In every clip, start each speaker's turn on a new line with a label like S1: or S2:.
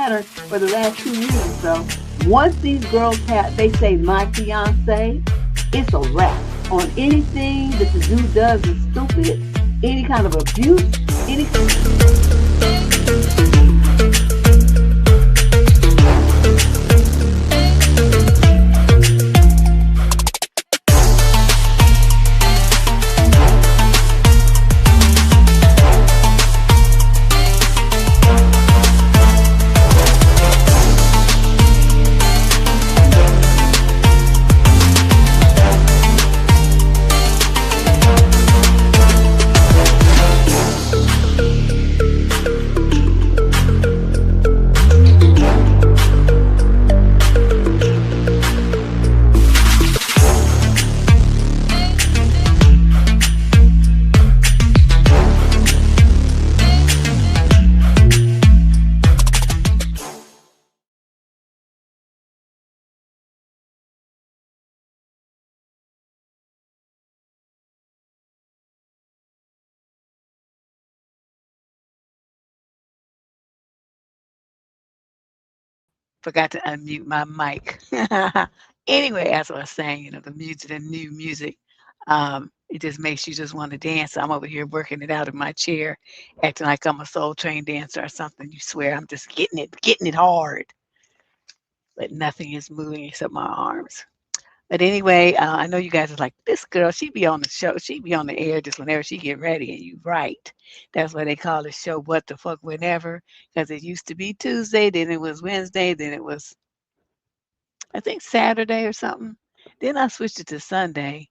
S1: pattern for the last 2 years or so. Once these girls they say my fiance, it's a wrap on anything that the dude does is stupid, any kind of abuse, any kind forgot to unmute my mic. Anyway, as I was saying, the music, the new music, it just makes you just want to dance. I'm over here working it out in my chair, acting like I'm a soul train dancer or something. You swear I'm just getting it hard, but nothing is moving except my arms. But anyway, I know you guys are like, this girl, she be on the show, she be on the air just whenever she get ready, and you right. That's why they call the show What the Fuck Whenever, because it used to be Tuesday, then it was Wednesday, then it was, I think, Saturday or something. Then I switched it to Sunday,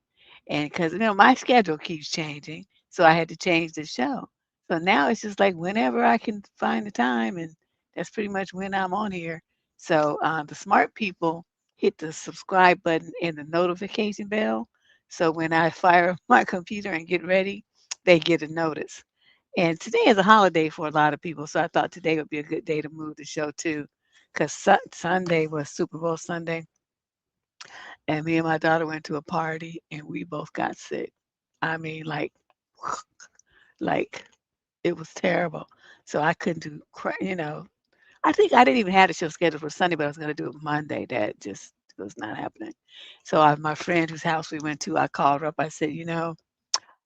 S1: and because, my schedule keeps changing, so I had to change the show. So now it's just like whenever I can find the time, and that's pretty much when I'm on here. So the smart people hit the subscribe button and the notification bell. So when I fire up my computer and get ready, they get a notice. And today is a holiday for a lot of people, so I thought today would be a good day to move the show too, because Sunday was Super Bowl Sunday, and me and my daughter went to a party, and we both got sick. I mean, like it was terrible. So I couldn't do, I think I didn't even have the show scheduled for Sunday, but I was going to do it Monday. That just was not happening. So my friend whose house we went to, I called her up. I said,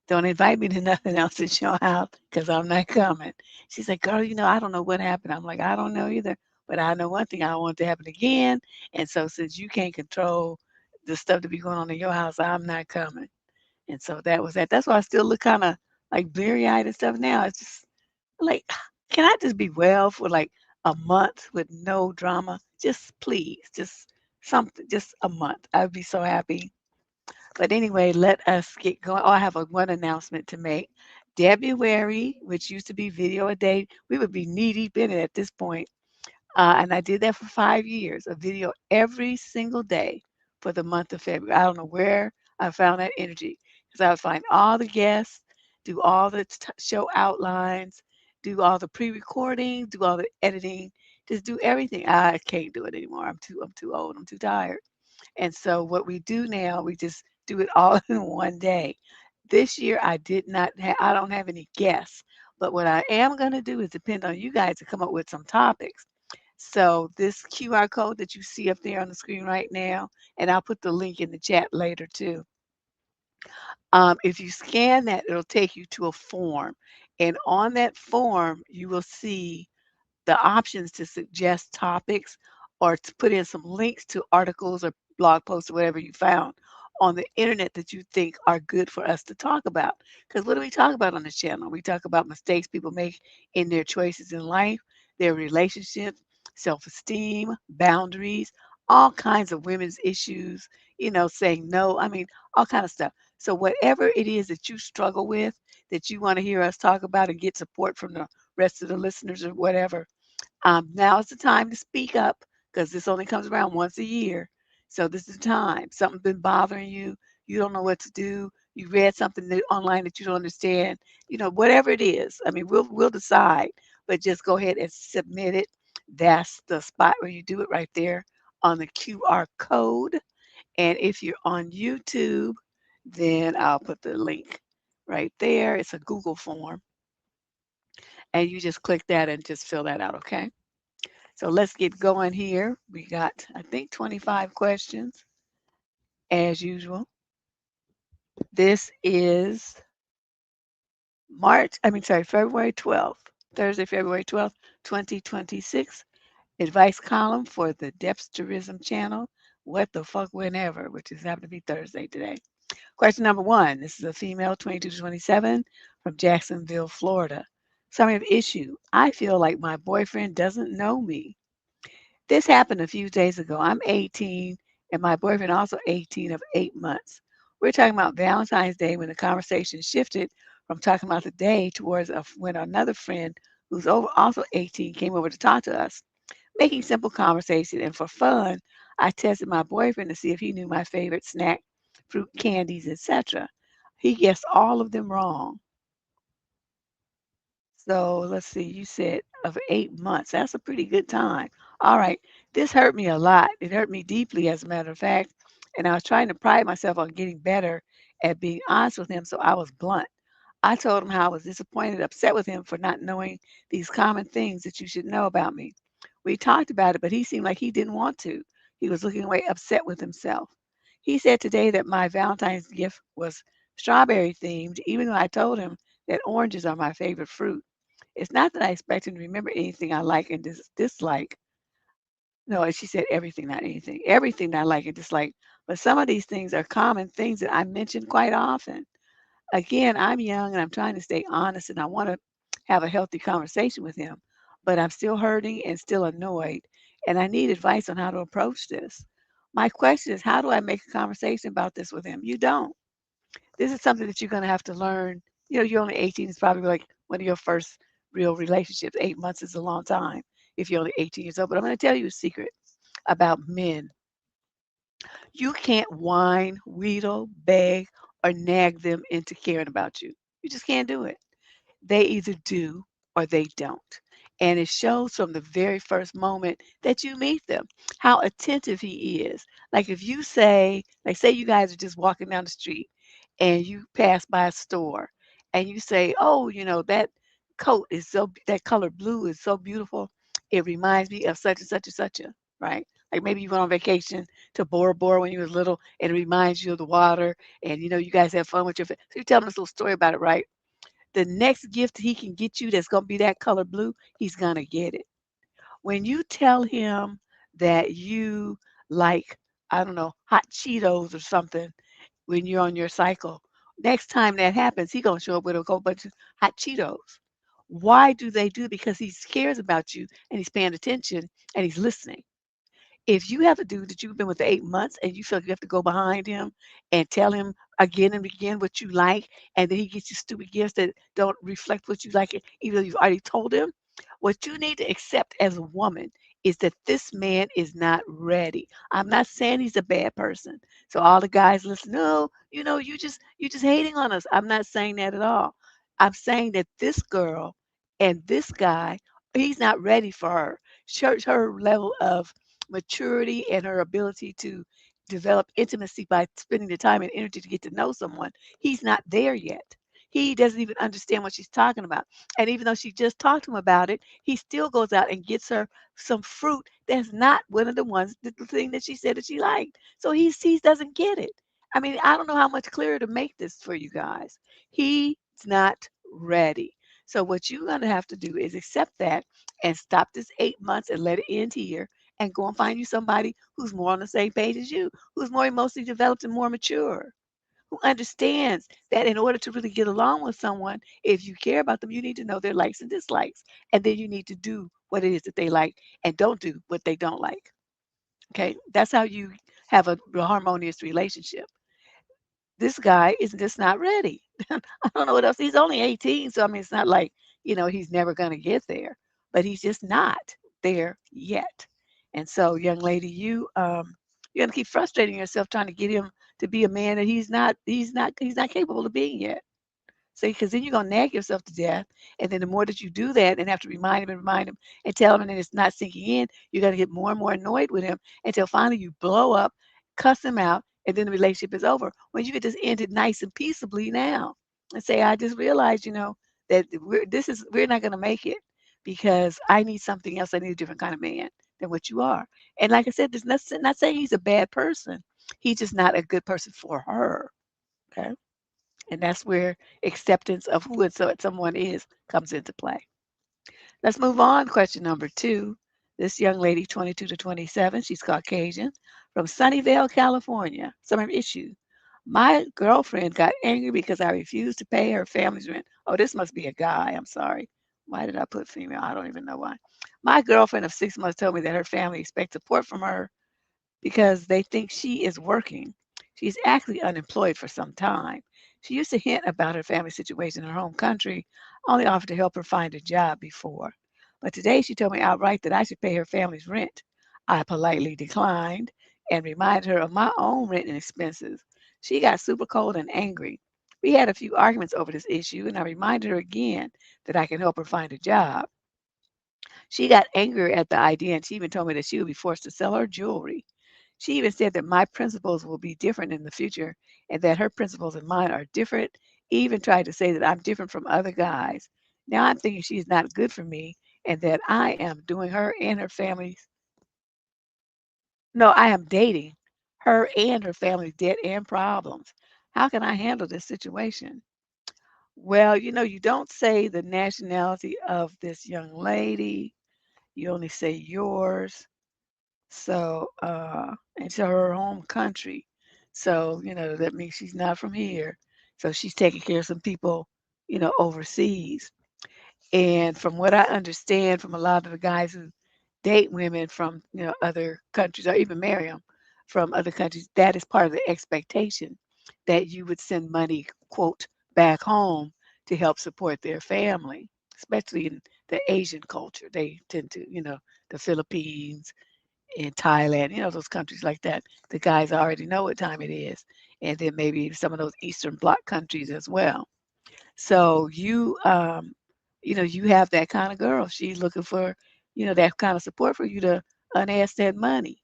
S1: don't invite me to nothing else at your house because I'm not coming. She's like, girl, I don't know what happened. I'm like, I don't know either. But I know one thing, I don't want it to happen again. And so since you can't control the stuff to be going on in your house, I'm not coming. And so that was that. That's why I still look kind of like bleary-eyed and stuff now. It's just like, can I just be well for like a month with no drama? Just please, just something, just a month. I'd be so happy. But anyway, let us get going. Oh, I have one announcement to make. February, which used to be video a day, we would be knee deep in it at this point. And I did that for 5 years, a video every single day for the month of February. I don't know where I found that energy because I would find all the guests, do all the show outlines, do all the pre-recording, do all the editing, just do everything. I can't do it anymore. I'm too old. I'm too tired. And so what we do now, we just do it all in one day. This year, I don't have any guests, but what I am going to do is depend on you guys to come up with some topics. So this QR code that you see up there on the screen right now, and I'll put the link in the chat later too. If you scan that, it'll take you to a form. And on that form, you will see the options to suggest topics or to put in some links to articles or blog posts or whatever you found on the internet that you think are good for us to talk about. Because what do we talk about on this channel? We talk about mistakes people make in their choices in life, their relationships, self-esteem, boundaries, all kinds of women's issues, saying no. I mean, all kind of stuff. So whatever it is that you struggle with, that you want to hear us talk about and get support from the rest of the listeners or whatever, now is the time to speak up because this only comes around once a year. So this is the time. Something's been bothering you. You don't know what to do. You read something online that you don't understand. Whatever it is. I mean, we'll decide, but just go ahead and submit it. That's the spot where you do it right there on the QR code. And if you're on YouTube, then I'll put the link right there. It's a Google form. And you just click that and just fill that out, okay? So let's get going here. We got, I think, 25 questions as usual. This is February 12th, Thursday, February 12th, 2026. Advice column for the Debsterism channel. What the fuck, whenever, which is happened to be Thursday today. Question number one. This is a female, 22 to 27, from Jacksonville, Florida. Summary of issue. I feel like my boyfriend doesn't know me. This happened a few days ago. I'm 18 and my boyfriend also 18 of 8 months. We're talking about Valentine's Day when the conversation shifted from talking about the day towards when another friend who's also 18 came over to talk to us, making simple conversation. And for fun, I tested my boyfriend to see if he knew my favorite snack, fruit, candies, etc. He guessed all of them wrong. So let's see, you said of 8 months. That's a pretty good time. All right. This hurt me a lot. It hurt me deeply, as a matter of fact. And I was trying to pride myself on getting better at being honest with him. So I was blunt. I told him how I was disappointed, upset with him for not knowing these common things that you should know about me. We talked about it, but he seemed like he didn't want to. He was looking away, upset with himself. He said today that my Valentine's gift was strawberry themed, even though I told him that oranges are my favorite fruit. It's not that I expect him to remember anything I like and dislike. No, and she said everything, not anything. Everything that I like and dislike. But some of these things are common things that I mention quite often. Again, I'm young and I'm trying to stay honest and I want to have a healthy conversation with him, but I'm still hurting and still annoyed. And I need advice on how to approach this. My question is, how do I make a conversation about this with him? You don't. This is something that you're going to have to learn. You know, you're only 18. It's probably like one of your first real relationships. 8 months is a long time if you're only 18 years old. But I'm going to tell you a secret about men. You can't whine, wheedle, beg, or nag them into caring about you. You just can't do it. They either do or they don't. And it shows from the very first moment that you meet them how attentive he is. Like if you say, like, say you guys are just walking down the street and you pass by a store and you say, oh, that coat is that color blue is so beautiful. It reminds me of such and such and such a, right? Like maybe you went on vacation to Bora Bora when you was little and it reminds you of the water and you guys have fun with your, so you tell them this little story about it, right? The next gift he can get you that's going to be that color blue, he's going to get it. When you tell him that you like, I don't know, hot Cheetos or something when you're on your cycle, next time that happens, he's going to show up with a whole bunch of hot Cheetos. Why do they do it? Because he cares about you and he's paying attention and he's listening. If you have a dude that you've been with 8 months and you feel like you have to go behind him and tell him again and again what you like, and then he gets you stupid gifts that don't reflect what you like, even though you've already told him, what you need to accept as a woman is that this man is not ready. I'm not saying he's a bad person. So all the guys listen, no, you just hating on us. I'm not saying that at all. I'm saying that this girl and this guy, he's not ready for her. Her level of maturity and her ability to develop intimacy by spending the time and energy to get to know someone, he's not there yet. He doesn't even understand what she's talking about. And even though she just talked to him about it, he still goes out and gets her some fruit that's not one of the ones, the thing that she said that she liked. So he doesn't get it. I mean, I don't know how much clearer to make this for you guys. He's not ready. So what you're going to have to do is accept that and stop this 8 months and let it end here and go and find you somebody who's more on the same page as you, who's more emotionally developed and more mature, who understands that in order to really get along with someone, if you care about them, you need to know their likes and dislikes. And then you need to do what it is that they like and don't do what they don't like. Okay. That's how you have a harmonious relationship. This guy is just not ready. I don't know what else. He's only 18. So, I mean, it's not like, he's never going to get there, but he's just not there yet. And so, young lady, you're going to keep frustrating yourself trying to get him to be a man that he's not capable of being yet. See, because then you're gonna nag yourself to death, and then the more that you do that, and have to remind him, and tell him, and then it's not sinking in, you're gonna get more and more annoyed with him until finally you blow up, cuss him out, and then the relationship is over. When you could just end it nice and peaceably now, and say, I just realized, that we're not gonna make it because I need something else. I need a different kind of man than what you are. And like I said, there's not saying he's a bad person. He's just not a good person for her. Okay. And that's where acceptance of who someone is comes into play. Let's move on. Question number 2. This young lady, 22 to 27, she's Caucasian, from Sunnyvale, California. Summer issue. My girlfriend got angry because I refused to pay her family's rent. Oh, this must be a guy. I'm sorry. Why did I put female? I don't even know why. My girlfriend of 6 months told me that her family expects support from her because they think she is working. She's actually unemployed for some time. She used to hint about her family situation in her home country, only offered to help her find a job before. But today she told me outright that I should pay her family's rent. I politely declined and reminded her of my own rent and expenses. She got super cold and angry. We had a few arguments over this issue, and I reminded her again that I can help her find a job. She got angry at the idea, and she even told me that she would be forced to sell her jewelry. She even said that my principles will be different in the future and that her principles and mine are different. Even tried to say that I'm different from other guys. Now I'm thinking she's not good for me and that I am doing her and her family's. No, I am dating her and her family's debt and problems. How can I handle this situation? Well, you don't say the nationality of this young lady. You only say yours. So, into her home country. So, that means she's not from here. So she's taking care of some people, overseas. And from what I understand from a lot of the guys who date women from, other countries or even marry them from other countries, that is part of the expectation that you would send money, quote, back home to help support their family, especially in the Asian culture. They tend to, the Philippines, in Thailand, those countries like that. The guys already know what time it is. And then maybe some of those Eastern Bloc countries as well. So you have that kind of girl. She's looking for, that kind of support for you to unask that money.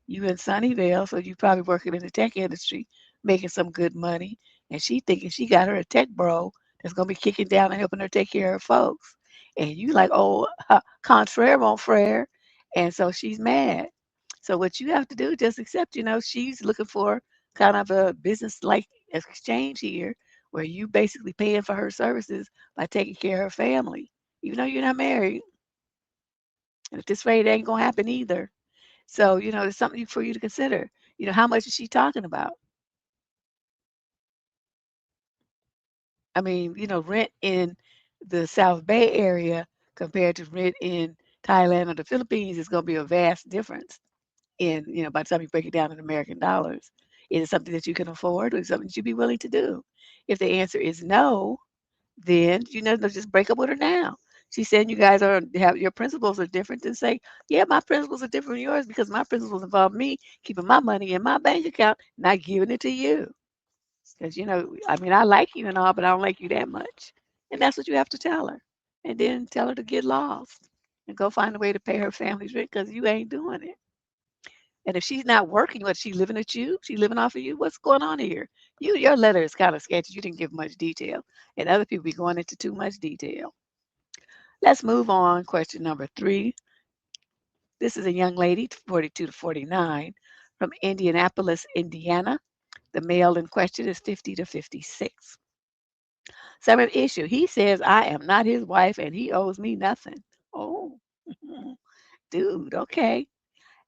S1: You in Sunnyvale, so you probably working in the tech industry, making some good money, and she thinking she got her a tech bro that's gonna be kicking down and helping her take care of folks. And you like, oh, contraire, mon frere, and so she's mad. So what you have to do, just accept, she's looking for kind of a business like exchange here where you basically paying for her services by taking care of her family. Even though you're not married, and at this rate, it ain't gonna happen either. So, it's something for you to consider. How much is she talking about? I mean, rent in the South Bay area compared to rent in Thailand or the Philippines is gonna be a vast difference in, by the time you break it down in American dollars. Is it something that you can afford or is it something that you'd be willing to do? If the answer is no, then just break up with her now. She's saying you guys have your principles are different, then say, yeah, my principles are different from yours because my principles involve me keeping my money in my bank account, not giving it to you. Because I mean, I like you and all, but I don't like you that much. And that's what you have to tell her. And then tell her to get lost and go find a way to pay her family's rent because you ain't doing it. And if she's not working, what, she living at you? She living off of you? What's going on here? Your letter is kind of sketchy. You didn't give much detail. And other people be going into too much detail. Let's move on. Question number 3. This is a young lady, 42 to 49, from Indianapolis, Indiana. The male in question is 50 to 56. Summer issue. He says I am not his wife and he owes me nothing. Oh, dude, okay.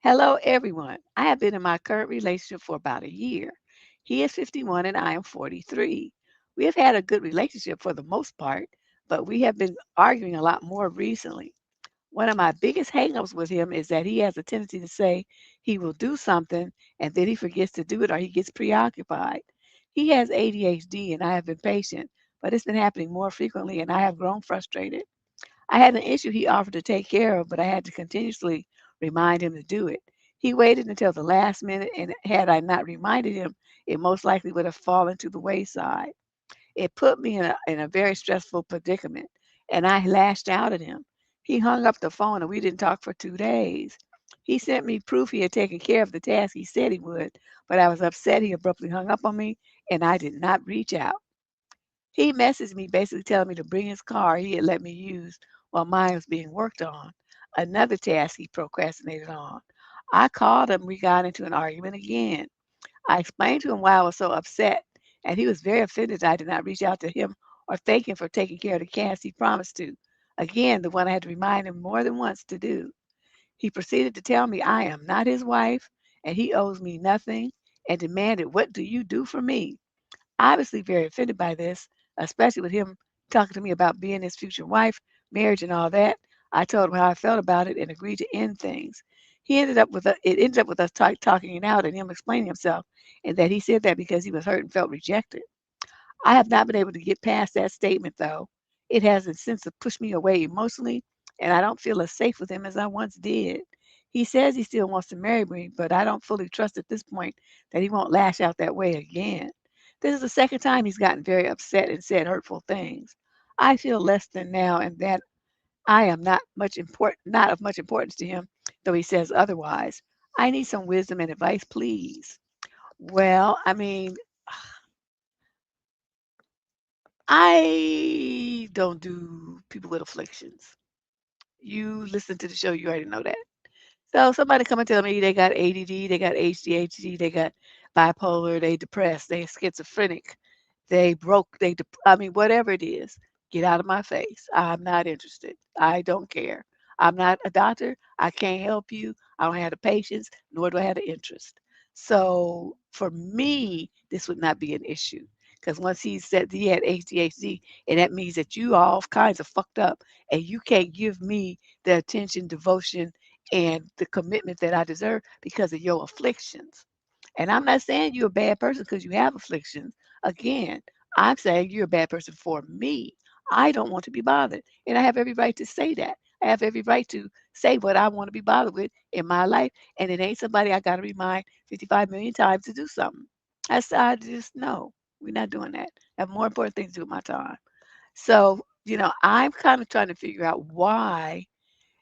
S1: Hello, everyone. I have been in my current relationship for about a year. He is 51 and I am 43. We have had a good relationship for the most part, but we have been arguing a lot more recently. One of my biggest hangups with him is that he has a tendency to say he will do something and then he forgets to do it or he gets preoccupied. He has ADHD and I have been patient, but it's been happening more frequently and I have grown frustrated. I had an issue he offered to take care of, but I had to continuously remind him to do it. He waited until the last minute, and had I not reminded him, it most likely would have fallen to the wayside. It put me in a very stressful predicament, and I lashed out at him. He hung up the phone, and we didn't talk for 2 days. He sent me proof he had taken care of the task he said he would, but I was upset he abruptly hung up on me, and I did not reach out. He messaged me basically telling me to bring his car he had let me use while mine was being worked on. Another task he procrastinated on. I called him. We got into an argument again. I explained to him why I was so upset, and he was very offended that I did not reach out to him or thank him for taking care of the cats he promised to. Again, the one I had to remind him more than once to do. He proceeded to tell me I am not his wife and he owes me nothing and demanded, "What do you do for me?" Obviously, very offended by this, especially with him talking to me about being his future wife, marriage, and all that. I told him how I felt about it and agreed to end things. It ended up with us talking it out and him explaining himself, and that he said that because he was hurt and felt rejected. I have not been able to get past that statement, though. It has a sense of pushed me away emotionally, and I don't feel as safe with him as I once did. He says he still wants to marry me, but I don't fully trust at this point that he won't lash out that way again. This is the second time he's gotten very upset and said hurtful things. I feel less than now, and that I am not of much importance to him, though he says otherwise. I need some wisdom and advice, please. Well, I mean, I don't do people with afflictions. You listen to the show, you already know that. So somebody come and tell me they got ADD, they got ADHD, they got bipolar, they depressed, they schizophrenic, they broke, I mean, whatever it is, get out of my face. I'm not interested. I don't care. I'm not a doctor. I can't help you. I don't have the patience, nor do I have the interest. So for me, this would not be an issue. Because once he said he had ADHD, and that means that you all kinds of fucked up, and you can't give me the attention, devotion, and the commitment that I deserve because of your afflictions. And I'm not saying you're a bad person because you have afflictions. Again, I'm saying you're a bad person for me. I don't want to be bothered. And I have every right to say that. I have every right to say what I want to be bothered with in my life. And it ain't somebody I got to remind 55 million times to do something. I just, no, we're not doing that. I have more important things to do with my time. So, I'm kind of trying to figure out why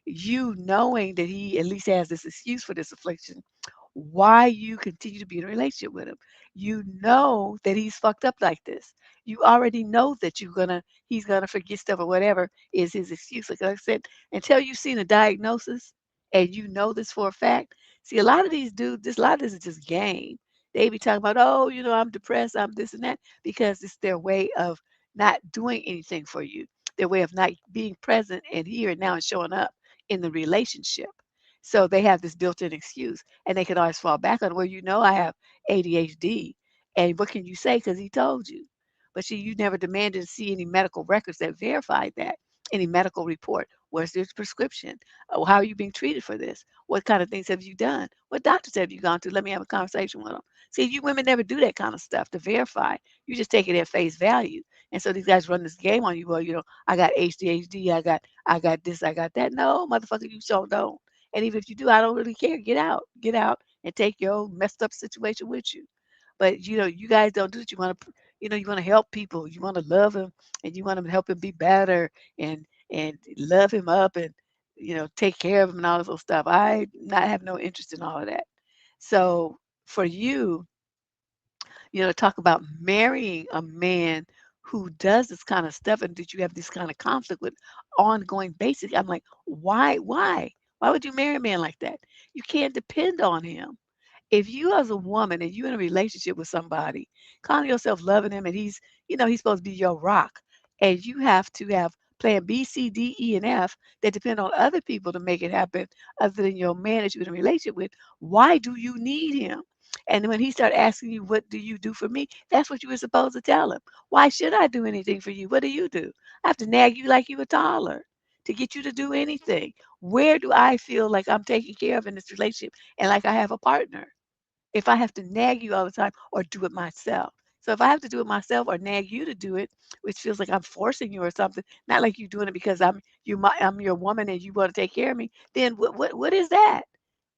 S1: you knowing that he at least has this excuse for this affliction, why you continue to be in a relationship with him. You know that he's fucked up like this. You already know that he's gonna forget stuff or whatever is his excuse. Like I said, until you've seen a diagnosis and you know this for a fact. See, a lot of these dudes, a lot of this is just game. They be talking about, oh, I'm depressed, I'm this and that, because it's their way of not doing anything for you. Their way of not being present and here and now and showing up in the relationship. So they have this built-in excuse, and they can always fall back on, well, I have ADHD, and what can you say? Because he told you. But see, you never demanded to see any medical records that verified that, any medical report. Where's this prescription? Oh, how are you being treated for this? What kind of things have you done? What doctors have you gone to? Let me have a conversation with them. See, you women never do that kind of stuff to verify. You just take it at face value. And so these guys run this game on you. Well, I got ADHD, I got this, I got that. No, motherfucker, you so don't. And even if you do, I don't really care. Get out and take your own messed up situation with you. But you guys don't do it. You want to help people. You want to love him, and you want to help him be better, and love him up, and take care of him and all this little stuff. I not have no interest in all of that. So for you, talk about marrying a man who does this kind of stuff and that you have this kind of conflict with ongoing basis. I'm like, why? Why would you marry a man like that? You can't depend on him. If you as a woman and you're in a relationship with somebody, calling yourself loving him and he's supposed to be your rock, and you have to have plan B, C, D, E, and F that depend on other people to make it happen other than your man that you're in a relationship with, why do you need him? And when he started asking you, what do you do for me? That's what you were supposed to tell him. Why should I do anything for you? What do you do? I have to nag you like you a toddler to get you to do anything. Where do I feel like I'm taken care of in this relationship and like I have a partner? If I have to nag you all the time or do it myself. So if I have to do it myself or nag you to do it, which feels like I'm forcing you or something, not like you doing it because I'm your woman and you want to take care of me, then what is that?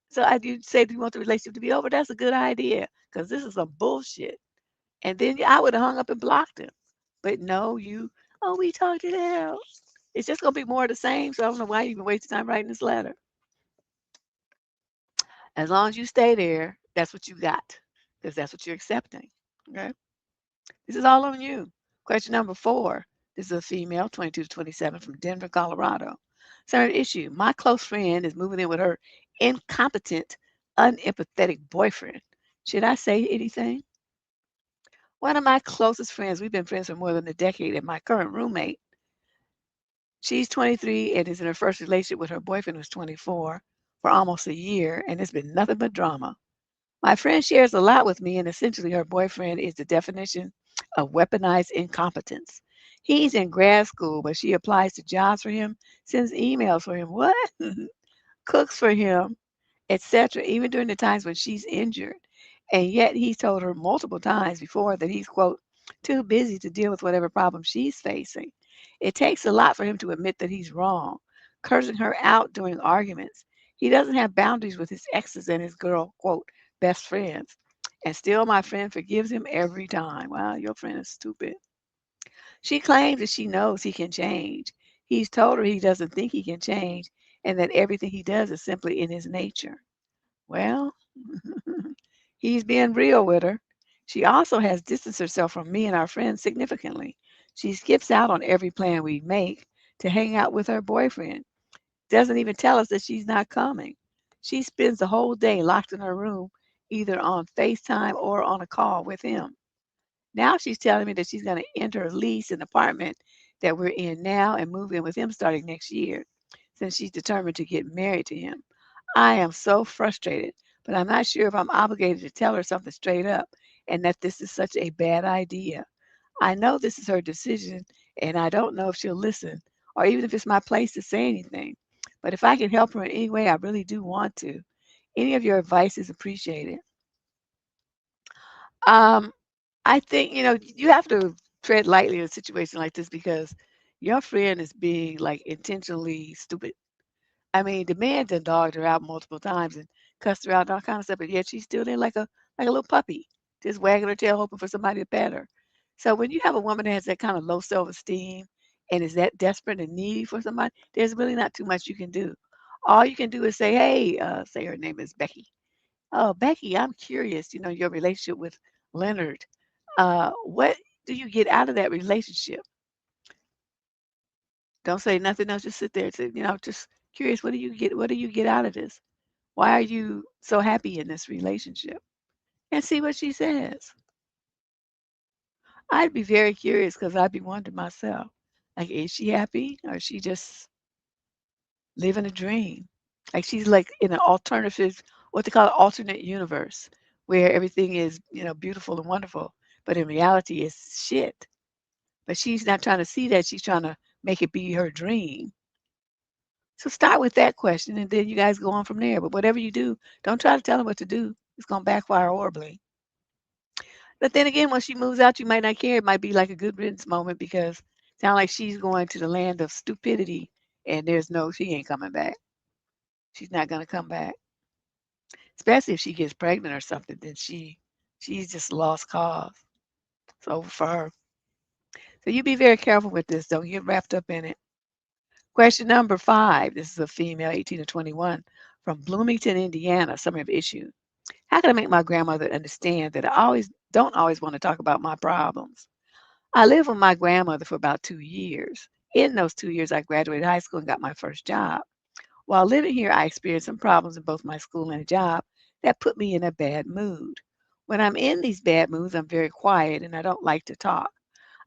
S1: So I do say, do you want the relationship to be over? That's a good idea because this is some bullshit. And then I would have hung up and blocked him. But no, we talked it out. It's just gonna be more of the same. So I don't know why you even wasted time writing this letter. As long as you stay there, that's what you got, because that's what you're accepting. Okay. This is all on you. Question number 4. This is a female, 22 to 27, from Denver, Colorado. Certain issue. My close friend is moving in with her incompetent, unempathetic boyfriend. Should I say anything? One of my closest friends, we've been friends for more than a decade, and my current roommate, she's 23 and is in her first relationship with her boyfriend who's 24 for almost a year, and it's been nothing but drama. My friend shares a lot with me, and essentially her boyfriend is the definition of weaponized incompetence. He's in grad school, but she applies to jobs for him, sends emails for him. What? Cooks for him, etc., even during the times when she's injured. And yet he's told her multiple times before that he's, quote, too busy to deal with whatever problem she's facing. It takes a lot for him to admit that he's wrong, cursing her out during arguments. He doesn't have boundaries with his exes and his girl, quote, best friends. And still my friend forgives him every time. Wow, your friend is stupid. She claims that she knows he can change. He's told her he doesn't think he can change and that everything he does is simply in his nature. Well, he's being real with her. She also has distanced herself from me and our friends significantly. She skips out on every plan we make to hang out with her boyfriend. Doesn't even tell us that she's not coming. She spends the whole day locked in her room, either on FaceTime or on a call with him. Now she's telling me that she's going to enter a lease an apartment that we're in now and move in with him starting next year, since she's determined to get married to him. I am so frustrated, but I'm not sure if I'm obligated to tell her something straight up and that this is such a bad idea. I know this is her decision, and I don't know if she'll listen or even if it's my place to say anything. But if I can help her in any way, I really do want to. Any of your advice is appreciated. Um, I think, you have to tread lightly in a situation like this because your friend is being like intentionally stupid. I mean, the man done dogged her out multiple times and cussed her out and all kind of stuff, but yet she's still there like a little puppy, just wagging her tail, hoping for somebody to pet her. So when you have a woman that has that kind of low self-esteem and is that desperate and needy for somebody, there's really not too much you can do. All you can do is say, "Hey," say her name is Becky. "Oh, Becky, I'm curious. Your relationship with Leonard. What do you get out of that relationship?" Don't say nothing else. Just sit there and say, just curious. What do you get out of this? Why are you so happy in this relationship? And see what she says. I'd be very curious because I'd be wondering myself, like, is she happy or is she just living a dream? Like she's like in an alternative, what they call an alternate universe, where everything is, beautiful and wonderful, but in reality it's shit. But she's not trying to see that. She's trying to make it be her dream. So start with that question and then you guys go on from there. But whatever you do, don't try to tell them what to do. It's going to backfire horribly. But then again, when she moves out, you might not care. It might be like a good riddance moment because it sounds like she's going to the land of stupidity and she ain't coming back. She's not going to come back. Especially if she gets pregnant or something, then she's just lost cause. It's over for her. So you be very careful with this. Don't get wrapped up in it. Question number 5. This is a female, 18 to 21, from Bloomington, Indiana. Summary of issue. How can I make my grandmother understand that I don't always want to talk about my problems? I lived with my grandmother for about 2 years. In those 2 years, I graduated high school and got my first job. While living here, I experienced some problems in both my school and a job that put me in a bad mood. When I'm in these bad moods, I'm very quiet and I don't like to talk.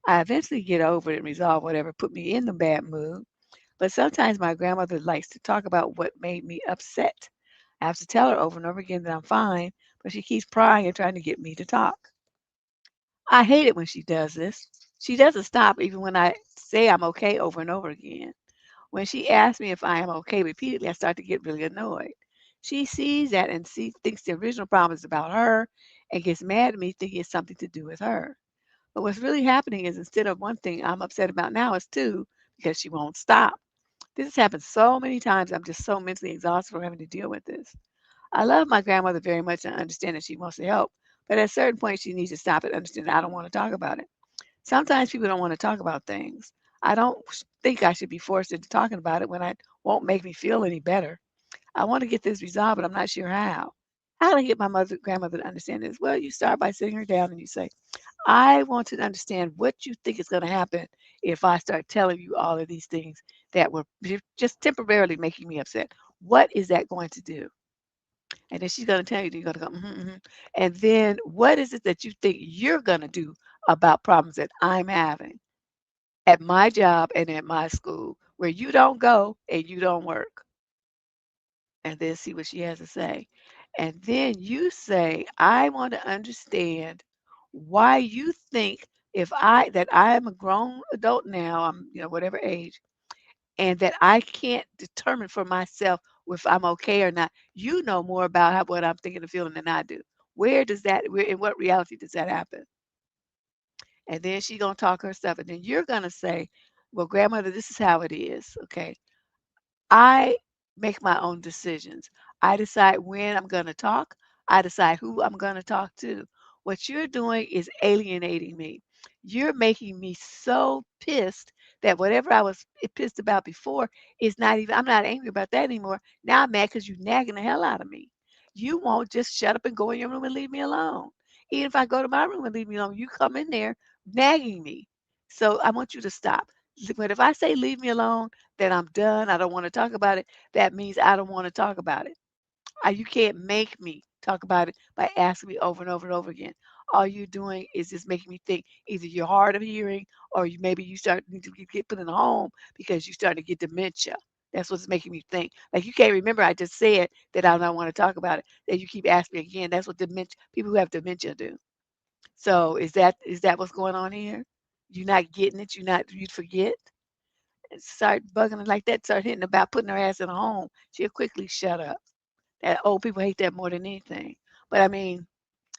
S1: I eventually get over it and resolve whatever put me in the bad mood, but sometimes my grandmother likes to talk about what made me upset. I have to tell her over and over again that I'm fine, but she keeps prying and trying to get me to talk. I hate it when she does this. She doesn't stop even when I say I'm okay over and over again. When she asks me if I am okay repeatedly, I start to get really annoyed. She sees that and thinks the original problem is about her and gets mad at me thinking it's something to do with her. But what's really happening is instead of one thing I'm upset about now, it's two because she won't stop. This has happened so many times. I'm just so mentally exhausted from having to deal with this. I love my grandmother very much and understand that she wants to help, but at a certain point, she needs to stop and understand that I don't want to talk about it. Sometimes people don't want to talk about things. I don't think I should be forced into talking about it when it won't make me feel any better. I want to get this resolved, but I'm not sure how. How do I get my grandmother to understand this? Well, you start by sitting her down and you say, I want to understand what you think is going to happen if I start telling you all of these things that were just temporarily making me upset. What is that going to do? And then she's going to tell you, you're going to go, And then what is it that you think you're going to do about problems that I'm having at my job and at my school where you don't go and you don't work? And then see what she has to say. And then you say, I want to understand why you think if I am a grown adult now, I'm, whatever age, and that I can't determine for myself if I'm okay or not. You know more about what I'm thinking and feeling than I do. In what reality does that happen? And then she's gonna talk her stuff, and then you're gonna say, well, grandmother, this is how it is. Okay. I make my own decisions. I decide when I'm going to talk. I decide who I'm going to talk to. What you're doing is alienating me. You're making me so pissed that whatever I was pissed about before is not even, I'm not angry about that anymore. Now I'm mad because you're nagging the hell out of me. You won't just shut up and go in your room and leave me alone. Even if I go to my room and leave me alone, you come in there nagging me. So I want you to stop. But if I say leave me alone, that I'm done, I don't want to talk about it, that means I don't want to talk about it. You can't make me talk about it by asking me over and over and over again. All you're doing is just making me think either you're hard of hearing or maybe you start need to get put in a home because you start to get dementia. That's what's making me think. Like you can't remember I just said that I don't want to talk about it. That you keep asking me again. That's what dementia people who have dementia do. So is that what's going on here? You're not getting it. You forget. Start bugging her like that, start hitting about putting her ass in a home, she'll quickly shut up. That old people hate that more than anything. But I mean,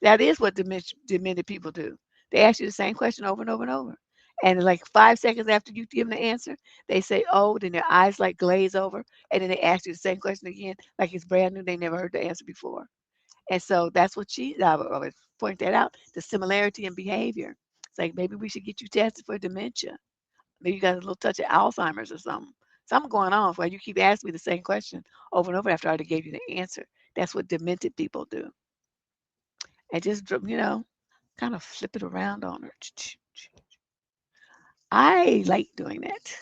S1: that is what demented people do. They ask you the same question over and over and over. And like 5 seconds after you give them the answer, they say, oh, then their eyes like glaze over. And then they ask you the same question again, like it's brand new. They never heard the answer before. And so that's what I would always point that out, the similarity in behavior. It's like maybe we should get you tested for dementia. Maybe you got a little touch of Alzheimer's or something. Something going on why you keep asking me the same question over and over after I already gave you the answer. That's what demented people do. And just, kind of flip it around on her. I like doing that.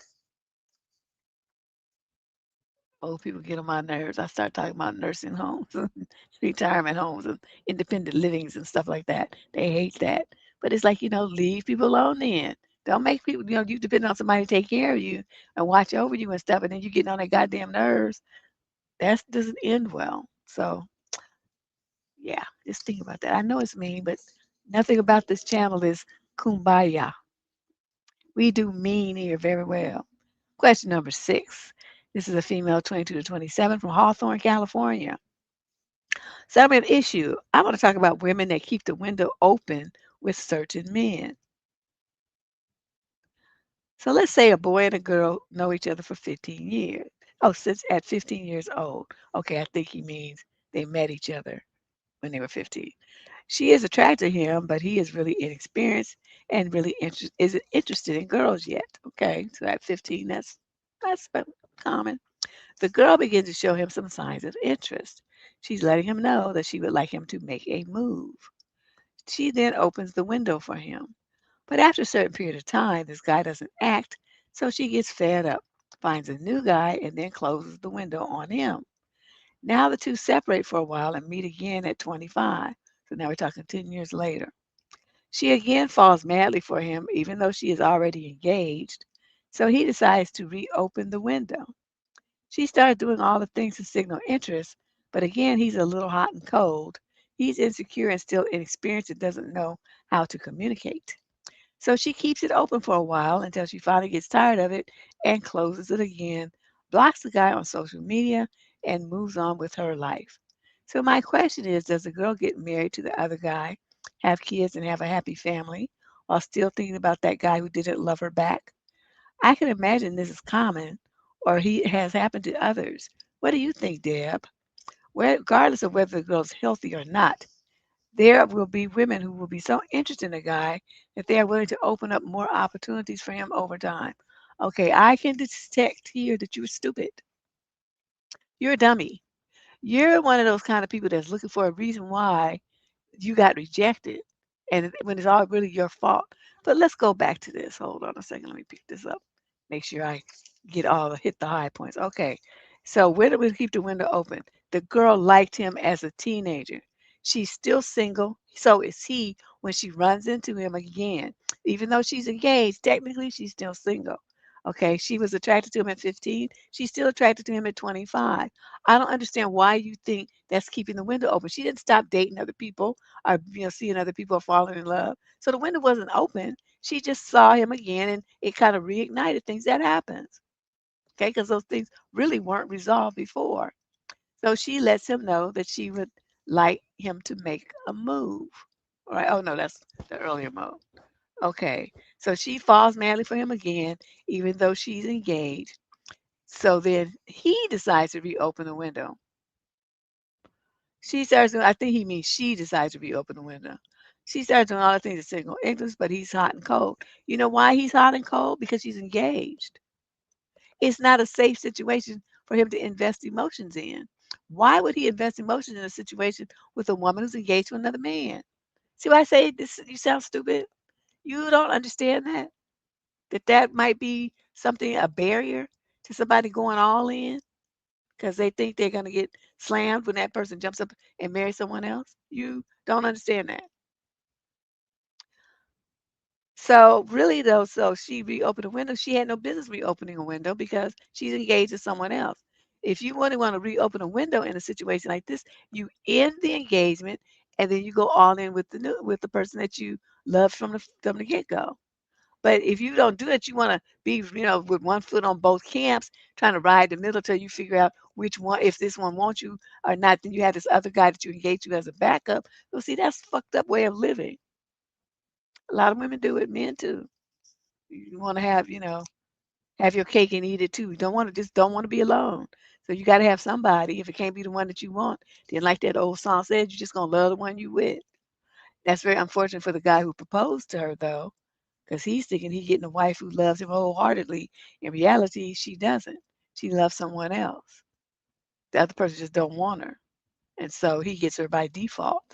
S1: Old people get on my nerves. I start talking about nursing homes, and retirement homes, and independent livings and stuff like that. They hate that. But it's like, leave people alone then. Don't make people, you depend on somebody to take care of you and watch over you and stuff, and then you getting on their goddamn nerves. That doesn't end well. So, yeah, just think about that. I know it's mean, but nothing about this channel is kumbaya. We do mean here very well. Question number 6. This is a female 22 to 27 from Hawthorne, California. So I'm an issue. I want to talk about women that keep the window open with certain men. So let's say a boy and a girl know each other for 15 years. Oh, since at 15 years old. Okay, I think he means they met each other when they were 15. She is attracted to him, but he is really inexperienced and really isn't interested in girls yet. Okay, so at 15, that's common. The girl begins to show him some signs of interest. She's letting him know that she would like him to make a move. She then opens the window for him. But after a certain period of time, this guy doesn't act, so she gets fed up, finds a new guy, and then closes the window on him. Now the two separate for a while and meet again at 25. So now we're talking 10 years later. She again falls madly for him, even though she is already engaged. So he decides to reopen the window. She started doing all the things to signal interest, but again, he's a little hot and cold. He's insecure and still inexperienced and doesn't know how to communicate. So she keeps it open for a while until she finally gets tired of it and closes it again, blocks the guy on social media, and moves on with her life. So my question is, does the girl get married to the other guy, have kids, and have a happy family while still thinking about that guy who didn't love her back? I can imagine this is common or he has happened to others. What do you think, Deb? Regardless of whether the girl's healthy or not, there will be women who will be so interested in a guy that they are willing to open up more opportunities for him over time. Okay, I can detect here that you're stupid. You're a dummy. You're one of those kind of people that's looking for a reason why you got rejected, and when it's all really your fault. But let's go back to this. Hold on a second. Let me pick this up. Make sure I hit the high points. Okay. So where did we keep the window open? The girl liked him as a teenager. She's still single. So is he when she runs into him again. Even though she's engaged, technically she's still single. Okay. She was attracted to him at 15. She's still attracted to him at 25. I don't understand why you think that's keeping the window open. She didn't stop dating other people or seeing other people or falling in love. So the window wasn't open. She just saw him again and it kind of reignited things. That happens. Okay, because those things really weren't resolved before. So she lets him know that she would like him to make a move. All right. Oh no, that's the earlier move. Okay. So she falls madly for him again, even though she's engaged. So then he decides to reopen the window. She starts doing, I think he means she decides to reopen the window. She starts doing all the things that signal ignorance, but he's hot and cold. You know why he's hot and cold? Because she's engaged. It's not a safe situation for him to invest emotions in. Why would he invest emotions in a situation with a woman who's engaged to another man? See why I say this? You sound stupid. You don't understand that? That might be something, a barrier to somebody going all in because they think they're going to get slammed when that person jumps up and marries someone else. You don't understand that. So really though, so she reopened a window. She had no business reopening a window because she's engaged to someone else. If you want to reopen a window in a situation like this, you end the engagement and then you go all in with with the person that you love from the get go. But if you don't do it, you want to be, with one foot on both camps, trying to ride the middle till you figure out which one, if this one wants you or not. Then you have this other guy that you engage to as a backup. So see, that's a fucked up way of living. A lot of women do it, men too. You want to have your cake and eat it too. You don't want to be alone. So you got to have somebody. If it can't be the one that you want, then like that old song said, you're just gonna love the one you with. That's very unfortunate for the guy who proposed to her though, because he's thinking he's getting a wife who loves him wholeheartedly. In reality, she doesn't. She loves someone else. The other person just don't want her, and so he gets her by default.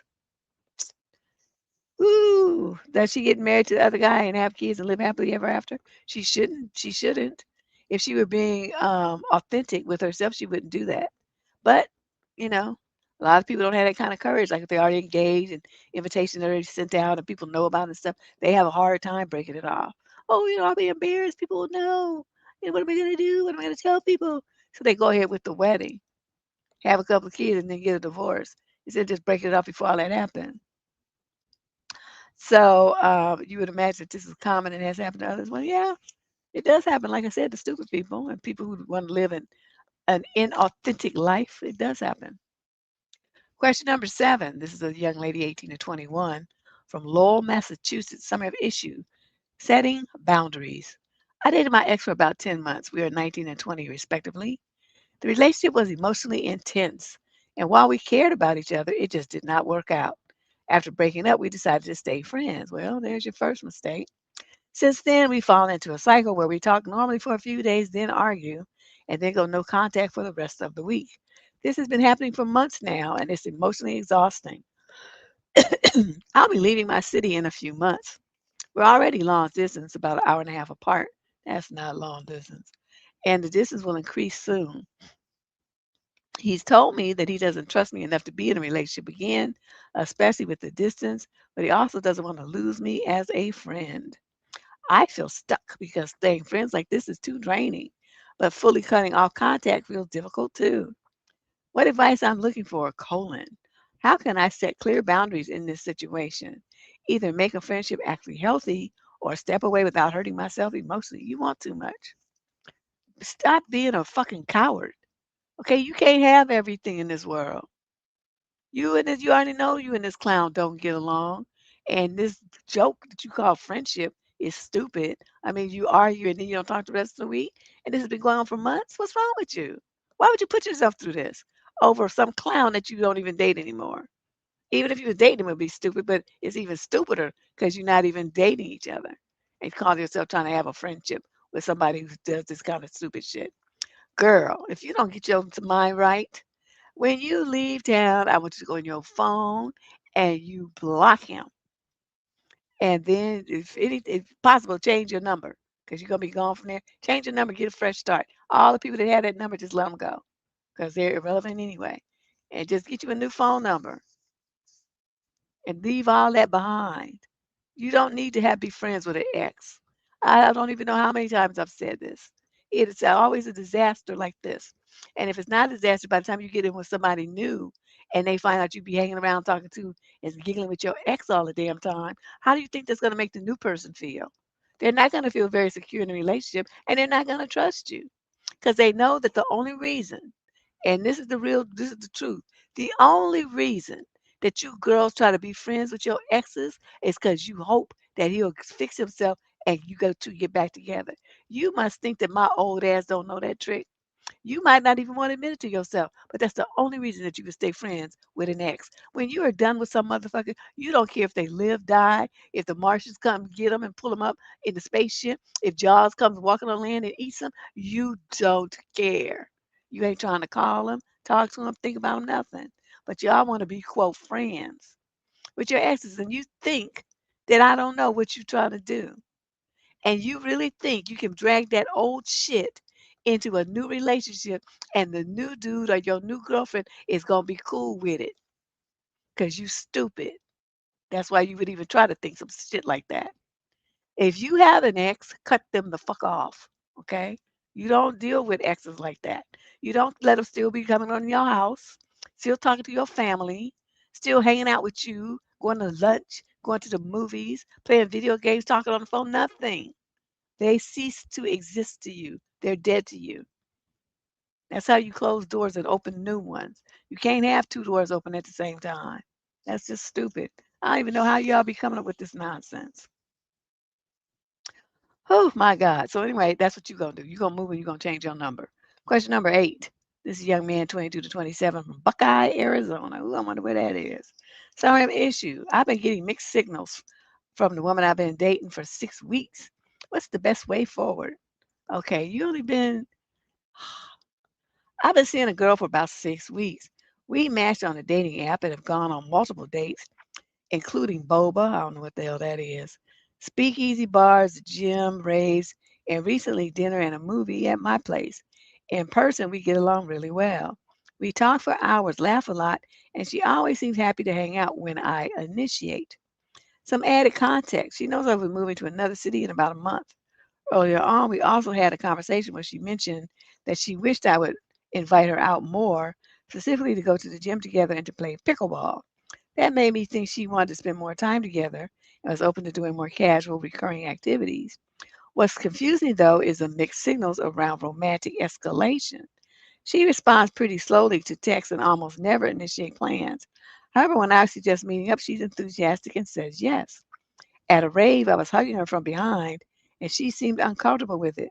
S1: Ooh, does she get married to the other guy and have kids and live happily ever after? She shouldn't. She shouldn't. If she were being authentic with herself, she wouldn't do that. But, you know, a lot of people don't have that kind of courage. Like if they're already engaged and invitations are already sent out and people know about it and stuff, they have a hard time breaking it off. Oh, I'll be embarrassed. People will know. What am I going to do? What am I going to tell people? So they go ahead with the wedding, have a couple of kids, and then get a divorce instead of just breaking it off before all that happened. So you would imagine that this is common and has happened to others. Well, yeah, it does happen. Like I said, to stupid people and people who want to live an inauthentic life. It does happen. Question number 7. This is a young lady, 18 to 21, from Lowell, Massachusetts. Summary of issue: setting boundaries. I dated my ex for about 10 months. We were 19 and 20, respectively. The relationship was emotionally intense, and while we cared about each other, it just did not work out. After breaking up, we decided to stay friends. Well, there's your first mistake. Since then, we've fallen into a cycle where we talk normally for a few days, then argue, and then go no contact for the rest of the week. This has been happening for months now, and it's emotionally exhausting. I'll be leaving my city in a few months. We're already long distance, about an hour and a half apart. That's not long distance. And the distance will increase soon. He's told me that he doesn't trust me enough to be in a relationship again, especially with the distance, but he also doesn't want to lose me as a friend. I feel stuck because staying friends like this is too draining, but fully cutting off contact feels difficult too. What advice I'm looking for, colon. How can I set clear boundaries in this situation? Either make a friendship actually healthy or step away without hurting myself emotionally. You want too much. Stop being a fucking coward. Okay, you can't have everything in this world. You already know you and this clown don't get along. And this joke that you call friendship is stupid. I mean, you argue and then you don't talk the rest of the week. And this has been going on for months. What's wrong with you? Why would you put yourself through this over some clown that you don't even date anymore? Even if you were dating him, it would be stupid, but it's even stupider because you're not even dating each other and call yourself trying to have a friendship with somebody who does this kind of stupid shit. Girl, if you don't get your mind right, When you leave town, I want you to go on your phone and you block him. And then if possible, change your number because you're gonna be gone from there. Change your number, get a fresh start. All the people that had that number, just let them go because they're irrelevant anyway. And just get you a new phone number and leave all that behind. You don't need to have be friends with an ex. I don't even know how many times I've said this. It is always a disaster like this. And if it's not a disaster, by the time you get in with somebody new and they find out you be hanging around talking to and giggling with your ex all the damn time, how do you think that's going to make the new person feel? They're not going to feel very secure in the relationship and they're not going to trust you because they know that the only reason, and this is the truth, the only reason that you girls try to be friends with your exes is because you hope that he'll fix himself and you go to get back together. You must think that my old ass don't know that trick. You might not even want to admit it to yourself, but that's the only reason that you can stay friends with an ex. When you are done with some motherfucker, you don't care if they live, die, if the Martians come get them and pull them up in the spaceship, if Jaws comes walking on land and eats them, you don't care. You ain't trying to call them, talk to them, think about them, nothing. But y'all want to be, quote, friends with your exes, and you think that I don't know what you're trying to do. And you really think you can drag that old shit into a new relationship and the new dude or your new girlfriend is going to be cool with it because you stupid. That's why you would even try to think some shit like that. If you have an ex, cut them the fuck off. Okay? You don't deal with exes like that. You don't let them still be coming on your house, still talking to your family, still hanging out with you, going to lunch, going to the movies, playing video games, talking on the phone, nothing. They cease to exist to you. They're dead to you. That's how you close doors and open new ones. You can't have two doors open at the same time. That's just stupid. I don't even know how y'all be coming up with this nonsense. Oh my God. So anyway, that's what you're gonna do. You're gonna move and you're gonna change your number. Question number 8. This is a young man, 22 to 27 from Buckeye, Arizona. Ooh, I wonder where that is. So I have an issue. I've been getting mixed signals from the woman I've been dating for 6 weeks. What's the best way forward? Okay, you only been I've been seeing a girl for about 6 weeks. We matched on a dating app and have gone on multiple dates, including boba, I don't know what the hell that is, speakeasy bars, the gym, raves, and recently dinner and a movie at my place. In person, we get along really well. We talk for hours, laugh a lot, and she always seems happy to hang out when I initiate. Some added context. She knows I'll be moving to another city in about a month. Earlier on, we also had a conversation where she mentioned that she wished I would invite her out more, specifically to go to the gym together and to play pickleball. That made me think she wanted to spend more time together and was open to doing more casual, recurring activities. What's confusing, though, is the mixed signals around romantic escalation. She responds pretty slowly to texts and almost never initiate plans. However, when I suggest meeting up, she's enthusiastic and says yes. At a rave, I was hugging her from behind, and she seemed uncomfortable with it.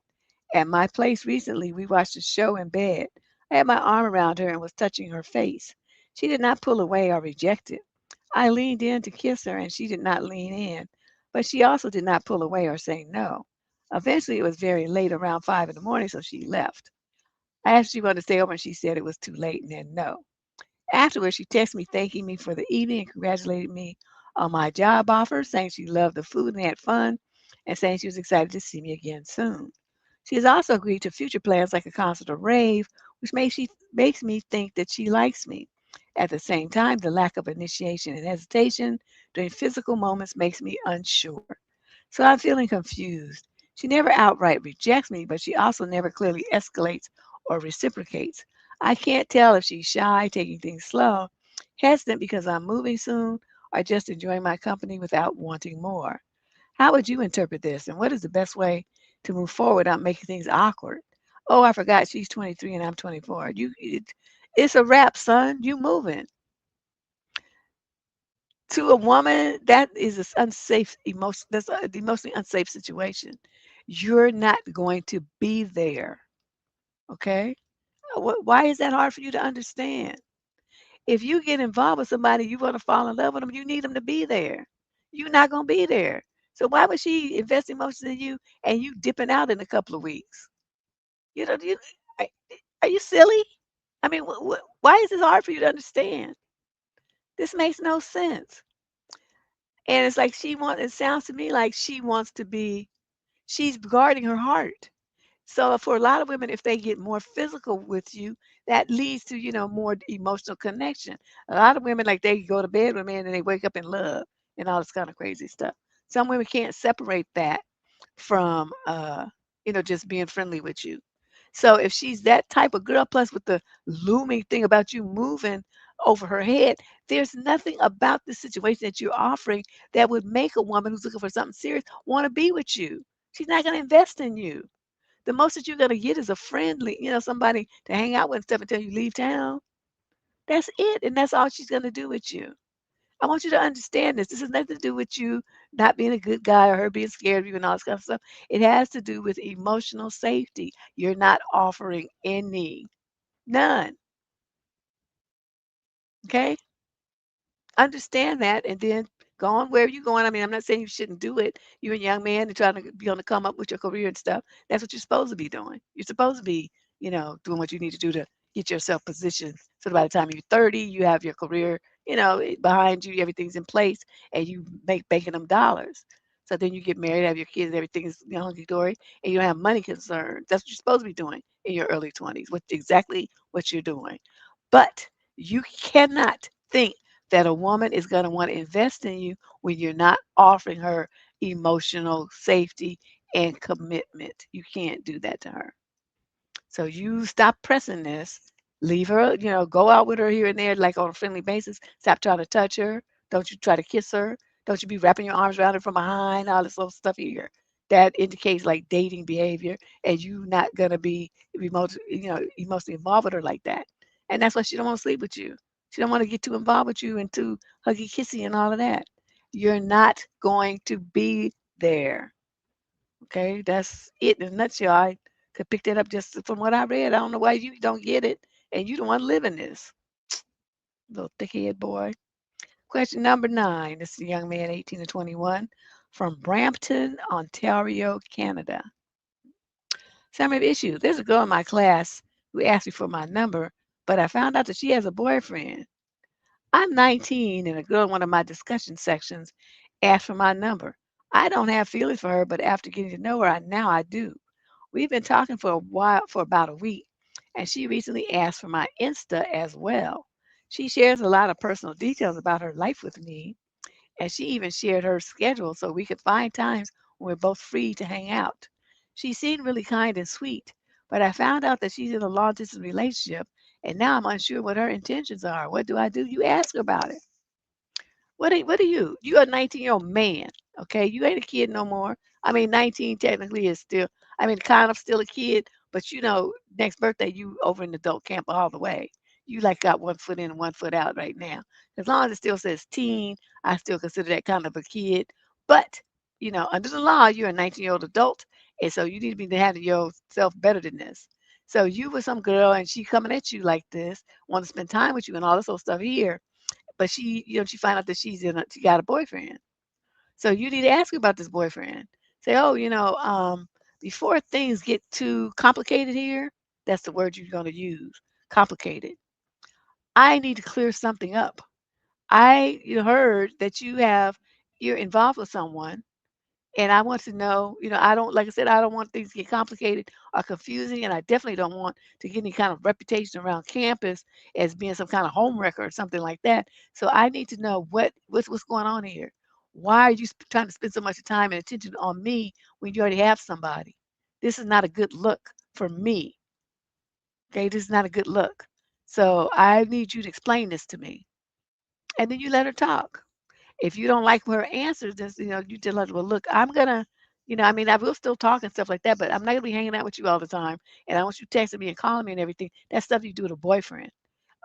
S1: At my place recently, we watched a show in bed. I had my arm around her and was touching her face. She did not pull away or reject it. I leaned in to kiss her, and she did not lean in, but she also did not pull away or say no. Eventually, it was very late, around 5 in the morning, so she left. I asked if she wanted to stay over, and she said it was too late and then no. Afterwards, she texted me thanking me for the evening and congratulated me on my job offer, saying she loved the food and had fun, and saying she was excited to see me again soon. She has also agreed to future plans like a concert or rave, which makes me think that she likes me. At the same time, the lack of initiation and hesitation during physical moments makes me unsure. So I'm feeling confused. She never outright rejects me, but she also never clearly escalates or reciprocates. I can't tell if she's shy, taking things slow, hesitant because I'm moving soon, or just enjoying my company without wanting more. How would you interpret this? And what is the best way to move forward without making things awkward? Oh, I forgot she's 23 and I'm 24. It's a wrap, son. You moving. To a woman, that is an unsafe emotion. That's an emotionally unsafe situation. You're not going to be there. Okay? Why is that hard for you to understand? If you get involved with somebody, you want to fall in love with them, you need them to be there. You're not going to be there. So why would she invest emotions in you and you dipping out in a couple of weeks? You know, are you silly? I mean, Why is this hard for you to understand? This makes no sense. And it's like it sounds to me like she wants to be, she's guarding her heart. So for a lot of women, if they get more physical with you, that leads to, more emotional connection. A lot of women, like they go to bed with a man and they wake up in love and all this kind of crazy stuff. Some women can't separate that from, just being friendly with you. So if she's that type of girl, plus with the looming thing about you moving over her head, there's nothing about the situation that you're offering that would make a woman who's looking for something serious want to be with you. She's not going to invest in you. The most that you're gonna get is a friendly, somebody to hang out with and stuff until you leave town. That's it, and that's all she's gonna do with you. I want you to understand this. This has nothing to do with you not being a good guy or her being scared of you and all this kind of stuff. It has to do with emotional safety. You're not offering any, none. Okay? Understand that and then go on where you're going. I mean, I'm not saying you shouldn't do it. You're a young man and trying to be on the come up with your career and stuff. That's what you're supposed to be doing. You're supposed to be, doing what you need to do to get yourself positioned. So by the time you're 30, you have your career, behind you, everything's in place, and you banking them dollars. So then you get married, have your kids, everything's hunky dory, and you don't have money concerns. That's what you're supposed to be doing in your early 20s. What exactly what you're doing. But you cannot think that a woman is going to want to invest in you when you're not offering her emotional safety and commitment. You can't do that to her. So you stop pressing this. Leave her, go out with her here and there, like on a friendly basis. Stop trying to touch her. Don't you try to kiss her. Don't you be wrapping your arms around her from behind, all this little stuff here. That indicates like dating behavior, and you not gonna be emotionally involved with her like that. And that's why she don't want to sleep with you. She don't want to get too involved with you and too huggy kissy and all of that. You're not going to be there. Okay, that's it in a nutshell. I could pick that up just from what I read. I don't know why you don't get it, and you don't want to live in this little thickhead boy. Question number 9. This is a young man, 18 to 21, from Brampton, Ontario, Canada. Summary of issues. There's a girl in my class who asked me for my number, but I found out that she has a boyfriend. I'm 19, and a girl in one of my discussion sections asked for my number. I don't have feelings for her, but after getting to know her, now I do. We've been talking for a while, for about a week, and she recently asked for my Insta as well. She shares a lot of personal details about her life with me, and she even shared her schedule so we could find times when we're both free to hang out. She seemed really kind and sweet, but I found out that she's in a long distance relationship, and now I'm unsure what her intentions are. What do I do? You ask her about it. What are you? You're a 19-year-old man, okay? You ain't a kid no more. I mean, 19 technically is still, I mean, kind of still a kid, but next birthday you over in adult camp all the way. You like got one foot in and one foot out right now. As long as it still says teen, I still consider that kind of a kid. But, under the law, you're a 19-year-old adult, and so you need to be handling yourself better than this. So you with some girl and she coming at you like this, want to spend time with you and all this old stuff here, but she find out that she got a boyfriend. So you need to ask her about this boyfriend. Say, oh, before things get too complicated here, that's the word you're going to use, complicated. I need to clear something up. You heard that you're involved with someone, and I want to know, I don't, like I said, I don't want things to get complicated or confusing, and I definitely don't want to get any kind of reputation around campus as being some kind of homewrecker or something like that. So I need to know what's going on here. Why are you trying to spend so much time and attention on me when you already have somebody? This is not a good look for me. Okay, this is not a good look. So I need you to explain this to me, and then you let her talk. If you don't like her answers, then you tell her, well, look, I'm gonna, I mean, I will still talk and stuff like that, but I'm not gonna be hanging out with you all the time. And I want you texting me and calling me and everything. That's stuff you do with a boyfriend.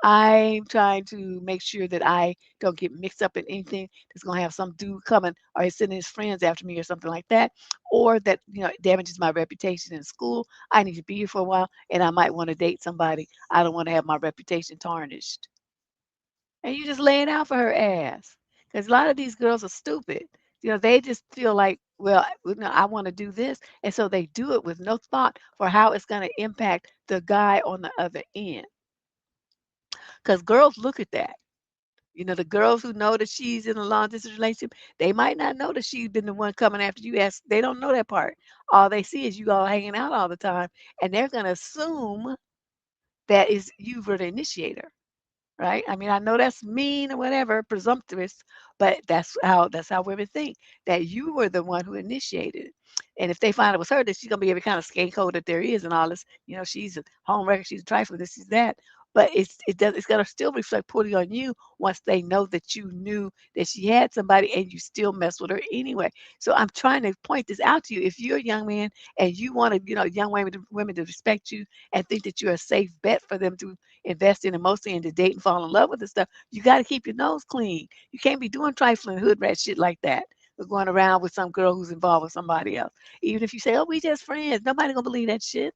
S1: I'm trying to make sure that I don't get mixed up in anything that's gonna have some dude coming or he's sending his friends after me or something like that, or that damages my reputation in school. I need to be here for a while, and I might want to date somebody. I don't want to have my reputation tarnished. And you just lay it out for her ass. Because a lot of these girls are stupid. They just feel like, well, I want to do this. And so they do it with no thought for how it's going to impact the guy on the other end. because girls look at that. You know, the girls who know that she's in a long distance relationship, they might not know that she's been the one coming after you. As they don't know that part. All they see is you all hanging out all the time, and they're gonna assume that is you were the initiator. Right? I mean, I know that's mean or whatever, presumptuous, but that's how women think, that you were the one who initiated it. And if they find it was her, then she's gonna be every kind of scapegoat that there is and all this, she's a homewrecker, she's a trifler, this is that. But it's gonna still reflect poorly on you once they know that you knew that she had somebody and you still mess with her anyway. So I'm trying to point this out to you. If you're a young man and you want to, young women to respect you and think that you're a safe bet for them to invest in emotionally and to date and fall in love with and stuff, you got to keep your nose clean. You can't be doing trifling hood rat shit like that. Or going around with some girl who's involved with somebody else. Even if you say, oh, we just friends, nobody gonna believe that shit.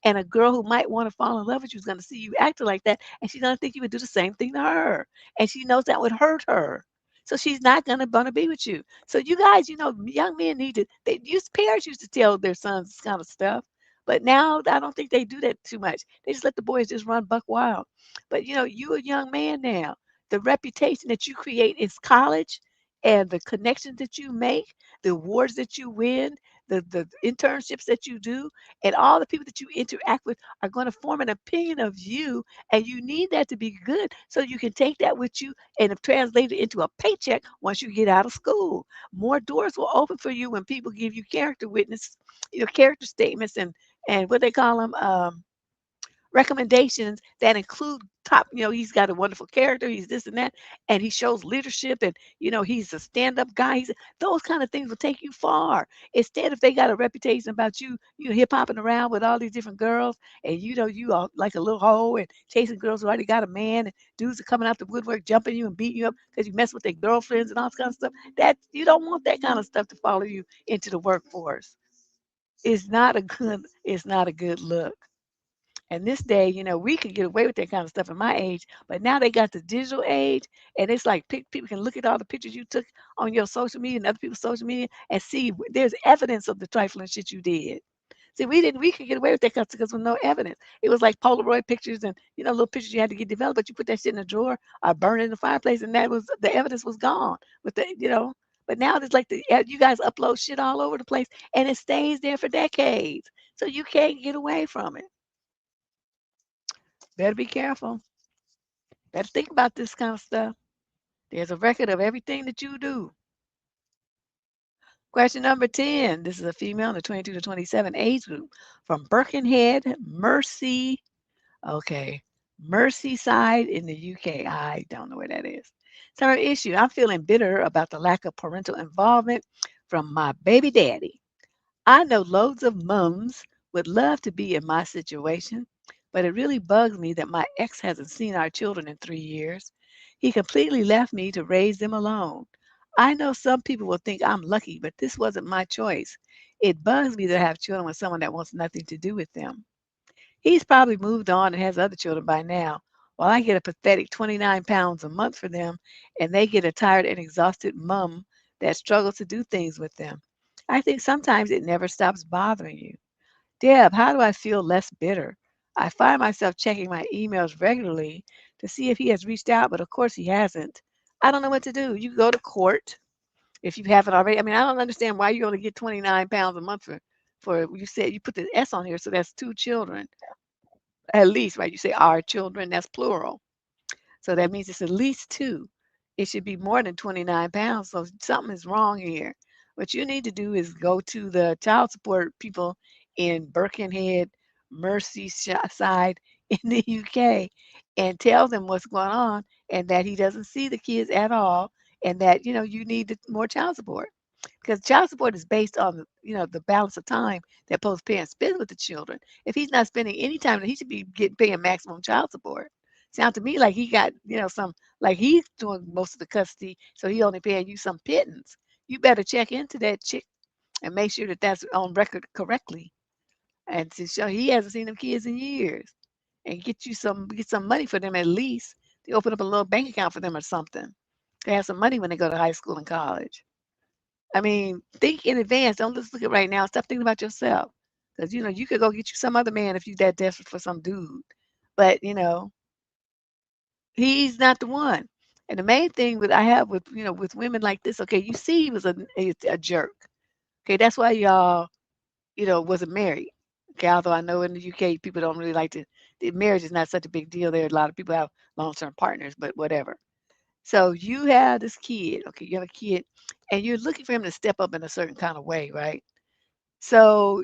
S1: And a girl who might want to fall in love with you is going to see you acting like that, and she's going to think you would do the same thing to her. And she knows that would hurt her. So she's not going to want to be with you. So you guys, young men need to, parents used to tell their sons this kind of stuff. But now I don't think they do that too much. They just let the boys just run buck wild. But you a young man now. The reputation that you create in college and the connections that you make, the awards that you win, the internships that you do, and all the people that you interact with are going to form an opinion of you, and you need that to be good so you can take that with you and translate it into a paycheck once you get out of school. More doors will open for you when people give you character witness, character statements, and what they call them, recommendations that include top, he's got a wonderful character, he's this and that, and he shows leadership, and he's a stand-up guy. Those kind of things will take you far. Instead, if they got a reputation about you hip hopping around with all these different girls, and you are like a little hoe and chasing girls who already got a man, and dudes are coming out the woodwork jumping you and beating you up because you mess with their girlfriends and all this kind of stuff, that you don't want that kind of stuff to follow you into the workforce. It's not a good look. And this day, we could get away with that kind of stuff in my age, but now they got the digital age, and it's like people can look at all the pictures you took on your social media and other people's social media and see there's evidence of the trifling shit you did. See, we could get away with that because with no evidence. It was like Polaroid pictures and little pictures you had to get developed, but you put that shit in a drawer or burn it in the fireplace, and that was the evidence was gone. With the. But now it's like you guys upload shit all over the place, and it stays there for decades, so you can't get away from it. Better be careful. Better think about this kind of stuff. There's a record of everything that you do. Question number 10. This is a female in the 22 to 27 age group from Birkenhead, Mercy. Okay. Merseyside in the UK. I don't know where that is. So her issue, I'm feeling bitter about the lack of parental involvement from my baby daddy. I know loads of mums would love to be in my situation, but it really bugs me that my ex hasn't seen our children in 3 years. He completely left me to raise them alone. I know some people will think I'm lucky, but this wasn't my choice. It bugs me to have children with someone that wants nothing to do with them. He's probably moved on and has other children by now, while I get a pathetic 29 pounds a month for them, and they get a tired and exhausted mum that struggles to do things with them. I think sometimes it never stops bothering you. Deb, how do I feel less bitter? I find myself checking my emails regularly to see if he has reached out, but of course he hasn't. I don't know what to do. You go to court if you haven't already. I mean, I don't understand why you only get 29 pounds a month for you said you put the S on here, so that's two children at least, right? You say our children, that's plural. So that means it's at least two. It should be more than 29 pounds. So something is wrong here. What you need to do is go to the child support people in Birkenhead, Merseyside in the UK and tell them what's going on and that he doesn't see the kids at all and that, you need more child support. Because child support is based on the balance of time that both parents spend with the children. If he's not spending any time, then he should be paying maximum child support. Sound to me like he got some like he's doing most of the custody, so he only paying you some pittance. You better check into that chick and make sure that that's on record correctly, and to show he hasn't seen them kids in years, and get some money for them at least to open up a little bank account for them or something. To have some money when they go to high school and college. I mean, think in advance. Don't just look at right now. Stop thinking about yourself. Because, you could go get you some other man if you that desperate for some dude. But, He's not the one. And the main thing with I have with with women like this, okay, you see he was a jerk. Okay, that's why y'all, wasn't married. Okay, although I know in the UK people don't really like to marriage is not such a big deal there. A lot of people have long-term partners, but whatever. So you have this kid, okay, you have a kid, and you're looking for him to step up in a certain kind of way, right? So,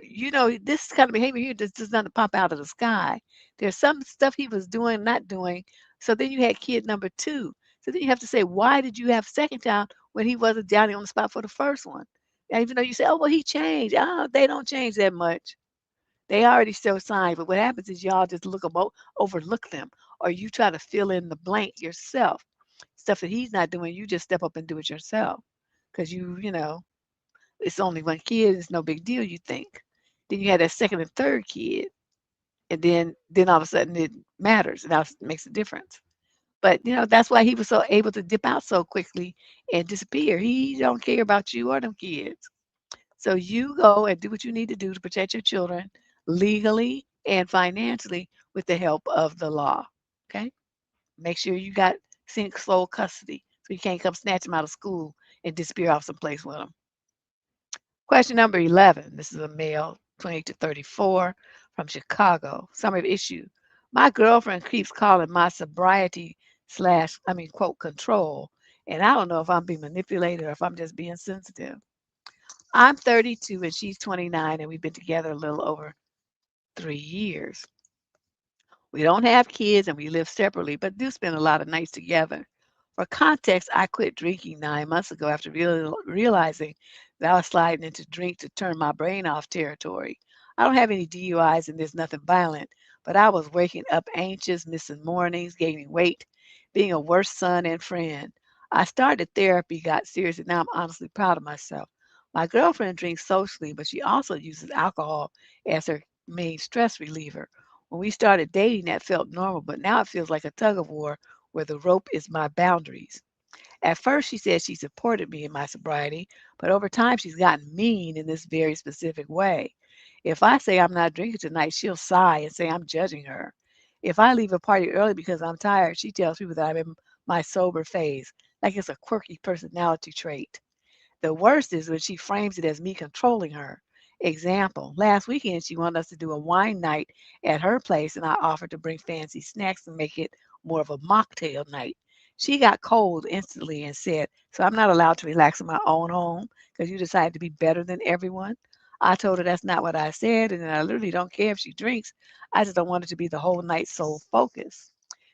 S1: this kind of behavior here just does not pop out of the sky. There's some stuff he was doing, not doing. So then you had kid number two. So then you have to say, why did you have second child when he wasn't down on the spot for the first one? And even though you say, oh, well, he changed. Oh, they don't change that much. They already show signs. But what happens is y'all just overlook them, or you try to fill in the blank yourself. Stuff that he's not doing, you just step up and do it yourself. Because it's only one kid, it's no big deal, you think. Then you had that second and third kid, and then all of a sudden it matters, and that makes a difference. But that's why he was so able to dip out so quickly and disappear. He don't care about you or them kids. So you go and do what you need to do to protect your children legally and financially with the help of the law. Okay? Make sure you got sole custody so you can't come snatch them out of school and disappear off someplace with them. Question number 11. This is a male, 28 to 34, from Chicago. Summary of issue. My girlfriend keeps calling my sobriety quote, control. And I don't know if I'm being manipulated or if I'm just being sensitive. I'm 32 and she's 29, and we've been together a little over 3 years. We don't have kids and we live separately, but do spend a lot of nights together. For context, I quit drinking 9 months ago after realizing that I was sliding into drink to turn my brain off territory. I don't have any DUIs and there's nothing violent, but I was waking up anxious, missing mornings, gaining weight, being a worse son and friend. I started therapy, got serious, and now I'm honestly proud of myself. My girlfriend drinks socially, but she also uses alcohol as her main stress reliever. When we started dating, that felt normal, but now it feels like a tug of war where the rope is my boundaries. At first, she said she supported me in my sobriety, but over time, she's gotten mean in this very specific way. If I say I'm not drinking tonight, she'll sigh and say I'm judging her. If I leave a party early because I'm tired, she tells people that I'm in my sober phase, like it's a quirky personality trait. The worst is when she frames it as me controlling her. Example, last weekend she wanted us to do a wine night at her place, and I offered to bring fancy snacks and make it more of a mocktail night. She got cold instantly and said, so I'm not allowed to relax in my own home because you decided to be better than everyone? I told her that's not what I said, and I literally don't care if she drinks. I just don't want it to be the whole night sole focus.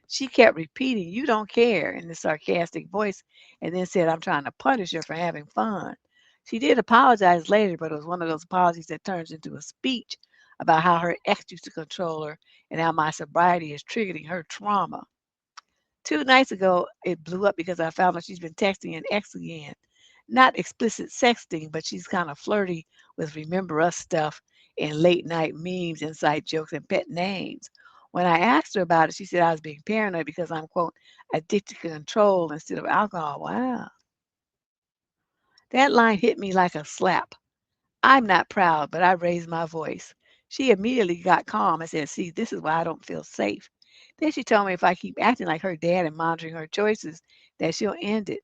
S1: She kept repeating, you don't care, in this sarcastic voice, and then said, I'm trying to punish her for having fun. She did apologize later, but it was one of those apologies that turns into a speech about how her ex used to control her and how my sobriety is triggering her trauma. 2 nights ago, it blew up because I found out she's been texting an ex again. Not explicit sexting, but she's kind of flirty with remember us stuff and late night memes, inside jokes, and pet names. When I asked her about it, she said I was being paranoid because I'm, quote, addicted to control instead of alcohol. Wow. That line hit me like a slap. I'm not proud, but I raised my voice. She immediately got calm and said, see, this is why I don't feel safe. Then she told me if I keep acting like her dad and monitoring her choices, that she'll end it.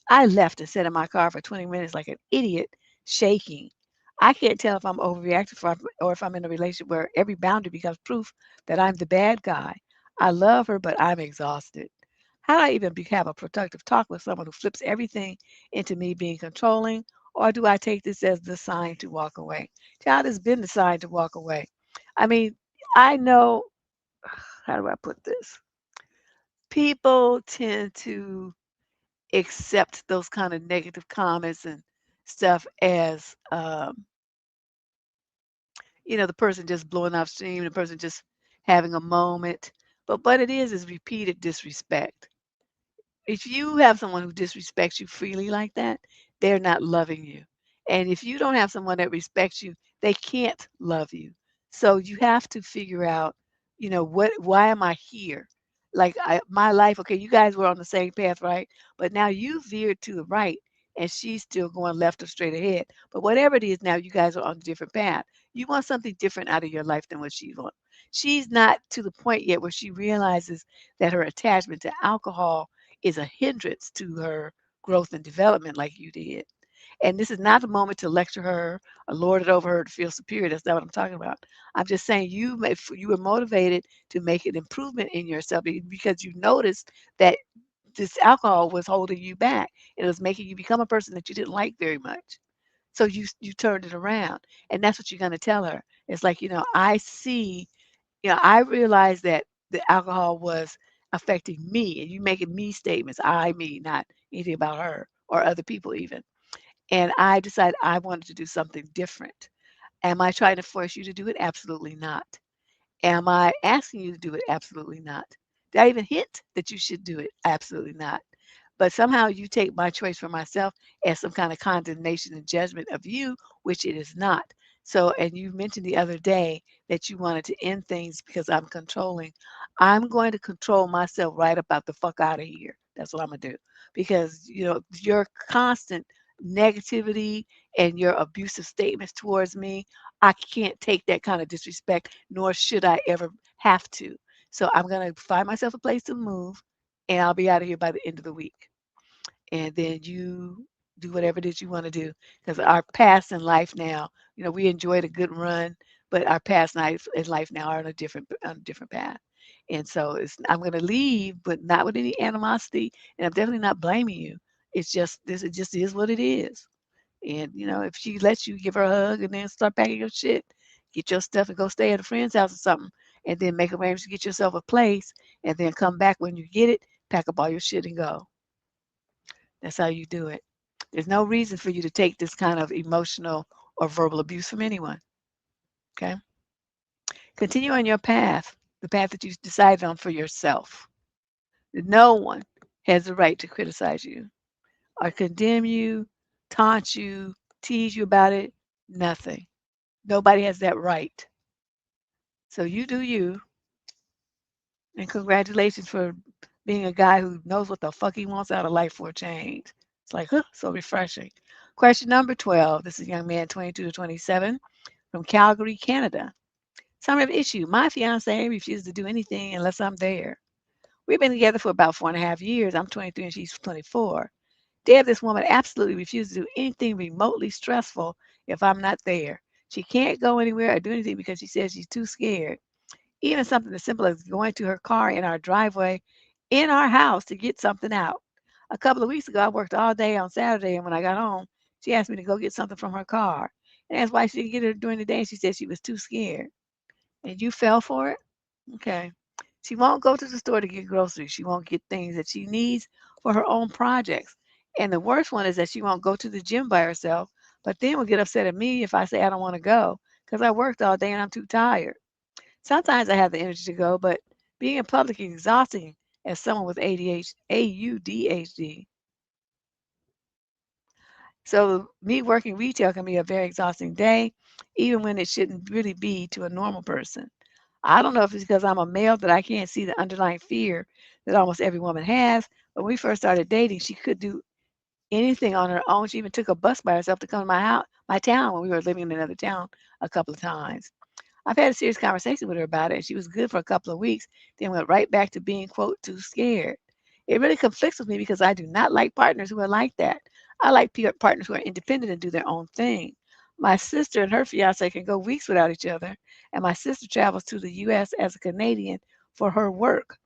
S1: I left and sat in my car for 20 minutes like an idiot, shaking. I can't tell if I'm overreacting or if I'm in a relationship where every boundary becomes proof that I'm the bad guy. I love her, but I'm exhausted. How do I even have a productive talk with someone who flips everything into me being controlling? Or do I take this as the sign to walk away? Child, has been the sign to walk away. I mean, I know, how do I put this? People tend to accept those kind of negative comments and stuff as, the person just blowing off steam, the person just having a moment. But what it is repeated disrespect. If you have someone who disrespects you freely like that, they're not loving you. And if you don't have someone that respects you, they can't love you. So you have to figure out, why am I here? Like my life, okay, you guys were on the same path, right? But now you veered to the right and she's still going left or straight ahead. But whatever it is now, you guys are on a different path. You want something different out of your life than what she wants. She's not to the point yet where she realizes that her attachment to alcohol is a hindrance to her growth and development like you did. And this is not the moment to lecture her or lord it over her to feel superior. That's not what I'm talking about. I'm just saying you were motivated to make an improvement in yourself because you noticed that this alcohol was holding you back. It was making you become a person that you didn't like very much. So you turned it around, and that's what you're going to tell her. It's like, I see, I realize that the alcohol was affecting me, and you making me statements, I, me, not anything about her or other people even. And I decided I wanted to do something different. Am I trying to force you to do it? Absolutely not. Am I asking you to do it? Absolutely not. Did I even hint that you should do it? Absolutely not. But somehow you take my choice for myself as some kind of condemnation and judgment of you, which it is not. So, and you mentioned the other day that you wanted to end things because I'm controlling. I'm going to control myself right about the fuck out of here. That's what I'm going to do. Because, your constant negativity and your abusive statements towards me, I can't take that kind of disrespect, nor should I ever have to. So I'm going to find myself a place to move, and I'll be out of here by the end of the week. And then you do whatever it is you want to do. Because our paths in life now, we enjoyed a good run, but our past life in life now are on a different path. And so I'm going to leave, but not with any animosity, and I'm definitely not blaming you. It's just this. It just is what it is. And if she lets you, give her a hug, and then start packing your shit, get your stuff, and go stay at a friend's house or something, and then make arrangements to get yourself a place, and then come back when you get it, pack up all your shit and go. That's how you do it. There's no reason for you to take this kind of emotional or verbal abuse from anyone. Okay? Continue on your path, the path that you decided on for yourself. No one has the right to criticize you or condemn you, taunt you, tease you about it. Nothing. Nobody has that right. So you do you, and congratulations for being a guy who knows what the fuck he wants out of life for a change. It's like, huh, so refreshing. Question number 12. This is a young man, 22 to 27, from Calgary, Canada. Summary of issue. My fiance refuses to do anything unless I'm there. We've been together for about 4.5 years. I'm 23 and she's 24. Deb, this woman absolutely refuses to do anything remotely stressful if I'm not there. She can't go anywhere or do anything because she says she's too scared. Even something as simple as going to her car in our driveway in our house to get something out. A couple of weeks ago, I worked all day on Saturday, and when I got home, she asked me to go get something from her car. And that's why she didn't get it during the day. She said she was too scared. And you fell for it? Okay. She won't go to the store to get groceries. She won't get things that she needs for her own projects. And the worst one is that she won't go to the gym by herself, but then will get upset at me if I say I don't want to go because I worked all day and I'm too tired. Sometimes I have the energy to go, but being in public is exhausting as someone with ADHD. So me working retail can be a very exhausting day, even when it shouldn't really be to a normal person. I don't know if it's because I'm a male that I can't see the underlying fear that almost every woman has. But when we first started dating, she could do anything on her own. She even took a bus by herself to come to my town when we were living in another town a couple of times. I've had a serious conversation with her about it, and she was good for a couple of weeks, then went right back to being, quote, too scared. It really conflicts with me because I do not like partners who are like that. I like partners who are independent and do their own thing. My sister and her fiance can go weeks without each other, and my sister travels to the U.S. as a Canadian for her work.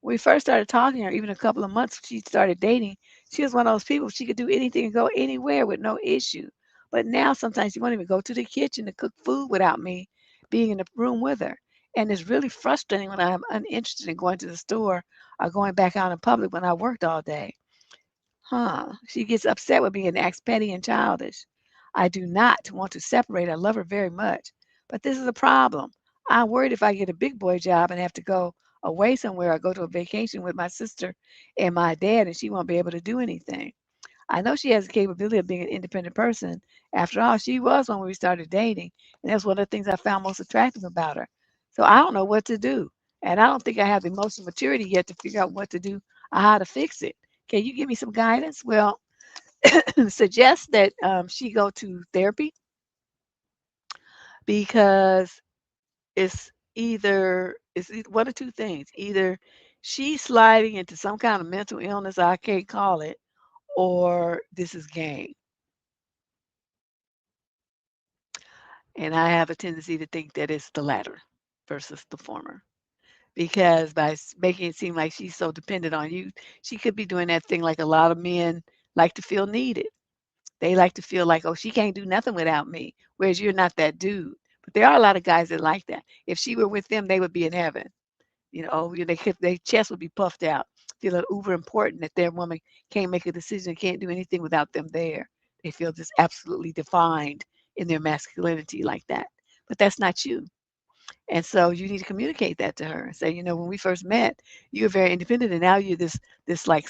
S1: When we first started talking, or even a couple of months she started dating, she was one of those people she could do anything and go anywhere with no issue. But now sometimes she won't even go to the kitchen to cook food without me being in the room with her. And it's really frustrating when I'm uninterested in going to the store or going back out in public when I worked all day. Huh. She gets upset with me and acts petty and childish. I do not want to separate. I love her very much. But this is a problem. I'm worried if I get a big boy job and have to go away somewhere or go to a vacation with my sister and my dad, and she won't be able to do anything. I know she has the capability of being an independent person. After all, she was when we started dating, and that's one of the things I found most attractive about her. So I don't know what to do, and I don't think I have the emotional maturity yet to figure out what to do or how to fix it. Can you give me some guidance? Well, suggest that she go to therapy because it's either it's one or two things. Either she's sliding into some kind of mental illness, I can't call it, or this is game. And I have a tendency to think that it's the latter versus the former. Because by making it seem like she's so dependent on you, she could be doing that thing like a lot of men like to feel needed. They like to feel like, oh, she can't do nothing without me, whereas you're not that dude. But there are a lot of guys that like that. If she were with them, they would be in heaven. Their chest would be puffed out, feeling uber important that their woman can't make a decision, can't do anything without them there. They feel just absolutely defined in their masculinity like that. But that's not you. And so you need to communicate that to her and say, when we first met, you were very independent, and now you're this like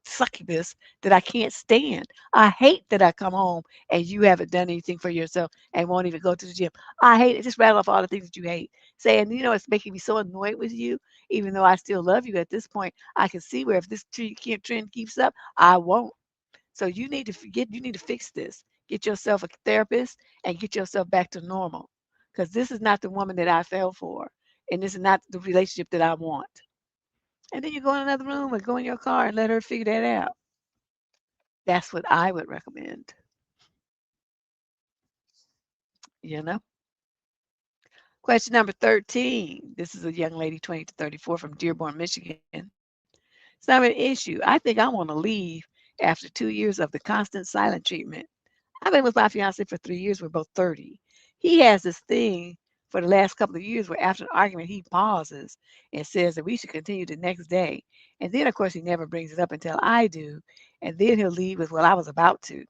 S1: succubus that I can't stand. I hate that I come home and you haven't done anything for yourself and won't even go to the gym. I hate it. Just rattle off all the things that you hate. Saying, it's making me so annoyed with you, even though I still love you at this point. I can see where if this trend keeps up, I won't. So you need to fix this. Get yourself a therapist and get yourself back to normal. Because this is not the woman that I fell for. And this is not the relationship that I want. And then you go in another room or go in your car and let her figure that out. That's what I would recommend. You know? Question number 13. This is a young lady, 20 to 34 from Dearborn, Michigan. It's not an issue. I think I want to leave after 2 years of the constant silent treatment. I've been with my fiance for 3 years. We're both 30. He has this thing for the last couple of years where after an argument, he pauses and says that we should continue the next day. And then, of course, he never brings it up until I do. And then he'll leave with, well, I was about to.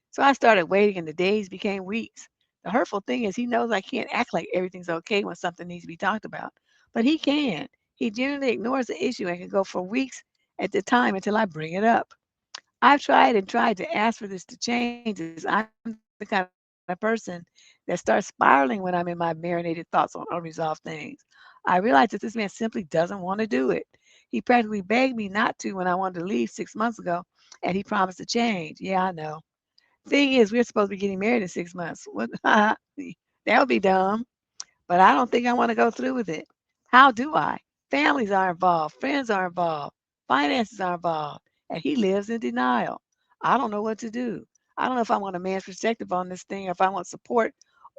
S1: So I started waiting, and the days became weeks. The hurtful thing is, he knows I can't act like everything's okay when something needs to be talked about. But he can. He generally ignores the issue and can go for weeks at the time until I bring it up. I've tried and tried to ask for this to change as I'm the kind of person that starts spiraling when I'm in my marinated thoughts on unresolved things. I realize that this man simply doesn't want to do it. He practically begged me not to when I wanted to leave 6 months ago, and he promised to change. Yeah, I know. Thing is, we're supposed to be getting married in 6 months. What? That would be dumb. But I don't think I want to go through with it. How do I? Families are involved, friends are involved, finances are involved, and he lives in denial. I don't know what to do. I don't know if I want a man's perspective on this thing, or if I want support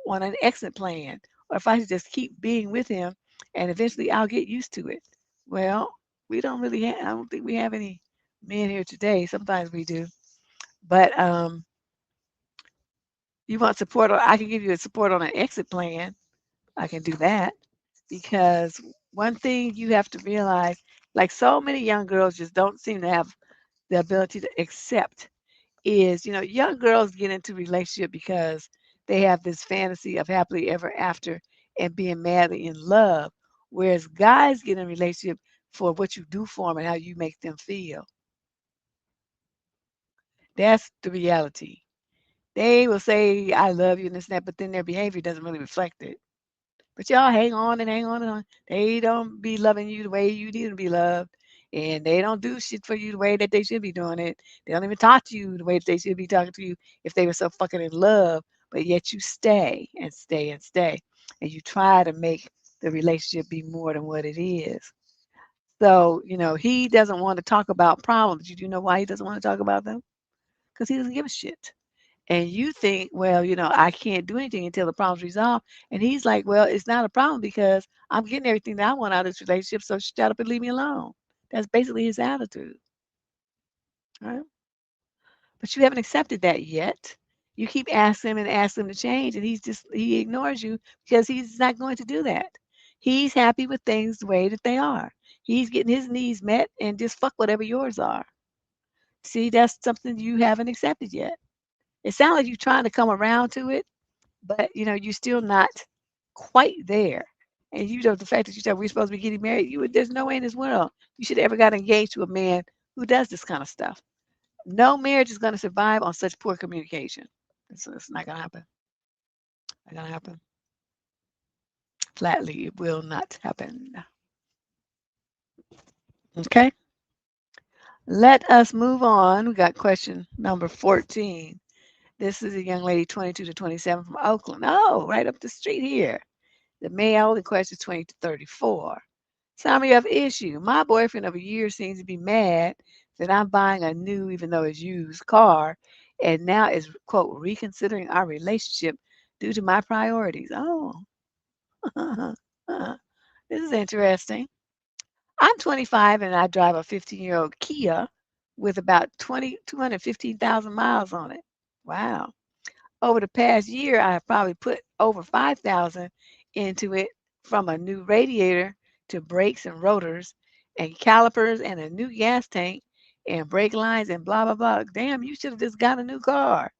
S1: on an exit plan, or if I should just keep being with him and eventually I'll get used to it. Well, I don't think we have any men here today. Sometimes we do. But you want support, or I can give you a support on an exit plan. I can do that. Because one thing you have to realize, like so many young girls just don't seem to have the ability to accept, is, young girls get into relationship because they have this fantasy of happily ever after and being madly in love, whereas guys get in relationship for what you do for them and how you make them feel. That's the reality. They will say I love you and this and that, but then their behavior doesn't really reflect it. But y'all hang on and hang on and on. They don't be loving you the way you need to be loved. And they don't do shit for you the way that they should be doing it. They don't even talk to you the way that they should be talking to you if they were so fucking in love. But yet you stay and stay and stay. And you try to make the relationship be more than what it is. So, he doesn't want to talk about problems. You do know why he doesn't want to talk about them? Because he doesn't give a shit. And you think, well, I can't do anything until the problem's resolved. And he's like, well, it's not a problem because I'm getting everything that I want out of this relationship. So shut up and leave me alone. That's basically his attitude. Right? But you haven't accepted that yet. You keep asking him and asking him to change, and he ignores you because he's not going to do that. He's happy with things the way that they are. He's getting his needs met and just fuck whatever yours are. See, that's something you haven't accepted yet. It sounds like you're trying to come around to it, but you're still not quite there. And the fact that you said we're supposed to be getting married, there's no way in this world you should ever got engaged to a man who does this kind of stuff. No marriage is going to survive on such poor communication. It's not going to happen. Not going to happen. Flatly, it will not happen. Okay. Let us move on. We got question number 14. This is a young lady, 22 to 27 from Oakland. Oh, right up the street here. The male in question is 20 to 34. Summary of issue. My boyfriend of a year seems to be mad that I'm buying a new, even though it's used, car, and now is, quote, reconsidering our relationship due to my priorities. Oh, this is interesting. I'm 25 and I drive a 15-year-old Kia with about 215,000 miles on it. Wow. Over the past year, I have probably put over 5,000 into it, from a new radiator to brakes and rotors and calipers and a new gas tank and brake lines and blah, blah, blah. Damn, you should have just got a new car.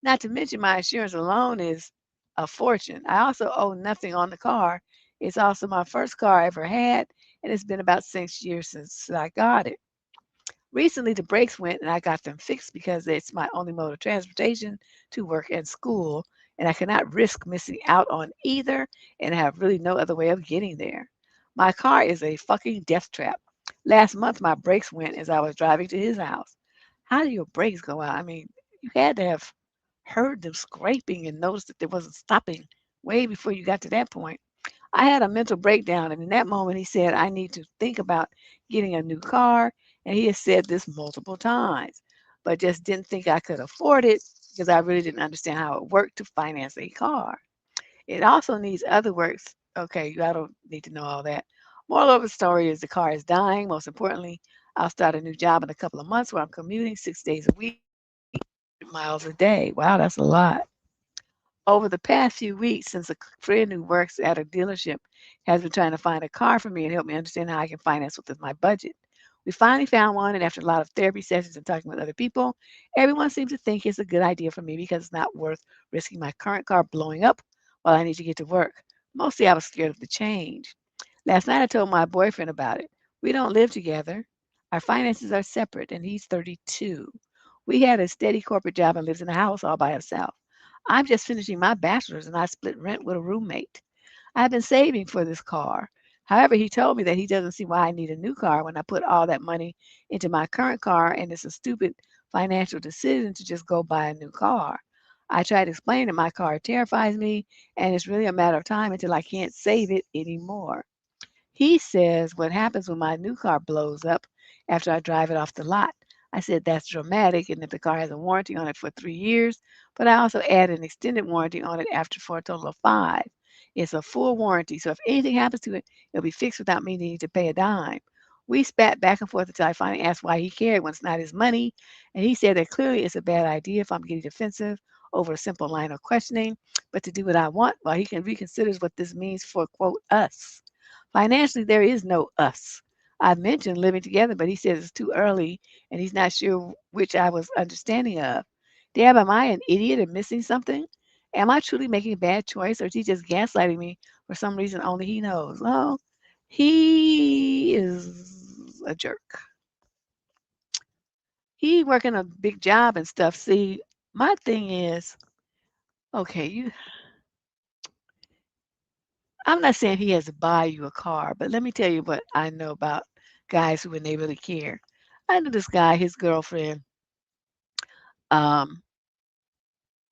S1: Not to mention my insurance alone is a fortune. I also owe nothing on the car. It's also my first car I ever had, and it's been about 6 years since I got it. Recently, the brakes went and I got them fixed because it's my only mode of transportation to work and school, and I cannot risk missing out on either, and I have really no other way of getting there. My car is a fucking death trap. Last month, my brakes went as I was driving to his house. How do your brakes go out? I mean, you had to have heard them scraping and noticed that they wasn't stopping way before you got to that point. I had a mental breakdown, and in that moment, he said, I need to think about getting a new car. And he has said this multiple times, but just didn't think I could afford it because I really didn't understand how it worked to finance a car. It also needs other works. Okay, I don't need to know all that. Moral of the story is the car is dying. Most importantly, I'll start a new job in a couple of months where I'm commuting 6 days a week, 100 miles a day. Wow, that's a lot. Over the past few weeks, since a friend who works at a dealership has been trying to find a car for me and help me understand how I can finance within my budget. We finally found one, and after a lot of therapy sessions and talking with other people, everyone seems to think it's a good idea for me because it's not worth risking my current car blowing up while I need to get to work. Mostly I was scared of the change. Last night I told my boyfriend about it. We don't live together. Our finances are separate, and he's 32. We had a steady corporate job and lives in a house all by himself. I'm just finishing my bachelor's and I split rent with a roommate. I've been saving for this car. However, he told me that he doesn't see why I need a new car when I put all that money into my current car, and it's a stupid financial decision to just go buy a new car. I tried to explain that my car terrifies me and it's really a matter of time until I can't save it anymore. He says what happens when my new car blows up after I drive it off the lot. I said that's dramatic and that the car has a warranty on it for 3 years, but I also added an extended warranty on it after for a total of 5. It's a full warranty, so if anything happens to it, it'll be fixed without me needing to pay a dime. We spat back and forth until I finally asked why he cared when it's not his money, and he said that clearly it's a bad idea if I'm getting defensive over a simple line of questioning, but to do what I want while he can reconsider what this means for, quote, us. Financially, there is no us. I mentioned living together, but he says it's too early and he's not sure which I was understanding of. Deb, am I an idiot and missing something? Am I truly making a bad choice or is he just gaslighting me for some reason only he knows? Well, he is a jerk. He working a big job and stuff. See, my thing is, okay, I'm not saying he has to buy you a car, but let me tell you what I know about guys who when they really care. I knew this guy, his girlfriend, um,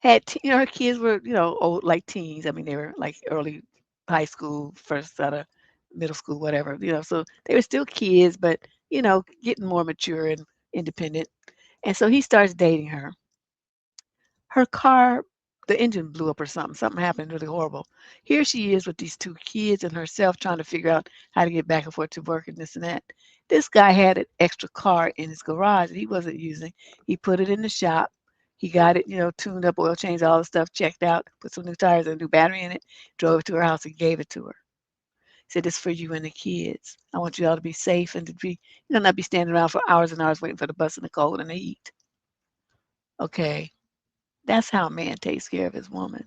S1: her kids were, old, like teens. I mean, they were like early high school, first out of middle school, whatever, so they were still kids, but, getting more mature and independent. And so he starts dating her. Her car, the engine blew up or something. Something happened really horrible. Here she is with these 2 kids and herself trying to figure out how to get back and forth to work and this and that. This guy had an extra car in his garage that he wasn't using. He put it in the shop. He got it, tuned up, oil changed, all the stuff, checked out, put some new tires and a new battery in it, drove it to her house and gave it to her. Said, "It's for you and the kids. I want you all to be safe and to be, not be standing around for hours and hours waiting for the bus in the cold and the heat." Okay. That's how a man takes care of his woman.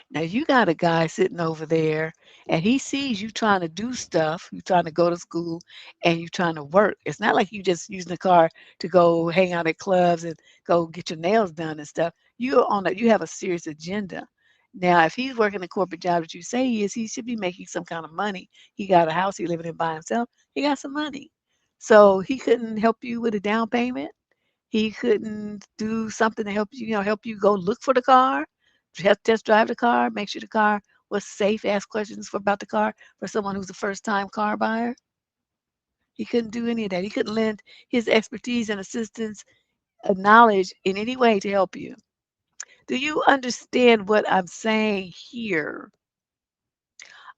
S1: Now you got a guy sitting over there and he sees you trying to do stuff, you trying to go to school and you trying to work. It's not like you just using the car to go hang out at clubs and go get your nails done and stuff. You have a serious agenda. Now, if he's working a corporate job that you say he is, he should be making some kind of money. He got a house, he living in by himself, he got some money. So he couldn't help you with a down payment. He couldn't do something to help you, help you go look for the car, test drive the car, make sure the car was safe, ask questions for about the car for someone who's a first-time car buyer. He couldn't do any of that. He couldn't lend his expertise and assistance, knowledge in any way to help you. Do you understand what I'm saying here?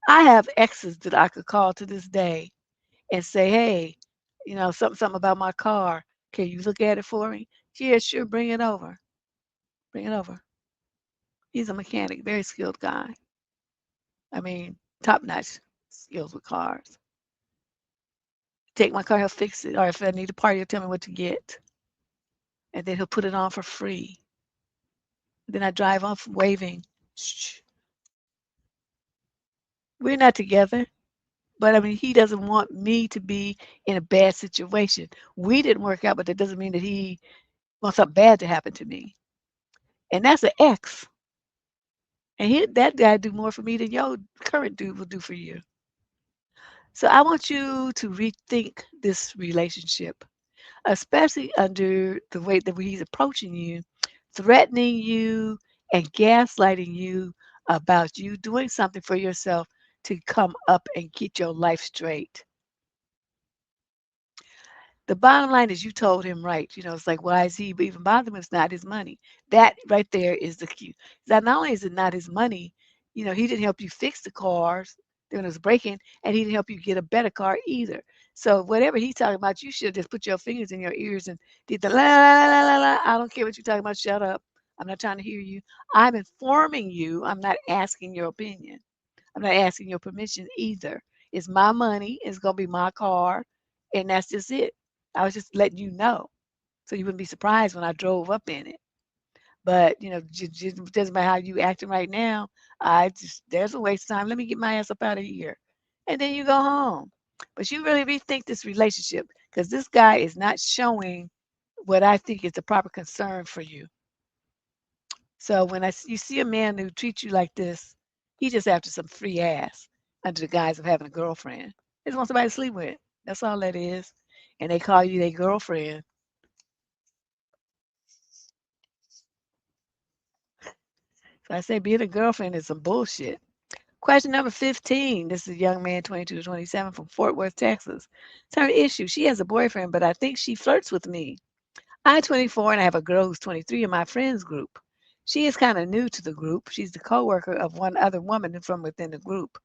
S1: I have exes that I could call to this day and say, hey, something about my car. Can you look at it for me? Yeah, sure, bring it over. Bring it over. He's a mechanic, very skilled guy. I mean, top-notch skills with cars. Take my car, he'll fix it. Or if I need a part, he'll tell me what to get. And then he'll put it on for free. Then I drive off waving. Shh. We're not together. But I mean, he doesn't want me to be in a bad situation. We didn't work out, but that doesn't mean that he wants something bad to happen to me. And that's an ex. And that guy do more for me than your current dude will do for you. So I want you to rethink this relationship, especially under the way that he's approaching you, threatening you and gaslighting you about you doing something for yourself to come up and get your life straight. The bottom line is you told him right. It's like, why is he even bothering him? It's not his money. That right there is the key. That not only is it not his money, he didn't help you fix the cars when it was breaking, and he didn't help you get a better car either. So whatever he's talking about, you should just put your fingers in your ears and did the la la la la la. I don't care what you're talking about. Shut up. I'm not trying to hear you. I'm informing you. I'm not asking your opinion. I'm not asking your permission either. It's my money. It's gonna be my car, and that's just it. I was just letting you know, so you wouldn't be surprised when I drove up in it. But just doesn't matter how you acting right now. There's a waste of time. Let me get my ass up out of here, and then you go home. But you really rethink this relationship because this guy is not showing what I think is the proper concern for you. So when you see a man who treats you like this, he just after some free ass under the guise of having a girlfriend. He just wants somebody to sleep with. That's all that is. And they call you their girlfriend. So I say being a girlfriend is some bullshit. Question number 15. This is a young man, 22 to 27, from Fort Worth, Texas. It's her issue. She has a boyfriend, but I think she flirts with me. I'm 24 and I have a girl who's 23 in my friends group. She is kind of new to the group. She's the coworker of one other woman from within the group.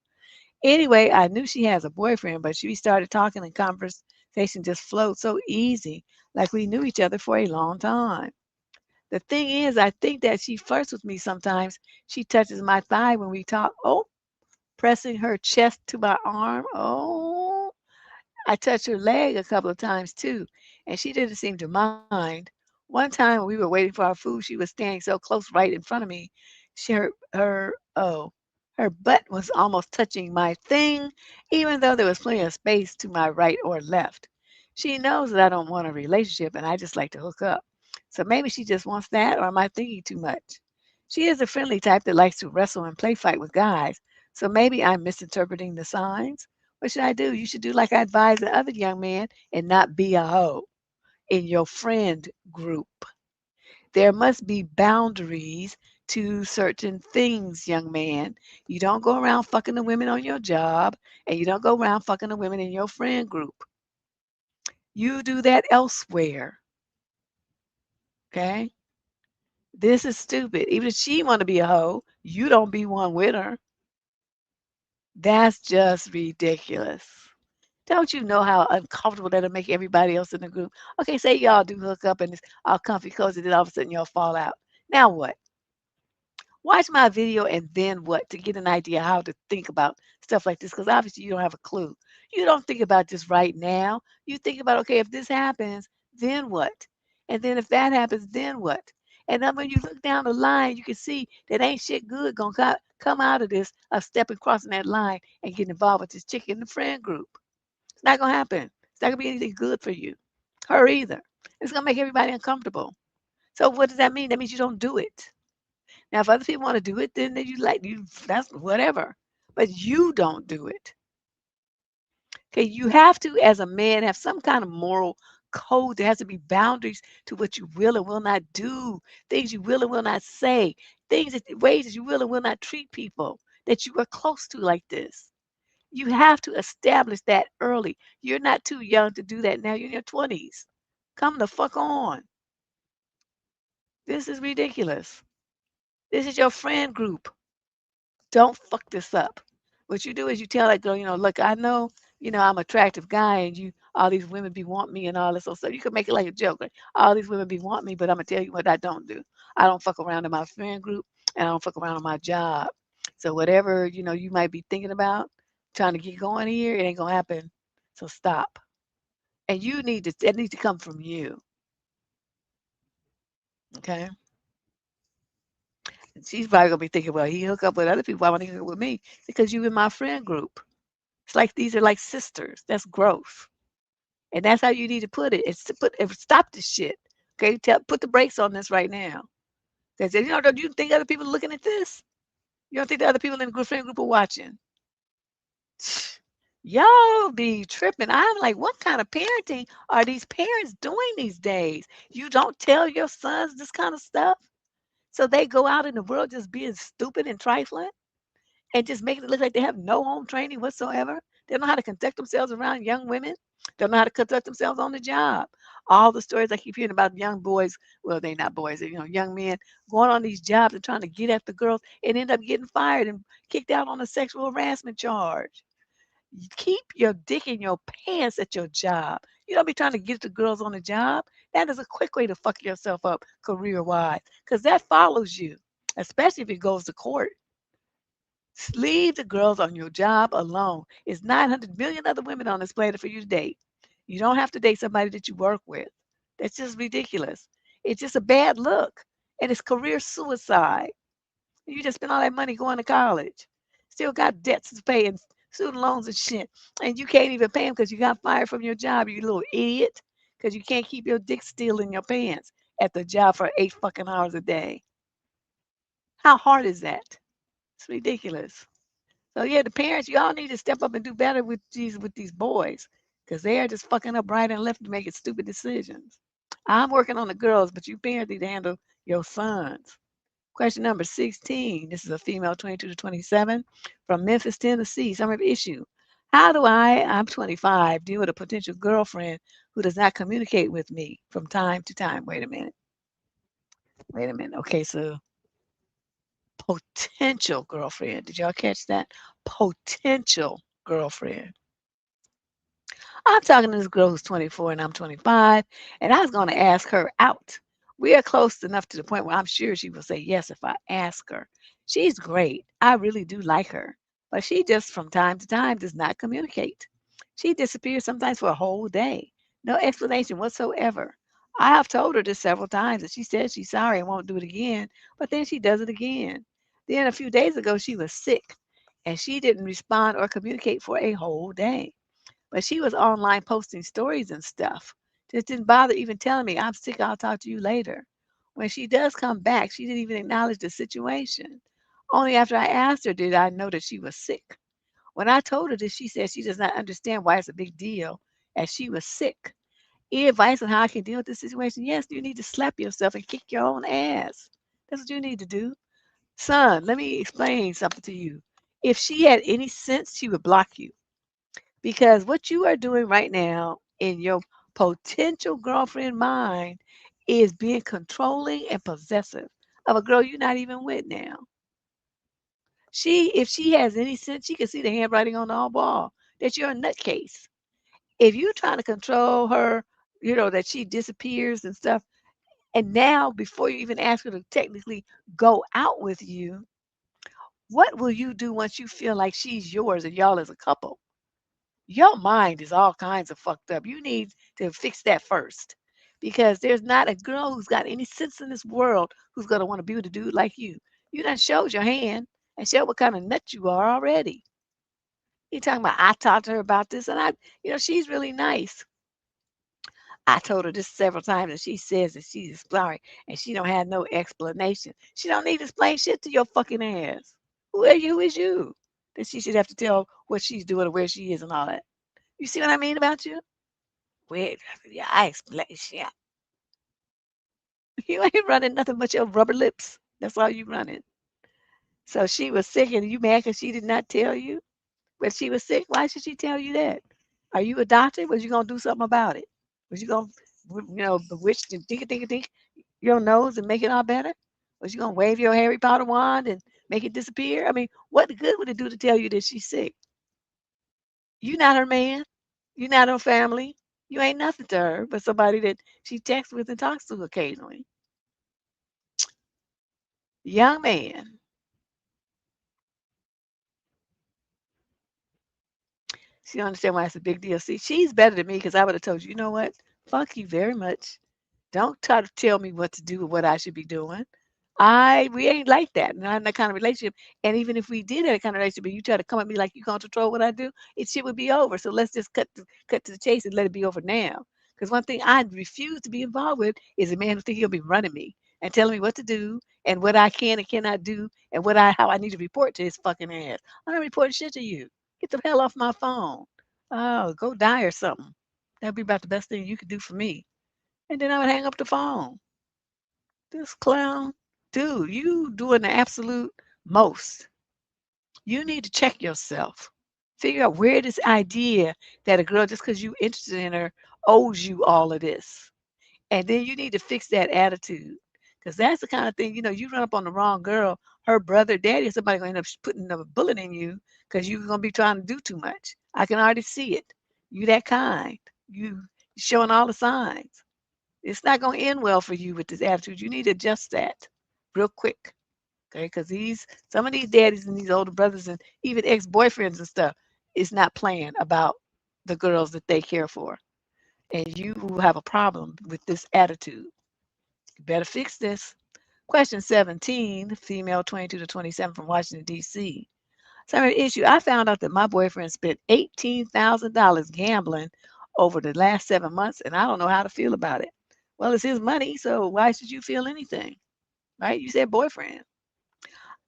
S1: Anyway, I knew she has a boyfriend, but we started talking and conversation just flowed so easy, like we knew each other for a long time. The thing is, I think that she flirts with me sometimes. She touches my thigh when we talk. Oh, pressing her chest to my arm. Oh, I touched her leg a couple of times too, and she didn't seem to mind. One time when we were waiting for our food, she was standing so close right in front of me. Her butt was almost touching my thing, even though there was plenty of space to my right or left. She knows that I don't want a relationship and I just like to hook up. So maybe she just wants that, or am I thinking too much? She is a friendly type that likes to wrestle and play fight with guys. So maybe I'm misinterpreting the signs. What should I do? You should do like I advise the other young man and not be a hoe in your friend group. There must be boundaries to certain things, young man. You don't go around fucking the women on your job, and you don't go around fucking the women in your friend group. You do that elsewhere. Okay? This is stupid. Even if she want to be a hoe, you don't be one with her. That's just ridiculous. Don't you know how uncomfortable that'll make everybody else in the group? Okay, say y'all do hook up and it's all comfy cozy, then all of a sudden y'all fall out. Now what? Watch my video and then what to get an idea how to think about stuff like this because obviously you don't have a clue. You don't think about this right now. You think about, okay, if this happens, then what? And then if that happens, then what? And then when you look down the line, you can see that ain't shit good gonna come out of this of stepping crossing that line and getting involved with this chick in the friend group. It's not gonna happen. It's not gonna be anything good for you. Her either. It's gonna make everybody uncomfortable. So what does that mean? That means you don't do it. Now, if other people want to do it, then that's whatever. But you don't do it. Okay, you have to, as a man, have some kind of moral code. There has to be boundaries to what you will and will not do, things you will and will not say, ways that you will and will not treat people. that you are close to like this. You have to establish that early. You're not too young to do that now. You're in your 20s. Come the fuck on. This is ridiculous. This is your friend group. Don't fuck this up. What you do is you tell that girl, look, I know, I'm an attractive guy and all these women be want me and all this other stuff. You can make it like a joke. Like, all these women be want me, but I'm gonna tell you what I don't do. I don't fuck around in my friend group and I don't fuck around on my job. So whatever, you might be thinking about trying to get going here, it ain't gonna happen. So stop. And it needs to come from you. Okay. And she's probably gonna be thinking, well, he hook up with other people. Why won't he hook up with me? Because you in my friend group. It's like these are like sisters. That's growth. And that's how you need to put it. It's to stop this shit. Okay, put the brakes on this right now. Because don't you think other people are looking at this? You don't think the other people in the friend group are watching? Y'all be tripping. I'm like, what kind of parenting are these parents doing these days? You don't tell your sons this kind of stuff, so they go out in the world just being stupid and trifling and just making it look like they have no home training whatsoever. They don't know how to conduct themselves around young women. They don't know how to conduct themselves on the job. All the stories I keep hearing about young boys, well, they're not boys, young men going on these jobs and trying to get at the girls and end up getting fired and kicked out on a sexual harassment charge. You keep your dick in your pants at your job. You don't be trying to get the girls on the job. That is a quick way to fuck yourself up career-wise because that follows you, especially if it goes to court. Leave the girls on your job alone. It's 900 million other women on this planet for you to date. You don't have to date somebody that you work with. That's just ridiculous. It's just a bad look. And it's career suicide. You just spent all that money going to college. Still got debts to pay and student loans and shit. And you can't even pay them because you got fired from your job, you little idiot. Because you can't keep your dick still in your pants at the job for 8 fucking hours a day. How hard is that? It's ridiculous. So yeah, the parents, y'all need to step up and do better with these boys, because they are just fucking up right and left and making stupid decisions. I'm working on the girls, but you parents need to handle your sons. Question number 16. This is a female 22 to 27 from Memphis, Tennessee. Summary of issue. How do I'm 25, deal with a potential girlfriend who does not communicate with me from time to time? Wait a minute. Wait a minute. Okay, so potential girlfriend. Did y'all catch that? Potential girlfriend. I'm talking to this girl who's 24 and I'm 25, and I was going to ask her out. We are close enough to the point where I'm sure she will say yes if I ask her. She's great. I really do like her, but she just from time to time does not communicate. She disappears sometimes for a whole day. No explanation whatsoever. I have told her this several times and she says she's sorry and won't do it again, but then she does it again. Then a few days ago, she was sick and she didn't respond or communicate for a whole day. But she was online posting stories and stuff. Just didn't bother even telling me, I'm sick, I'll talk to you later. When she does come back, she didn't even acknowledge the situation. Only after I asked her did I know that she was sick. When I told her this, she said she does not understand why it's a big deal, as she was sick. Any advice on how I can deal with this situation? Yes, you need to slap yourself and kick your own ass. That's what you need to do. Son, let me explain something to you. If she had any sense, she would block you. Because what you are doing right now in your potential girlfriend mind is being controlling and possessive of a girl you're not even with now. If she has any sense, she can see the handwriting on the wall that you're a nutcase. If you're trying to control her, that she disappears and stuff, and now before you even ask her to technically go out with you, what will you do once you feel like she's yours and y'all as a couple? Your mind is all kinds of fucked up. You need to fix that first. Because there's not a girl who's got any sense in this world who's going to want to be with a dude like you. You done showed your hand and showed what kind of nut you are already. You talking about, I talked to her about this and she's really nice. I told her this several times and she says that she's sorry and she don't have no explanation. She don't need to explain shit to your fucking ass. Who are you is you? That she should have to tell what she's doing or where she is and all that. You see what I mean about you? Wait, yeah, I explain shit. You ain't running nothing but your rubber lips. That's all you running. So she was sick, and you mad because she did not tell you when she was sick? Why should she tell you that? Are you a doctor? Was you gonna do something about it? Was you gonna, bewitch and think your nose and make it all better? Was you gonna wave your Harry Potter wand and make it disappear? I mean, what good would it do to tell you that she's sick? You not her man. You not her family. You ain't nothing to her but somebody that she texts with and talks to occasionally. Young man, she don't understand why it's a big deal. See, she's better than me because I would have told you, you know what? Fuck you very much. Don't try to tell me what to do or what I should be doing. We ain't like that. Not in that kind of relationship. And even if we did have a kind of relationship, and you try to come at me like you gonna control what I do, it shit would be over. So let's just cut to the chase and let it be over now. Because one thing I refuse to be involved with is a man who think he'll be running me and telling me what to do and what I can and cannot do and how I need to report to his fucking ass. I'm not reporting shit to you. Get the hell off my phone. Oh, go die or something. That'd be about the best thing you could do for me. And then I would hang up the phone. This clown, dude, you doing the absolute most. You need to check yourself. Figure out where this idea that a girl, just because you interested in her, owes you all of this. And then you need to fix that attitude. Because that's the kind of thing, you run up on the wrong girl, her brother, daddy, or somebody going to end up putting a bullet in you because you're going to be trying to do too much. I can already see it. You that kind. You showing all the signs. It's not going to end well for you with this attitude. You need to adjust that real quick. Okay. Because some of these daddies and these older brothers and even ex boyfriends and stuff is not playing about the girls that they care for. And you will have a problem with this attitude. You better fix this. Question 17, female 22 to 27 from Washington, D.C. Summary issue. I found out that my boyfriend spent $18,000 gambling over the last 7 months, and I don't know how to feel about it. Well, it's his money, so why should you feel anything? Right? You said boyfriend.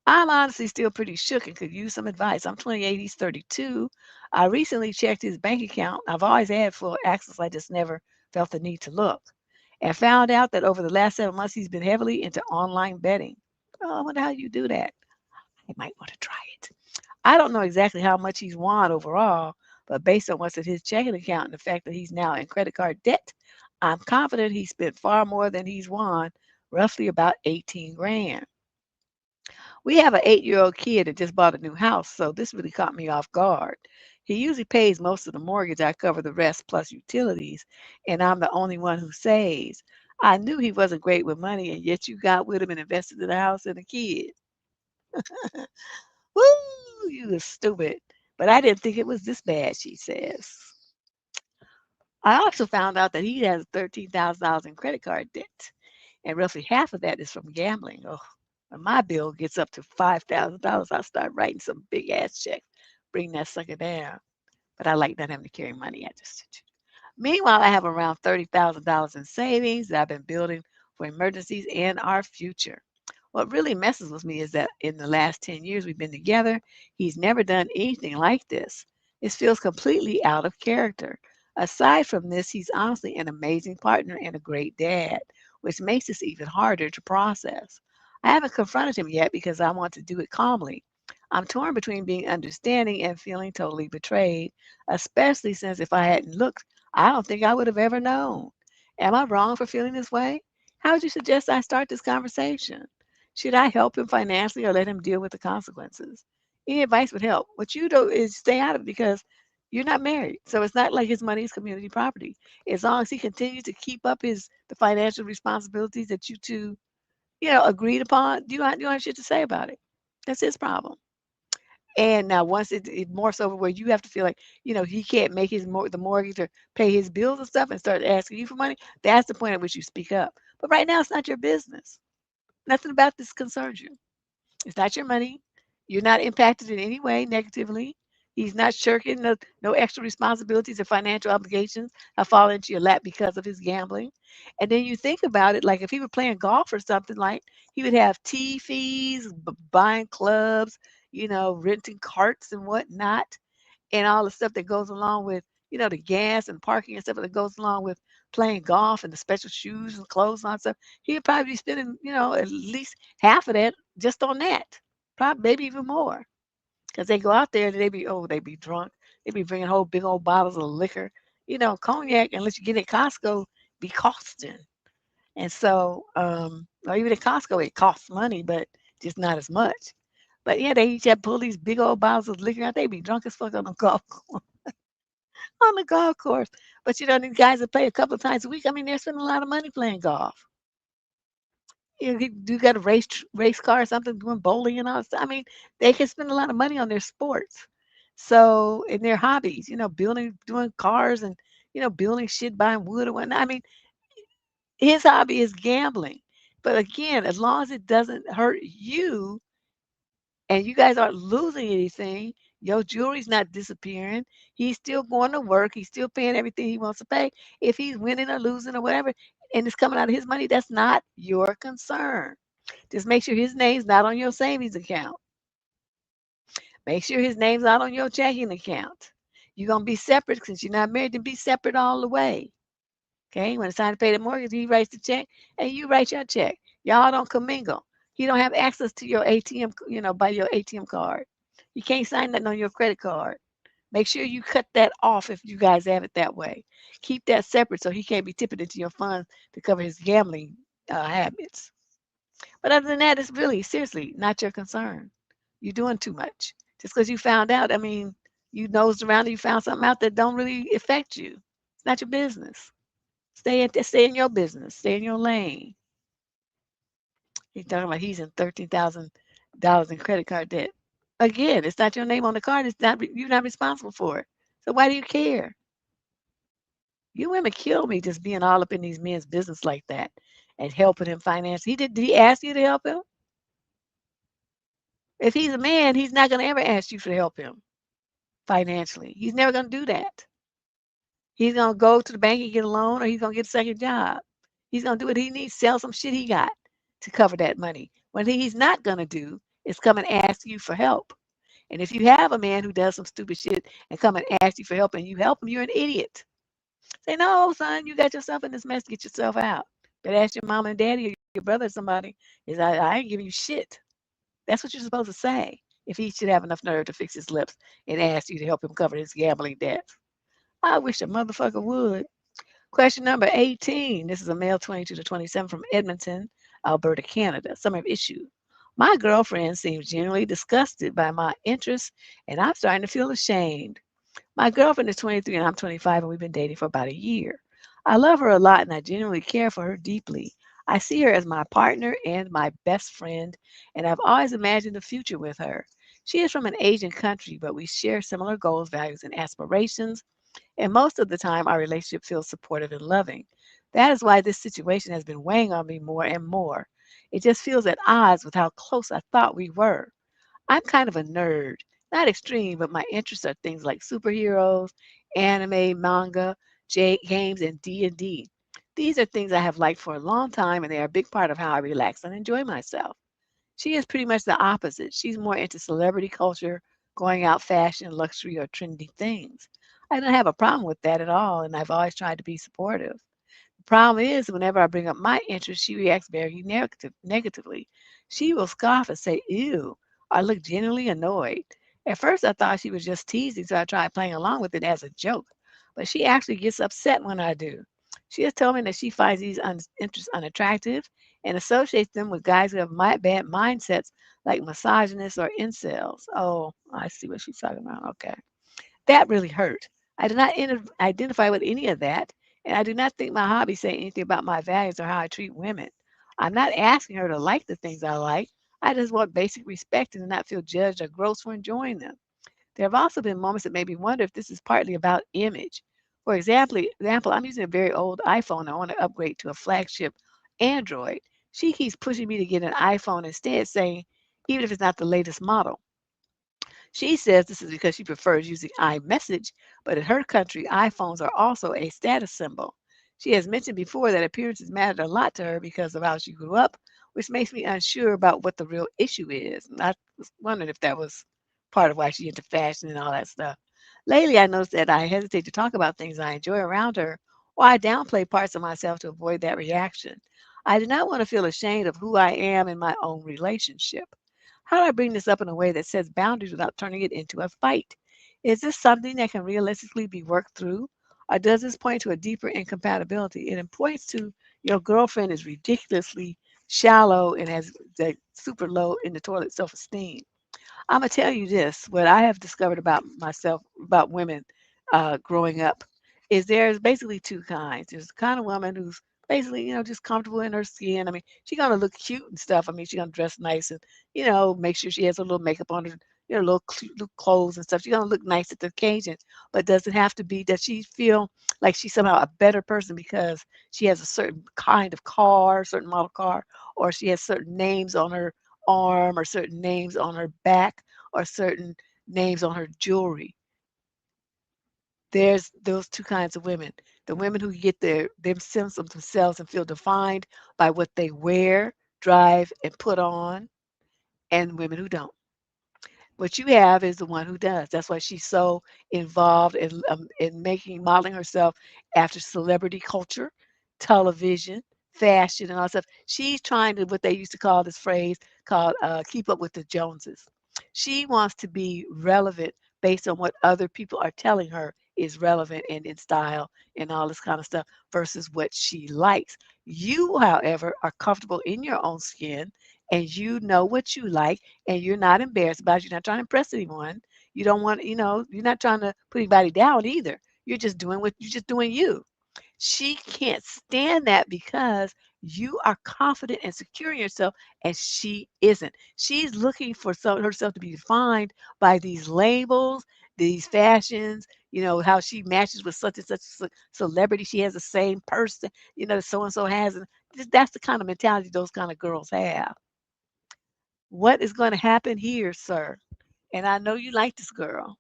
S1: I'm honestly still pretty shook and could use some advice. I'm 28, he's 32. I recently checked his bank account. I've always had full access. I just never felt the need to look. And found out that over the last 7 months, he's been heavily into online betting. Oh, I wonder how you do that. I might want to try it. I don't know exactly how much he's won overall, but based on what's in his checking account and the fact that he's now in credit card debt, I'm confident he spent far more than he's won, roughly about 18 grand. We have an 8-year-old kid that just bought a new house, so this really caught me off guard. He usually pays most of the mortgage. I cover the rest plus utilities, and I'm the only one who saves. I knew he wasn't great with money, and yet you got with him and invested in the house and the kid. Woo, you was stupid. But I didn't think it was this bad, she says. I also found out that he has $13,000 in credit card debt, and roughly half of that is from gambling. Oh, when my bill gets up to $5,000, I start writing some big ass check, bring that sucker down. But I like not having to carry money. I just Meanwhile, I have around $30,000 in savings that I've been building for emergencies and our future. What really messes with me is that in the last 10 years we've been together, he's never done anything like this. It feels completely out of character. Aside from this, he's honestly an amazing partner and a great dad, which makes this even harder to process. I haven't confronted him yet because I want to do it calmly. I'm torn between being understanding and feeling totally betrayed, especially since if I hadn't looked, I don't think I would have ever known. Am I wrong for feeling this way? How would you suggest I start this conversation? Should I help him financially or let him deal with the consequences? Any advice would help. What you do is stay out of it because you're not married. So it's not like his money is community property. As long as he continues to keep up the financial responsibilities that you two, agreed upon, you don't have shit to say about it. That's his problem. And now once it more so where you have to feel like, he can't make the mortgage or pay his bills and stuff and start asking you for money, that's the point at which you speak up. But right now it's not your business. Nothing about this concerns you. It's not your money. You're not impacted in any way negatively. He's not shirking no extra responsibilities or financial obligations have fallen into your lap because of his gambling. And then you think about it, like if he were playing golf or something, like he would have tee fees, buying clubs, renting carts and whatnot, and all the stuff that goes along with, the gas and parking and stuff that goes along with playing golf and the special shoes and clothes and all that stuff. He'd probably be spending, at least half of that just on that. probably maybe even more. Because they go out there and they be drunk. They be bringing whole big old bottles of liquor. Cognac, unless you get it at Costco, be costing. And so, or even at Costco, it costs money, but just not as much. But yeah, they each have pull these big old bottles of liquor out. They be drunk as fuck on the on the golf course. But these guys that play a couple of times a week, I mean, they're spending a lot of money playing golf. You do got a race car or something, doing bowling and all that stuff. I mean, they can spend a lot of money on their sports. So in their hobbies, doing cars and building shit, buying wood or whatnot. I mean, his hobby is gambling. But again, as long as it doesn't hurt you and you guys aren't losing anything, your jewelry's not disappearing. He's still going to work. He's still paying everything he wants to pay. If he's winning or losing or whatever, and it's coming out of his money, that's not your concern. Just make sure his name's not on your savings account. Make sure his name's not on your checking account. You're going to be separate since you're not married, to be separate all the way. Okay, when it's time to pay the mortgage, he writes the check and you write your check. Y'all don't commingle. He don't have access to your ATM, by your ATM card. You can't sign nothing on your credit card. Make sure you cut that off if you guys have it that way. Keep that separate so he can't be tipping into your funds to cover his gambling habits. But other than that, it's really, seriously, not your concern. You're doing too much. Just because you found out, I mean, you nosed around and you found something out that don't really affect you. It's not your business. Stay in your business. Stay in your lane. He's talking about he's in $13,000 in credit card debt. Again, it's not your name on the card. It's not you're not responsible for it. So why do you care? You women kill me just being all up in these men's business like that and helping him financially. Did he ask you to help him? If he's a man, he's not going to ever ask you to help him financially. He's never going to do that. He's going to go to the bank and get a loan, or he's going to get a second job. He's going to do what he needs, sell some shit he got to cover that money. What he's not going to do is come and ask you for help. And if you have a man who does some stupid shit and come and ask you for help and you help him, you're an idiot. Say, no, son, you got yourself in this mess. Get yourself out. But ask your mom and daddy or your brother or somebody, I ain't giving you shit. That's what you're supposed to say if he should have enough nerve to fix his lips and ask you to help him cover his gambling debts. I wish a motherfucker would. Question number 18. This is a male 22 to 27 from Edmonton, Alberta, Canada. Summer of issue. My girlfriend seems genuinely disgusted by my interests, and I'm starting to feel ashamed. My girlfriend is 23 and I'm 25, and we've been dating for about a year. I love her a lot, and I genuinely care for her deeply. I see her as my partner and my best friend, and I've always imagined a future with her. She is from an Asian country, but we share similar goals, values, and aspirations. And most of the time, our relationship feels supportive and loving. That is why this situation has been weighing on me more and more. It just feels at odds with how close I thought we were. I'm kind of a nerd, not extreme, but my interests are things like superheroes, anime, manga, games, and D&D. These are things I have liked for a long time, and they are a big part of how I relax and enjoy myself. She is pretty much the opposite. She's more into celebrity culture, going out, fashion, luxury, or trendy things. I don't have a problem with that at all, and I've always tried to be supportive. The problem is, whenever I bring up my interest, she reacts very negatively. She will scoff and say, ew, or look genuinely annoyed. At first, I thought she was just teasing, so I tried playing along with it as a joke. But she actually gets upset when I do. She has told me that she finds these interests unattractive and associates them with guys who have bad mindsets like misogynists or incels. Oh, I see what she's talking about. Okay. That really hurt. I did not identify with any of that, and I do not think my hobbies say anything about my values or how I treat women. I'm not asking her to like the things I like. I just want basic respect and to not feel judged or gross for enjoying them. There have also been moments that made me wonder if this is partly about image. For example, I'm using a very old iPhone. I want to upgrade to a flagship Android. She keeps pushing me to get an iPhone instead, saying, even if it's not the latest model. She says this is because she prefers using iMessage, but in her country, iPhones are also a status symbol. She has mentioned before that appearances mattered a lot to her because of how she grew up, which makes me unsure about what the real issue is. And I was wondering if that was part of why she's into fashion and all that stuff. Lately, I noticed that I hesitate to talk about things I enjoy around her, or I downplay parts of myself to avoid that reaction. I do not want to feel ashamed of who I am in my own relationship. How do I bring this up in a way that sets boundaries without turning it into a fight? Is this something that can realistically be worked through? Or does this point to a deeper incompatibility? And it points to your girlfriend is ridiculously shallow and has the super low in the toilet self-esteem. I'm gonna tell you this: what I have discovered about myself, about women, growing up, is there's basically two kinds. There's the kind of woman who's basically, just comfortable in her skin. I mean, she's gonna look cute and stuff. I mean, she's gonna dress nice and, make sure she has a little makeup on her, little clothes and stuff. She's gonna look nice at the occasion. But does it have to be that she feel like she's somehow a better person because she has a certain kind of car, certain model car, or she has certain names on her arm or certain names on her back or certain names on her jewelry? There's those two kinds of women. The women who get their sense of themselves and feel defined by what they wear, drive, and put on, and women who don't. What you have is the one who does. That's why she's so involved in making, modeling herself after celebrity culture, television, fashion, and all that stuff. She's trying to, what they used to call this phrase called keep up with the Joneses. She wants to be relevant based on what other people are telling her is relevant and in style and all this kind of stuff versus what she likes. You, however, are comfortable in your own skin and you know what you like and you're not embarrassed about it. You're not trying to impress anyone. You don't want, you're not trying to put anybody down either. You're just doing you. She can't stand that because you are confident and secure in yourself and she isn't. She's looking for herself to be defined by these labels, these fashions, how she matches with such and such a celebrity. She has the same person, so and so has. And that's the kind of mentality those kind of girls have. What is going to happen here, sir? And I know you like this girl,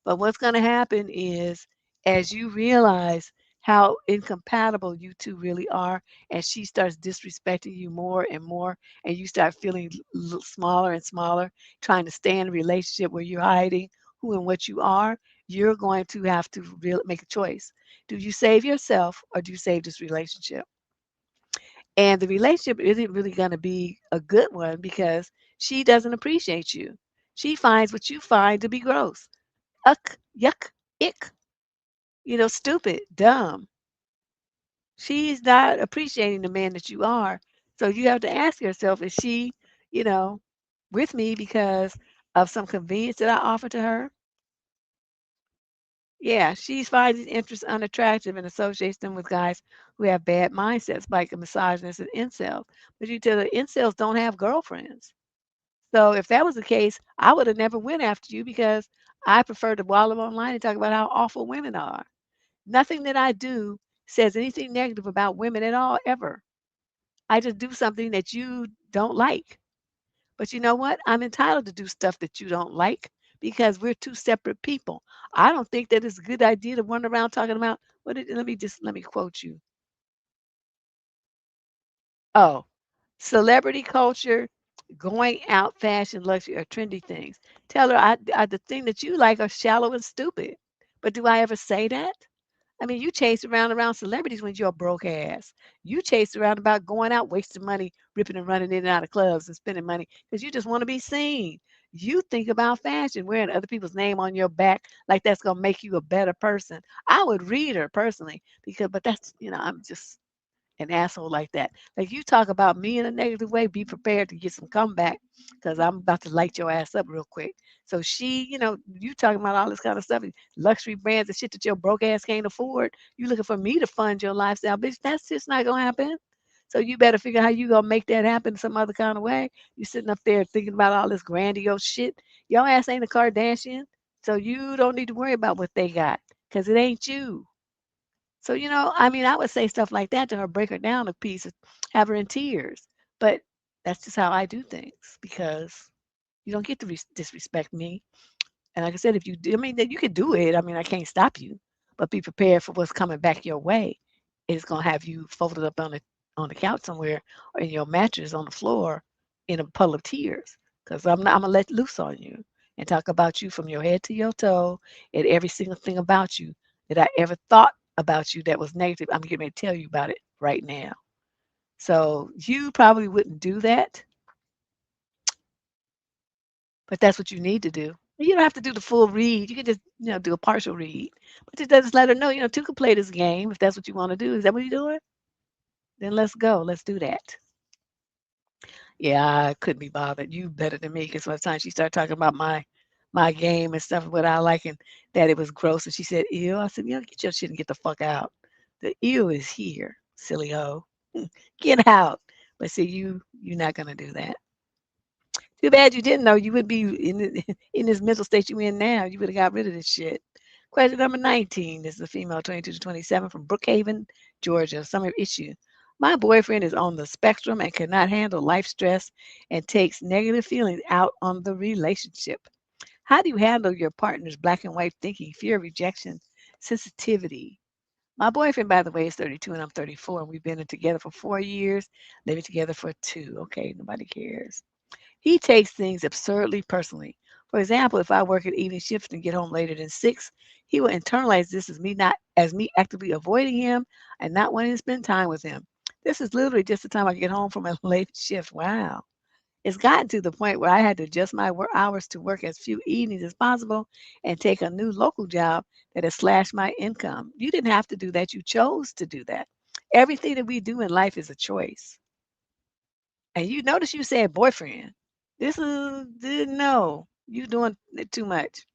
S1: but what's going to happen is as you realize how incompatible you two really are, and she starts disrespecting you more and more, and you start feeling smaller and smaller, trying to stay in a relationship where you're hiding who and what you are, you're going to have to make a choice. Do you save yourself or do you save this relationship? And the relationship isn't really going to be a good one because she doesn't appreciate you. She finds what you find to be gross. Uck, yuck, ick, stupid, dumb. She's not appreciating the man that you are. So you have to ask yourself, is she, you know, with me because of some convenience that I offer to her? Yeah, she finds these interests unattractive and associates them with guys who have bad mindsets, like a misogynist and incels. But you tell the incels don't have girlfriends. So if that was the case, I would have never went after you because I prefer to wallow online and talk about how awful women are. Nothing that I do says anything negative about women at all, ever. I just do something that you don't like. But you know what? I'm entitled to do stuff that you don't like because we're two separate people. I don't think that it's a good idea to run around talking about let me quote you. Oh, celebrity culture, going out, fashion, luxury, or trendy things. Tell her the thing that you like are shallow and stupid. But do I ever say that? I mean, you chase around celebrities when you're a broke ass. You chase around about going out, wasting money, ripping and running in and out of clubs and spending money because you just want to be seen. You think about fashion, wearing other people's name on your back like that's gonna make you a better person. I would read her personally because, but that's I'm just an asshole like that. Like you talk about me in a negative way, be prepared to get some comeback because I'm about to light your ass up real quick. So she, you talking about all this kind of stuff, luxury brands and shit that your broke ass can't afford. You looking for me to fund your lifestyle, bitch. That's just not gonna happen. So you better figure out how you gonna make that happen some other kind of way. You sitting up there thinking about all this grandiose shit. Your ass ain't a Kardashian, so you don't need to worry about what they got because it ain't you. So, I mean, I would say stuff like that to her, break her down a piece, have her in tears. But that's just how I do things because you don't get to disrespect me. And like I said, if you do, I mean, you can do it. I mean, I can't stop you, but be prepared for what's coming back your way. It's gonna have you folded up on the couch somewhere or in your mattress on the floor in a puddle of tears. Because I'm gonna let loose on you and talk about you from your head to your toe and every single thing about you that I ever thought about you that was negative. I'm getting ready to tell you about it right now. So you probably wouldn't do that. but that's what you need to do. You don't have to do the full read. You can just, do a partial read. But just let her know, two can play this game if that's what you want to do. Is that what you're doing? Then let's go. Let's do that. Yeah, I couldn't be bothered. You better than me, because by the time she started talking about my game and stuff, what I like, and that it was gross, and she said, "Ew," I said, get your shit and get the fuck out. The ew is here, silly hoe. Get out. But see, you're not gonna do that. Too bad you didn't know. You would be in this mental state you in now. You would have got rid of this shit. Question number 19. This is a female, 22 to 27, from Brookhaven, Georgia. Summer issue. My boyfriend is on the spectrum and cannot handle life stress and takes negative feelings out on the relationship. How do you handle your partner's black and white thinking, fear of rejection, sensitivity? My boyfriend, by the way, is 32 and I'm 34, and we've been together for 4 years, living together for 2. Okay, nobody cares. He takes things absurdly personally. For example, if I work at evening shifts and get home later than 6, he will internalize this as me actively avoiding him and not wanting to spend time with him. This is literally just the time I get home from a late shift. Wow. It's gotten to the point where I had to adjust my work hours to work as few evenings as possible and take a new local job that has slashed my income. You didn't have to do that. You chose to do that. Everything that we do in life is a choice. And you notice you said boyfriend. This is no, you doing it too much.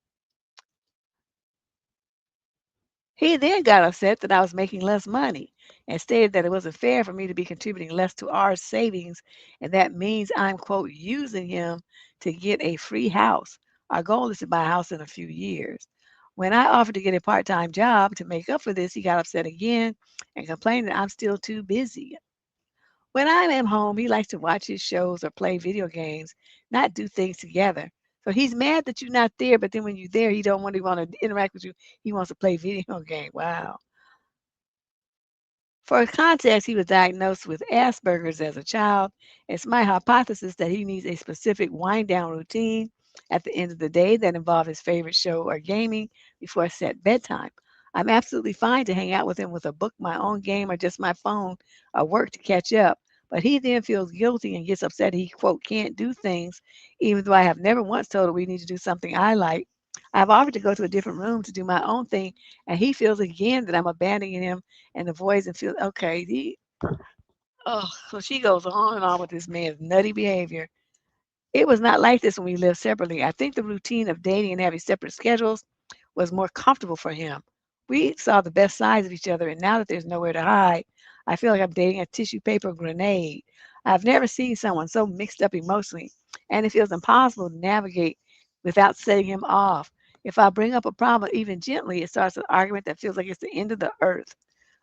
S1: He then got upset that I was making less money and stated that it wasn't fair for me to be contributing less to our savings, and that means I'm, quote, using him to get a free house. Our goal is to buy a house in a few years. When I offered to get a part time job to make up for this, he got upset again and complained that I'm still too busy. When I'm at home, he likes to watch his shows or play video games, not do things together. So he's mad that you're not there, but then when you're there, he don't want to interact with you. He wants to play video game. Wow. For context, he was diagnosed with Asperger's as a child. It's my hypothesis that he needs a specific wind down routine at the end of the day that involves his favorite show or gaming before a set bedtime. I'm absolutely fine to hang out with him with a book, my own game, or just my phone or work to catch up. But he then feels guilty and gets upset he, quote, can't do things, even though I have never once told him we need to do something I like. I've offered to go to a different room to do my own thing, and he feels again that I'm abandoning him and the voice and feel okay. So she goes on and on with this man's nutty behavior. It was not like this when we lived separately. I think the routine of dating and having separate schedules was more comfortable for him. We saw the best sides of each other, and now that there's nowhere to hide, I feel like I'm dating a tissue paper grenade. I've never seen someone so mixed up emotionally, and it feels impossible to navigate without setting him off. If I bring up a problem even gently, it starts an argument that feels like it's the end of the earth.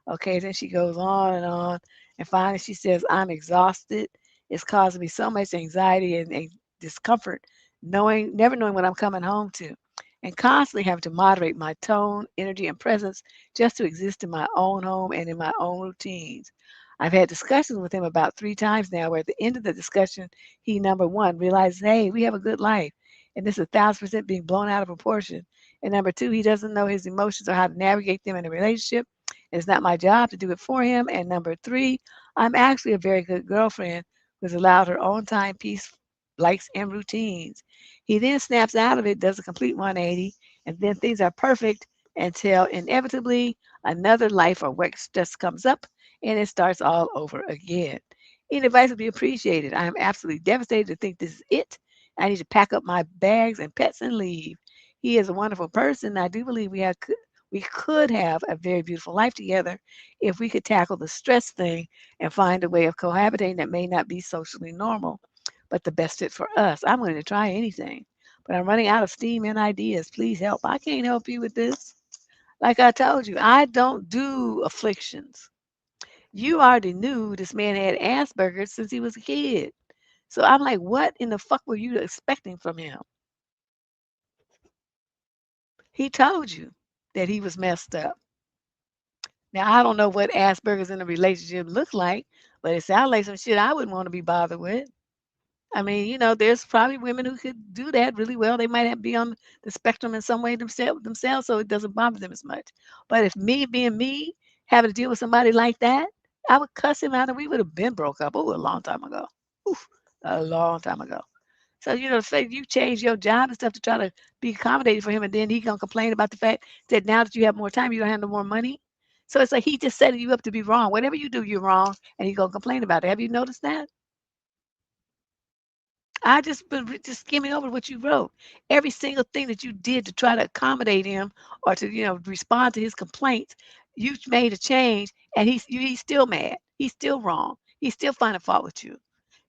S1: Okay, then she goes on and on. And finally, she says, I'm exhausted. It's causing me so much anxiety and discomfort, never knowing what I'm coming home to, and constantly having to moderate my tone, energy, and presence just to exist in my own home and in my own routines. I've had discussions with him about 3 times now, where at the end of the discussion, he, number one, realizes, hey, we have a good life. And this is 1,000% being blown out of proportion. And number two, he doesn't know his emotions or how to navigate them in a relationship. It's not my job to do it for him. And number three, I'm actually a very good girlfriend who's allowed her own time, peace, likes, and routines. He then snaps out of it, does a complete 180, and then things are perfect until inevitably another life or work stress comes up and it starts all over again. Any advice would be appreciated. I am absolutely devastated to think this is it. I need to pack up my bags and pets and leave. He is a wonderful person. I do believe we could have a very beautiful life together if we could tackle the stress thing and find a way of cohabitating that may not be socially normal, but the best fit for us. I'm going to try anything, but I'm running out of steam and ideas. Please help. I can't help you with this. Like I told you, I don't do afflictions. You already knew this man had Asperger's since he was a kid. So I'm like, what in the fuck were you expecting from him? He told you that he was messed up. Now, I don't know what Asperger's in a relationship look like, but it sounds like some shit I wouldn't want to be bothered with. I mean, there's probably women who could do that really well. They might have be on the spectrum in some way themselves, so it doesn't bother them as much. But if me being me, having to deal with somebody like that, I would cuss him out and we would have been broke up. Oh, a long time ago. Oof, a long time ago. So, you know, the fact you change your job and stuff to try to be accommodated for him, and then he gonna complain about the fact that now that you have more time, you don't have no more money. So it's like he just setting you up to be wrong. Whatever you do, you're wrong, and he's gonna complain about it. Have you noticed that? I just been just skimming over what you wrote. Every single thing that you did to try to accommodate him or to, you know, respond to his complaints, you made a change, and he's still mad. He's still wrong. He's still finding fault with you.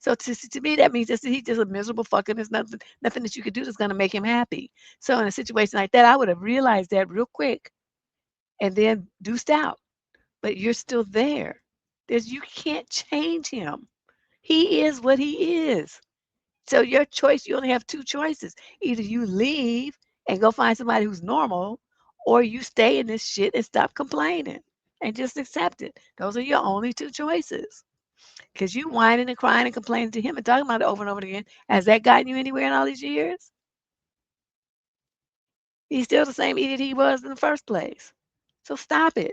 S1: So to me, that means that he's just a miserable fucker. There's nothing that you could do that's gonna make him happy. So in a situation like that, I would have realized that real quick and then deuced out. But you're still there. You can't change him. He is what he is. So your choice, you only have two choices. Either you leave and go find somebody who's normal, or you stay in this shit and stop complaining and just accept it. Those are your only two choices. Because you whining and crying and complaining to him and talking about it over and over again. Has that gotten you anywhere in all these years? He's still the same idiot he was in the first place. So stop it.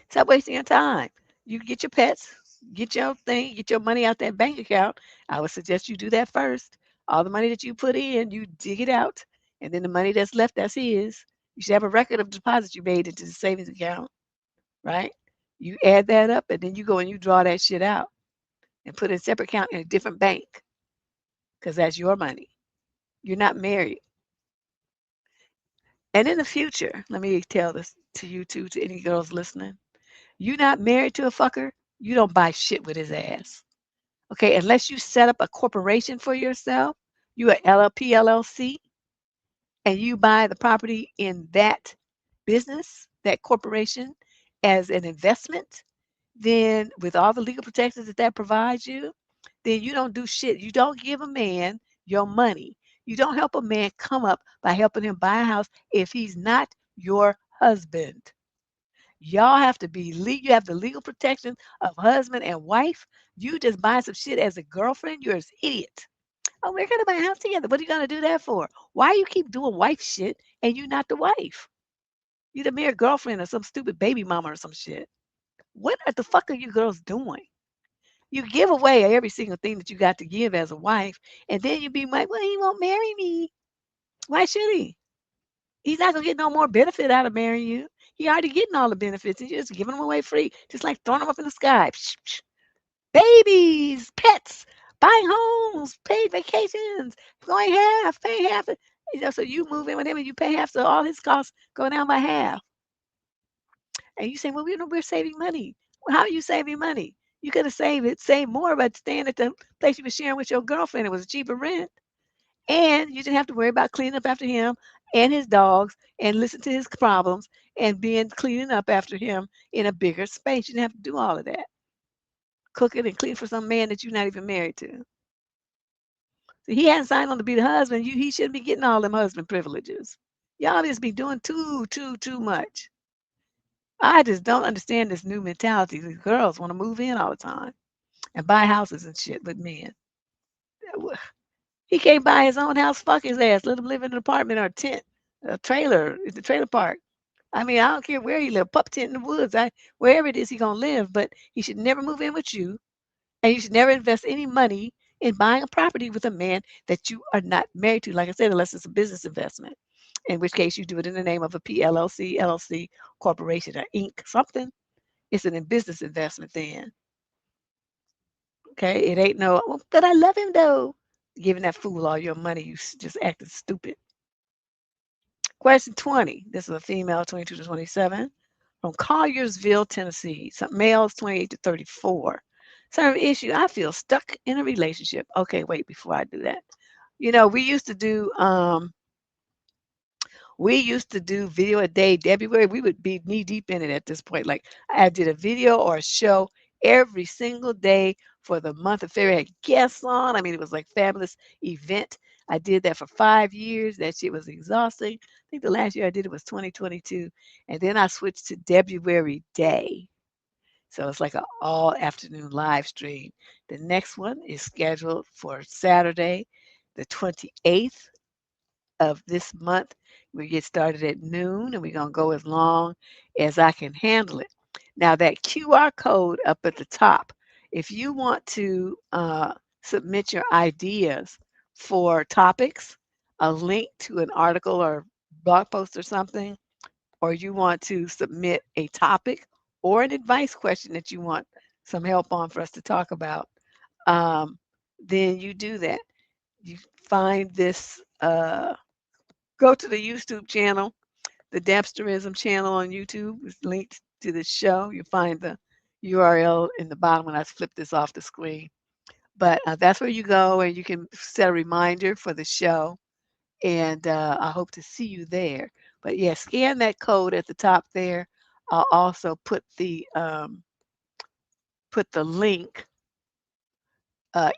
S1: Stop wasting your time. You get your pets, get your thing, get your money out that bank account. I would suggest you do that first. All the money that you put in, you dig it out. And then the money that's left, that's his. You should have a record of deposits you made into the savings account, right? You add that up and then you go and you draw that shit out and put it in a separate account in a different bank because that's your money. You're not married. And in the future, let me tell this to you too, to any girls listening. You're not married to a fucker, you don't buy shit with his ass. Okay, unless you set up a corporation for yourself, you a LLP, LLC, and you buy the property in that business, that corporation, as an investment, then with all the legal protections that that provides you, then you don't do shit. You don't give a man your money. You don't help a man come up by helping him buy a house if he's not your husband. Y'all have to be legal. You have the legal protection of husband and wife. You just buy some shit as a girlfriend. You're an idiot. Oh, we're gonna buy a house together. What are you gonna do that for? Why you keep doing wife shit and you not the wife? You the mere girlfriend or some stupid baby mama or some shit. What the fuck are you girls doing? You give away every single thing that you got to give as a wife, and then you be like, well, he won't marry me. Why should he? He's not gonna get no more benefit out of marrying you. He already getting all the benefits, and you're just giving them away free, just like throwing them up in the sky. Psh, psh. Babies, pets, buying homes, paid vacations, going half, pay half. You know, so you move in with him and you pay half, so all his costs go down by half. And you say, well, we're saving money. Well, how are you saving money? You could have saved more by staying at the place you were sharing with your girlfriend. It was a cheaper rent. And you didn't have to worry about cleaning up after him and his dogs and listen to his problems and being cleaning up after him in a bigger space. You didn't have to do all of that. Cooking and cleaning for some man that you're not even married to. So he hadn't signed on to be the husband. He shouldn't be getting all them husband privileges. Y'all just be doing too much. I just don't understand this new mentality. These girls want to move in all the time and buy houses and shit with men. He can't buy his own house. Fuck his ass. Let him live in an apartment or a tent, a trailer, at the trailer park. I mean, I don't care where he live, pup tent in the woods. Wherever it is he gonna live, but he should never move in with you, and you should never invest any money in buying a property with a man that you are not married to. Like I said, unless it's a business investment, in which case you do it in the name of a PLLC, LLC, corporation, or Inc. something. It's an business investment then. Okay, it ain't no. Well, but I love him though. Giving that fool all your money, you just acting stupid. Question 20. This is a female, 22 to 27, from Colliersville, Tennessee. Some males, 28 to 34. Some issue. I feel stuck in a relationship. Okay, wait. Before I do that, you know, we used to do video a day. February, we would be knee deep in it at this point. Like I did a video or a show every single day for the month of February. I had guests on. I mean, it was like fabulous event. I did that for 5 years. That shit was exhausting. I think the last year I did it was 2022. And then I switched to February day. So it's like an all afternoon live stream. The next one is scheduled for Saturday, the 28th of this month. We get started at noon and we're going to go as long as I can handle it. Now, that QR code up at the top, if you want to submit your ideas for topics, a link to an article or blog post or something, or you want to submit a topic or an advice question that you want some help on for us to talk about, um, then you do that. You find this, go to the YouTube channel, the Debsterism channel on YouTube is linked to the show. You find the URL in the bottom when I flip this off the screen. But that's where you go and you can set a reminder for the show. And I hope to see you there. But yeah, scan that code at the top there. I'll also put the link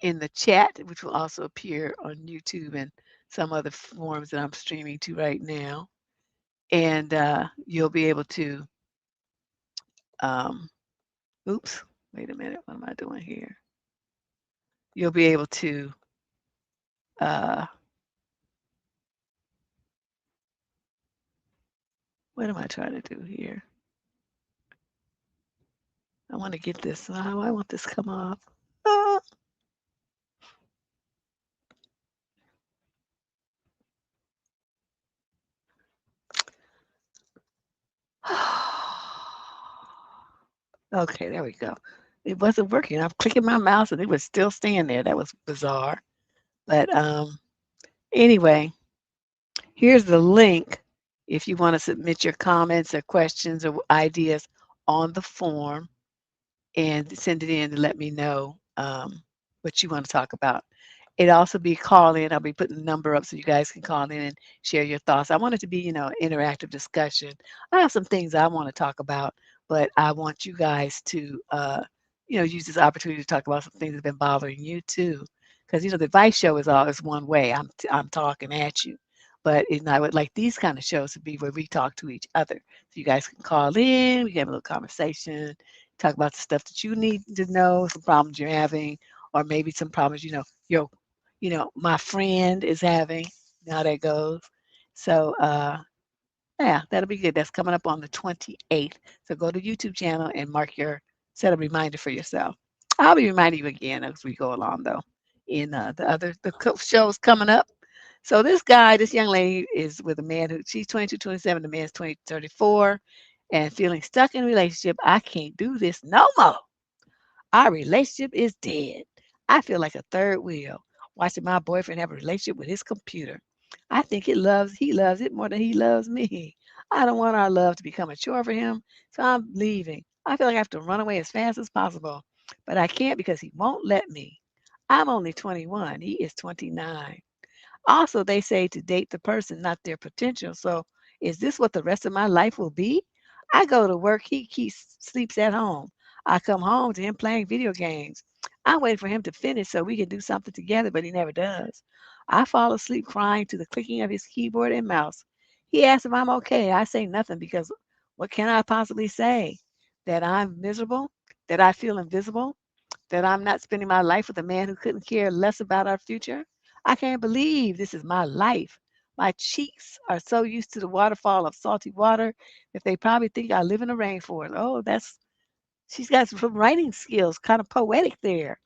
S1: in the chat, which will also appear on YouTube and some other forms that I'm streaming to right now. And you'll be able to, um, oops, wait a minute, what am I doing here? You'll be able to, uh, what am I trying to do here? I want to get this, I want this to come off. Okay, there we go. It wasn't working. I'm clicking my mouse and it was still staying there. That was bizarre. But anyway, here's the link if you want to submit your comments or questions or ideas on the form and send it in to let me know what you want to talk about. It also be call in. I'll be putting the number up so you guys can call in and share your thoughts. I want it to be, interactive discussion. I have some things I want to talk about, but I want you guys to, use this opportunity to talk about some things that have been bothering you too. Because the advice show is always one way. I'm talking at you, but I would like these kind of shows to be where we talk to each other. So you guys can call in. We can have a little conversation, talk about the stuff that you need to know, some problems you're having, or maybe some problems your my friend is having. You know how that goes. So yeah, that'll be good. That's coming up on the 28th. So go to YouTube channel and set a reminder for yourself. I'll be reminding you again as we go along though. In shows coming up. So this young lady is with a man who she's 22, 27, the man's 20, 34, and feeling stuck in a relationship. I can't do this no more. Our relationship is dead. I feel like a third wheel watching my boyfriend have a relationship with his computer. I think he loves it more than he loves me. I don't want our love to become a chore for him, so I'm leaving. I feel like I have to run away as fast as possible, but I can't because he won't let me. I'm only 21, he is 29. Also, they say to date the person, not their potential. So, is this what the rest of my life will be? I go to work, he sleeps at home. I come home to him playing video games. I'm waiting for him to finish so we can do something together, but he never does. I fall asleep crying to the clicking of his keyboard and mouse. He asks if I'm okay. I say nothing because what can I possibly say? That I'm miserable? That I feel invisible? That I'm not spending my life with a man who couldn't care less about our future? I can't believe this is my life. My cheeks are so used to the waterfall of salty water that they probably think I live in a rainforest. Oh, she's got some writing skills, kind of poetic there.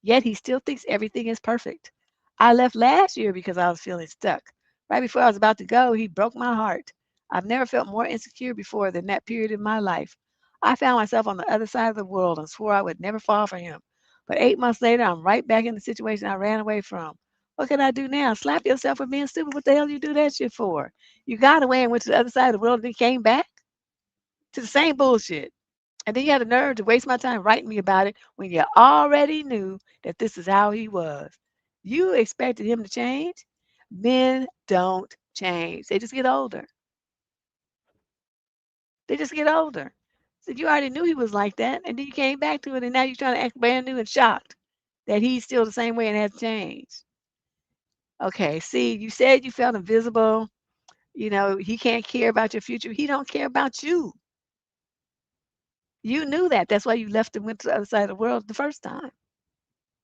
S1: Yet he still thinks everything is perfect. I left last year because I was feeling stuck. Right before I was about to go, he broke my heart. I've never felt more insecure before than that period in my life. I found myself on the other side of the world and swore I would never fall for him. But 8 months later, I'm right back in the situation I ran away from. What can I do now? Slap yourself for being stupid? What the hell you do that shit for? You got away and went to the other side of the world and then came back to the same bullshit. And then you had the nerve to waste my time writing me about it when you already knew that this is how he was. You expected him to change? Men don't change. They just get older. They just get older. So you already knew he was like that, and then you came back to it, and now you're trying to act brand new and shocked that he's still the same way and has changed. Okay, see, you said you felt invisible. He can't care about your future. He don't care about you. You knew that. That's why you left and went to the other side of the world the first time.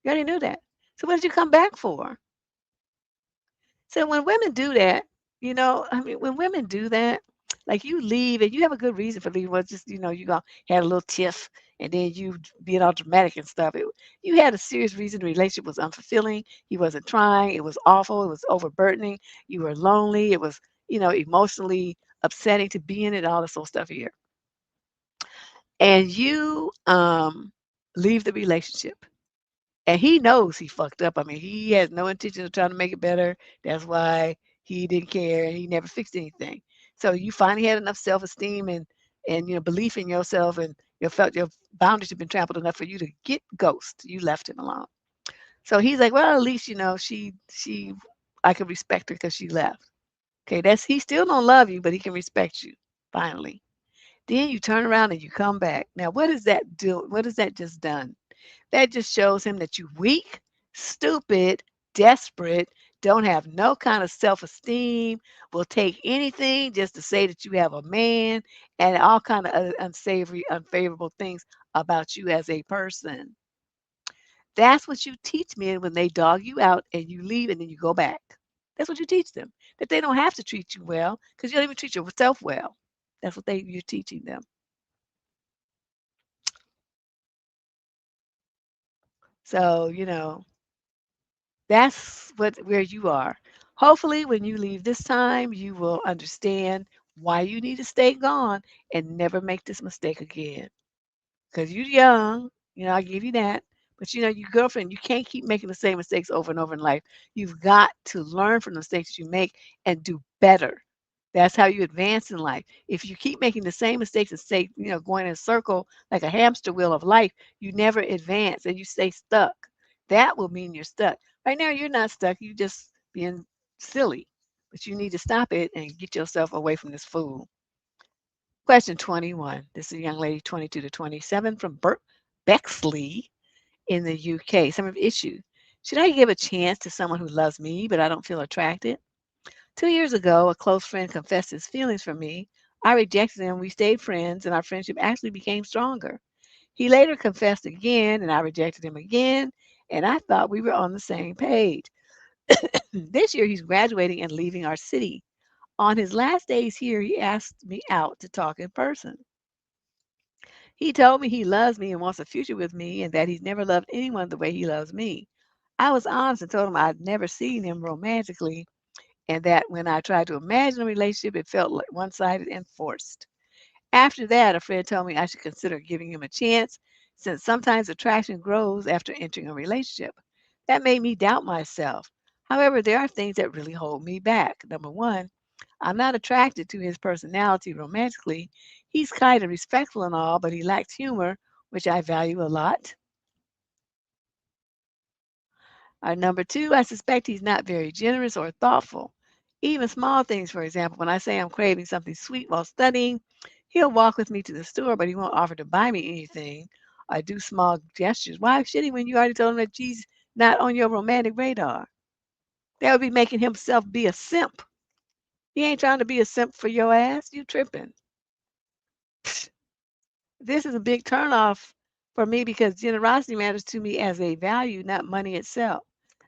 S1: You already knew that. So what did you come back for? So when women do that, I mean, when women do that, like you leave and you have a good reason for leaving. Well, just, you go had a little tiff and then you being all dramatic and stuff. You had a serious reason. The relationship was unfulfilling. He wasn't trying. It was awful. It was overburdening. You were lonely. It was, emotionally upsetting to be in it, all this whole stuff here. And you leave the relationship. And he knows he fucked up. I mean, he has no intention of trying to make it better. That's why he didn't care and he never fixed anything. So you finally had enough self-esteem and belief in yourself, and you felt your boundaries have been trampled enough for you to get ghost. You left him alone. So he's like, well, at least she I can respect her because she left. Okay, that's he still don't love you, but he can respect you finally. Then you turn around and you come back. Now, what does that do? What has that just done? That just shows him that you're weak, stupid, desperate, don't have no kind of self-esteem, will take anything just to say that you have a man, and all kind of other unsavory, unfavorable things about you as a person. That's what you teach men when they dog you out and you leave and then you go back. That's what you teach them. That they don't have to treat you well because you don't even treat yourself well. That's what you're teaching them. So, that's where you are. Hopefully, when you leave this time, you will understand why you need to stay gone and never make this mistake again. Because you're young, I give you that. But your girlfriend, you can't keep making the same mistakes over and over in life. You've got to learn from the mistakes you make and do better. That's how you advance in life. If you keep making the same mistakes and stay, going in a circle like a hamster wheel of life, you never advance and you stay stuck. That will mean you're stuck. Right now, you're not stuck. You're just being silly. But you need to stop it and get yourself away from this fool. Question 21. This is a young lady, 22 to 27, from Bexley in the UK. Some of issue. Should I give a chance to someone who loves me, but I don't feel attracted? 2 years ago, a close friend confessed his feelings for me. I rejected him. We stayed friends, and our friendship actually became stronger. He later confessed again, and I rejected him again, and I thought we were on the same page. This year, he's graduating and leaving our city. On his last days here, he asked me out to talk in person. He told me he loves me and wants a future with me and that he's never loved anyone the way he loves me. I was honest and told him I'd never seen him romantically and that when I tried to imagine a relationship, it felt like one-sided and forced. After that, a friend told me I should consider giving him a chance since sometimes attraction grows after entering a relationship. That made me doubt myself. However, there are things that really hold me back. Number one, I'm not attracted to his personality romantically. He's kind and respectful and all, but he lacks humor, which I value a lot. Number two, I suspect he's not very generous or thoughtful. Even small things, for example, when I say I'm craving something sweet while studying, he'll walk with me to the store, but he won't offer to buy me anything or do small gestures. Why should he when you already told him that she's not on your romantic radar? That would be making himself be a simp. He ain't trying to be a simp for your ass. You tripping. This is a big turnoff for me because generosity matters to me as a value, not money itself.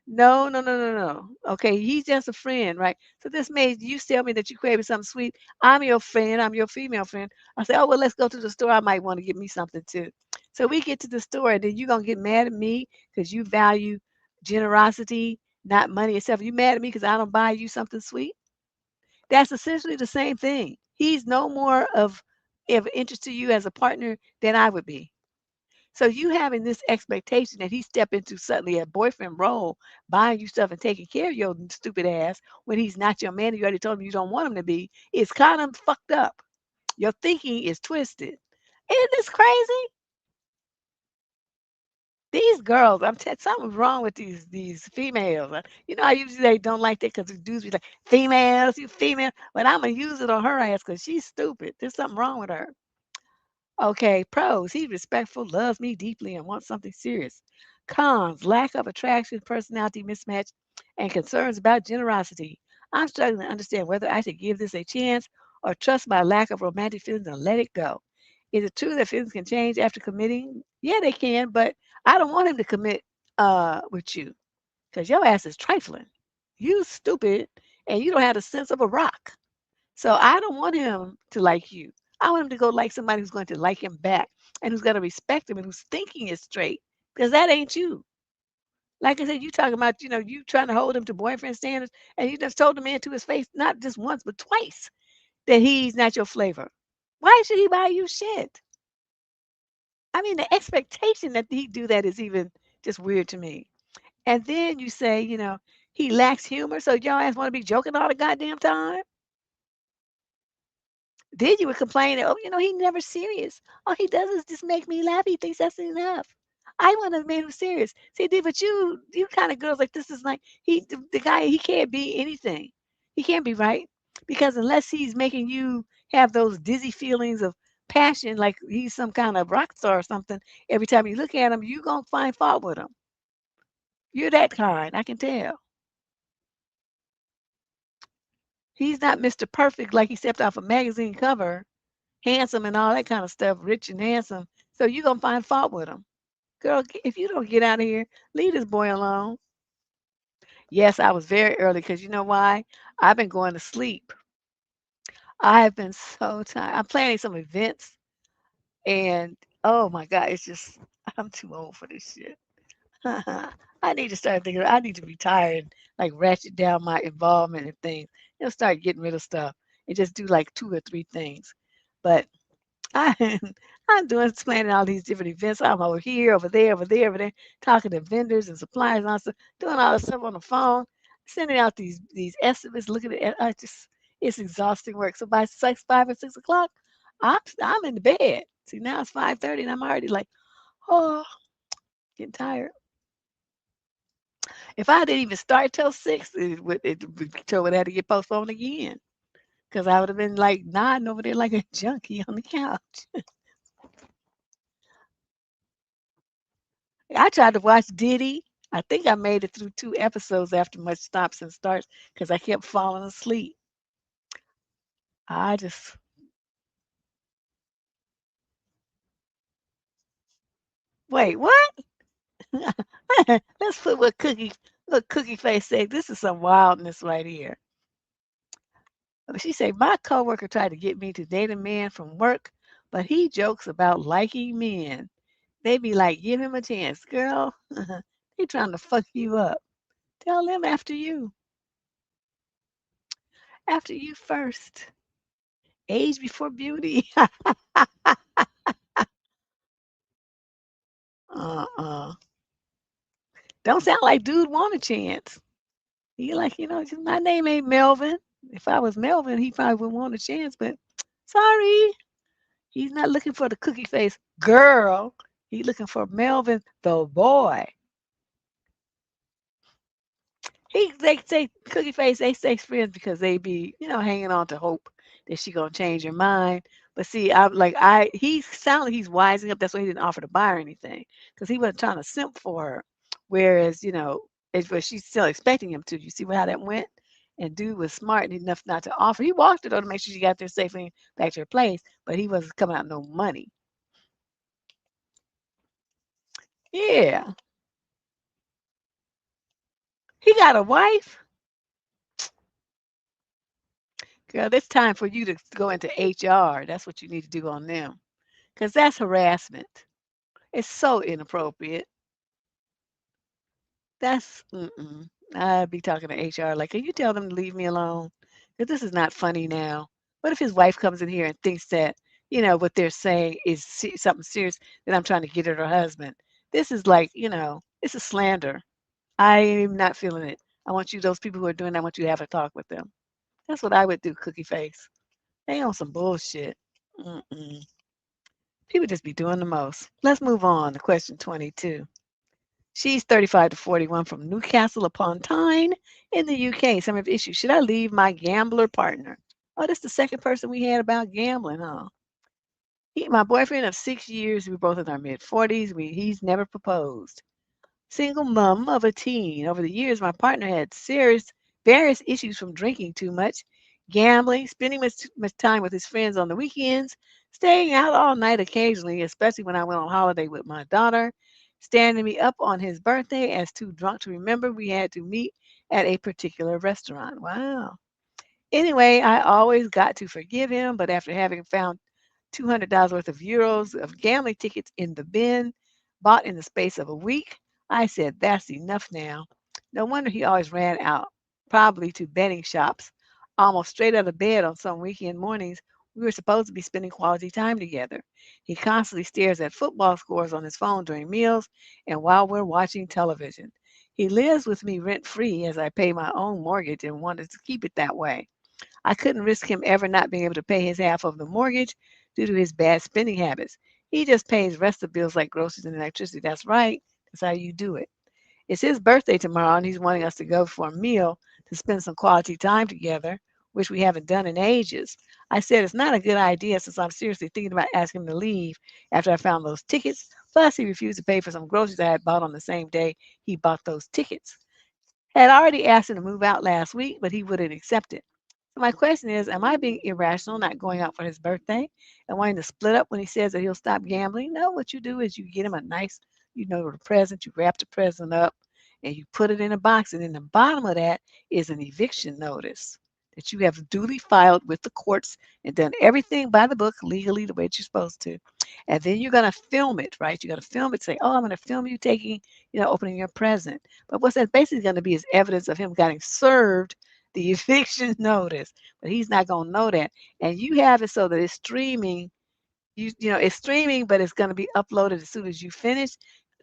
S1: No, no, no, no, no. Okay, he's just a friend, right? So this made you tell me that you craving something sweet. I'm your friend. I'm your female friend. I say, oh well, let's go to the store. I might want to get me something too. So we get to the store, and then you're gonna get mad at me because you value generosity, not money itself. You mad at me because I don't buy you something sweet? That's essentially the same thing. He's no more of interest to you as a partner than I would be. So you having this expectation that he step into suddenly a boyfriend role, buying you stuff and taking care of your stupid ass when he's not your man, and you already told him you don't want him to be, is kind of fucked up. Your thinking is twisted. Isn't this crazy? These girls, something's wrong with these females. I usually they don't like that because the dudes be like, females, you female. But I'm gonna use it on her ass because she's stupid. There's something wrong with her. Okay, pros. He's respectful, loves me deeply, and wants something serious. Cons, lack of attraction, personality mismatch, and concerns about generosity. I'm struggling to understand whether I should give this a chance or trust my lack of romantic feelings and let it go. Is it true that feelings can change after committing? Yeah, they can, but I don't want him to commit with you because your ass is trifling. You stupid and you don't have the sense of a rock. So I don't want him to like you. I want him to go like somebody who's going to like him back and who's going to respect him and who's thinking is straight because that ain't you. Like I said, you talking about, you trying to hold him to boyfriend standards and you just told the man to his face, not just once, but twice that he's not your flavor. Why should he buy you shit? I mean, the expectation that he do that is even just weird to me. And then you say, he lacks humor, so y'all ass want to be joking all the goddamn time. Then you would complain, oh, he never serious. All he does is just make me laugh. He thinks that's enough. I want a man who's serious. See, but you kind of girls like this is like the guy. He can't be anything. He can't be right because unless he's making you have those dizzy feelings of passion, like he's some kind of rock star or something. Every time you look at him, you gonna find fault with him. You're that kind. I can tell. He's not Mr. Perfect like he stepped off a magazine cover, handsome and all that kind of stuff, rich and handsome. So you're gonna find fault with him. Girl, if you don't get out of here, leave this boy alone. Yes, I was very early because you know why? I've been going to sleep. I have been so tired. I'm planning some events and oh my God, it's just I'm too old for this shit. I need to start thinking I need to retire and like ratchet down my involvement in things. Start getting rid of stuff and just do like 2 or 3 things. But I I'm doing planning all these different events. I'm over here, over there, talking to vendors and suppliers and all stuff, doing all this stuff on the phone, sending out these estimates, looking at I just it's exhausting work. So by 5 or 6 o'clock, I'm in the bed. See now it's 5:30 and I'm already like, oh, getting tired. If I didn't even start till 6, it would have to get postponed again. Because I would have been like nodding over there like a junkie on the couch. I tried to watch Diddy. I think I made it through 2 episodes after much stops and starts because I kept falling asleep. I just wait, what? Let's put what Cookie Face said. This is some wildness right here. She said, my coworker tried to get me to date a man from work, but he jokes about liking men. They be like, give him a chance, girl. They trying to fuck you up. Tell them after you. After you first. Age before beauty. Uh-uh. Don't sound like dude want a chance. He like, my name ain't Melvin. If I was Melvin, he probably would want a chance, but sorry. He's not looking for the cookie face girl. He's looking for Melvin the boy. They say cookie face, they stay friends because they be, hanging on to hope that she gonna change her mind. But see, he sounded like he's wising up. That's why he didn't offer to buy her anything because he wasn't trying to simp for her. Whereas, but she's still expecting him to. You see how that went? And dude was smart enough not to offer. He walked her though to make sure she got there safely back to her place, but he wasn't coming out no money. Yeah, he got a wife. Girl, it's time for you to go into HR. That's what you need to do on them. Because that's harassment. It's so inappropriate. I'd be talking to HR like, can you tell them to leave me alone? Because this is not funny now. What if his wife comes in here and thinks that, what they're saying is something serious that I'm trying to get at her husband? This is like, it's a slander. I am not feeling it. I want you, those people who are doing that, I want you to have a talk with them. That's what I would do, cookie face. They on some bullshit. Mm-mm. People just be doing the most. Let's move on to question 22. She's 35 to 41 from Newcastle upon Tyne in the UK. Some of the issues. Should I leave my gambler partner? Oh, that's the second person we had about gambling, huh? My boyfriend of 6 years, we're both in our mid 40s. He's never proposed. Single mom of a teen. Over the years, my partner had various issues from drinking too much, gambling, spending much time with his friends on the weekends, staying out all night occasionally, especially when I went on holiday with my daughter, standing me up on his birthday as too drunk to remember we had to meet at a particular restaurant. Wow. Anyway, I always got to forgive him, but after having found $200 worth of euros of gambling tickets in the bin, bought in the space of a week. I said, that's enough now. No wonder he always ran out, probably to betting shops, almost straight out of bed on some weekend mornings. We were supposed to be spending quality time together. He constantly stares at football scores on his phone during meals and while we're watching television. He lives with me rent free as I pay my own mortgage and wanted to keep it that way. I couldn't risk him ever not being able to pay his half of the mortgage due to his bad spending habits. He just pays rest of bills like groceries and electricity. That's right. That's how you do it. It's his birthday tomorrow, and he's wanting us to go for a meal to spend some quality time together, which we haven't done in ages. I said it's not a good idea since I'm seriously thinking about asking him to leave after I found those tickets. Plus, he refused to pay for some groceries I had bought on the same day he bought those tickets. Had already asked him to move out last week, but he wouldn't accept it. So my question is, am I being irrational, not going out for his birthday and wanting to split up when he says that he'll stop gambling? No, what you do is you get him a nice, present, you wrap the present up and you put it in a box. And in the bottom of that is an eviction notice that you have duly filed with the courts and done everything by the book legally the way that you're supposed to. And then you're going to film it, right? You're going to film it, say, oh, I'm going to film you taking, opening your present. But what's that basically going to be is evidence of him getting served the eviction notice, but he's not going to know that. And you have it so that it's streaming. It's streaming, but it's going to be uploaded as soon as you finish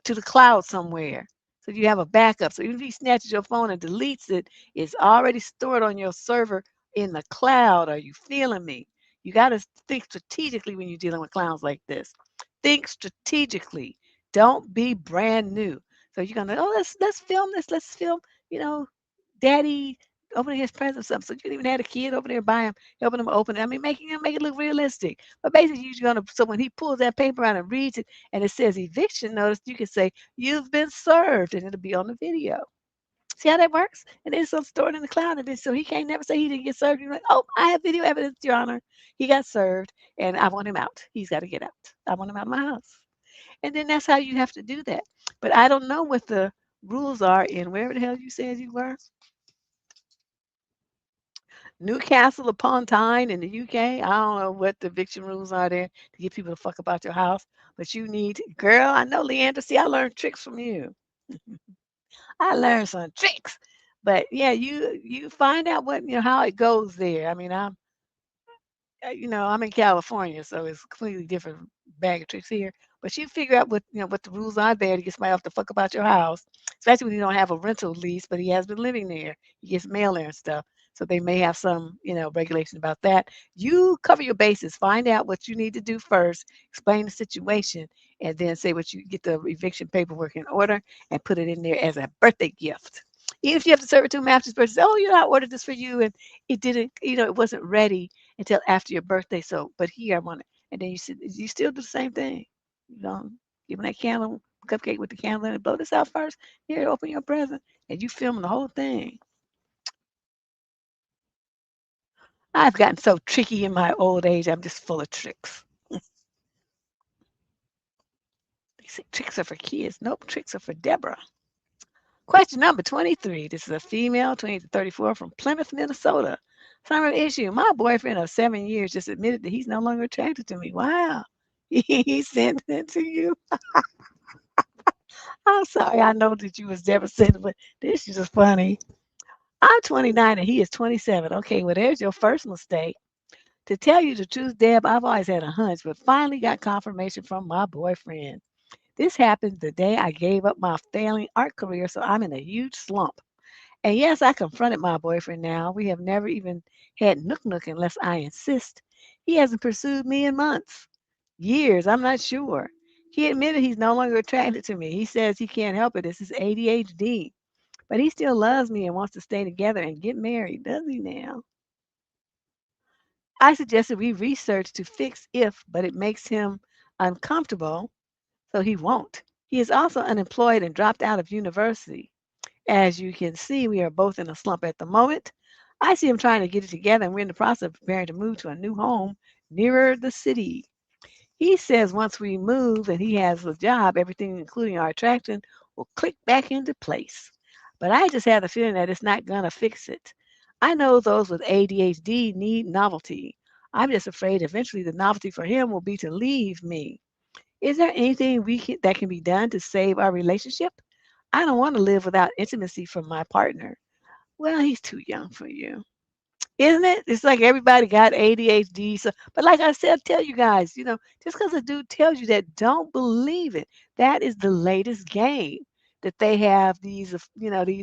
S1: to the cloud somewhere. So you have a backup. So even if he snatches your phone and deletes it, it's already stored on your server in the cloud. Are you feeling me? You got to think strategically when you're dealing with clowns like this. Think strategically. Don't be brand new. So you're gonna, oh, let's film this. Let's film, you know, daddy opening his presents or something. So you can even have a kid over there by him, helping him open it. I mean, making him make it look realistic. But basically, you're gonna, so when he pulls that paper out and reads it, and it says eviction notice, you can say you've been served, and it'll be on the video. See how that works? And then it's stored in the cloud, and then so he can't never say he didn't get served. You're like, oh, I have video evidence, Your Honor. He got served, and I want him out. He's got to get out. I want him out of my house. And then that's how you have to do that. But I don't know what the rules are in wherever the hell you said you were. Newcastle upon Tyne in the UK. I don't know what the eviction rules are there to get people to fuck about your house, but you need, girl, I know, Leandra. See, I learned tricks from you. I learned some tricks. But yeah, you find out what, how it goes there. I mean, I'm in California, so it's a completely different bag of tricks here. But you figure out what the rules are there to get somebody off the fuck about your house, especially when you don't have a rental lease, but he has been living there. He gets mail there and stuff. So they may have some, regulation about that. You cover your bases, find out what you need to do first, explain the situation, and then say what you get the eviction paperwork in order and put it in there as a birthday gift. Even if you have to serve it to him after his birthday, say, oh, I ordered this for you and it didn't, it wasn't ready until after your birthday. So, but here I want it. And then you still do the same thing. Give them that candle, cupcake with the candle in it, blow this out first. Here, open your present. And you filming the whole thing. I've gotten so tricky in my old age. I'm just full of tricks. They say tricks are for kids. Nope, tricks are for Deborah. Question number 23. This is a female, 20 to 34 from Plymouth, Minnesota. Summer issue. My boyfriend of 7 years just admitted that he's no longer attracted to me. Wow. He sent it to you. I'm sorry. I know that you was devastated, but this is just funny. I'm 29 and he is 27. Okay, well, there's your first mistake. To tell you the truth, Deb, I've always had a hunch, but finally got confirmation from my boyfriend. This happened the day I gave up my failing art career, so I'm in a huge slump. And yes, I confronted my boyfriend now. We have never even had nook nook unless I insist. He hasn't pursued me in months, years, I'm not sure. He admitted he's no longer attracted to me. He says he can't help it. It's his ADHD. But he still loves me and wants to stay together and get married, does he now? I suggested we research to fix if, but it makes him uncomfortable, so he won't. He is also unemployed and dropped out of university. As you can see, we are both in a slump at the moment. I see him trying to get it together, and we're in the process of preparing to move to a new home nearer the city. He says once we move and he has a job, everything, including our attraction, will click back into place. But I just have the feeling that it's not going to fix it. I know those with ADHD need novelty. I'm just afraid eventually the novelty for him will be to leave me. Is there anything that can be done to save our relationship? I don't want to live without intimacy from my partner. Well, he's too young for you. Isn't it? It's like everybody got ADHD. So, but like I said, tell you guys, just because a dude tells you that, don't believe it. That is the latest game that they have these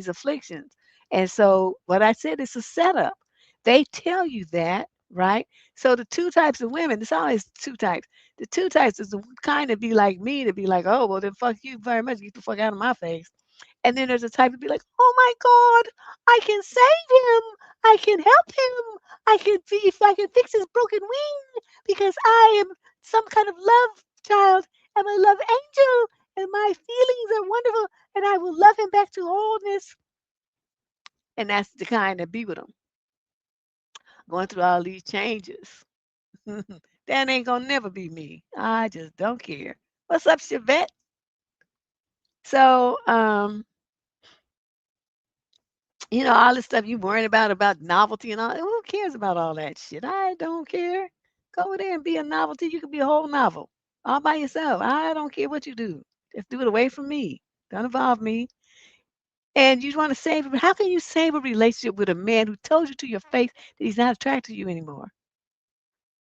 S1: afflictions. And so, what I said is a setup. They tell you that, right? So the two types of women, it's always two types. The two types is the kind of be like me to be like, oh well, then fuck you very much. Get the fuck out of my face. And then there's a type to be like, oh my God, I can save him. I can help him. If I can fix his broken wing because I am some kind of love child. I'm a love angel and my feelings are wonderful and I will love him back to wholeness. And that's the kind that be with him, going through all these changes. That ain't gonna never be me. I just don't care. What's up, Chevette? So, all the stuff you worrying about novelty and all. Who cares about all that shit? I don't care. Go over there and be a novelty. You could be a whole novel all by yourself. I don't care what you do. Just do it away from me. Don't involve me. And you want to save it. How can you save a relationship with a man who told you to your face that he's not attracted to you anymore?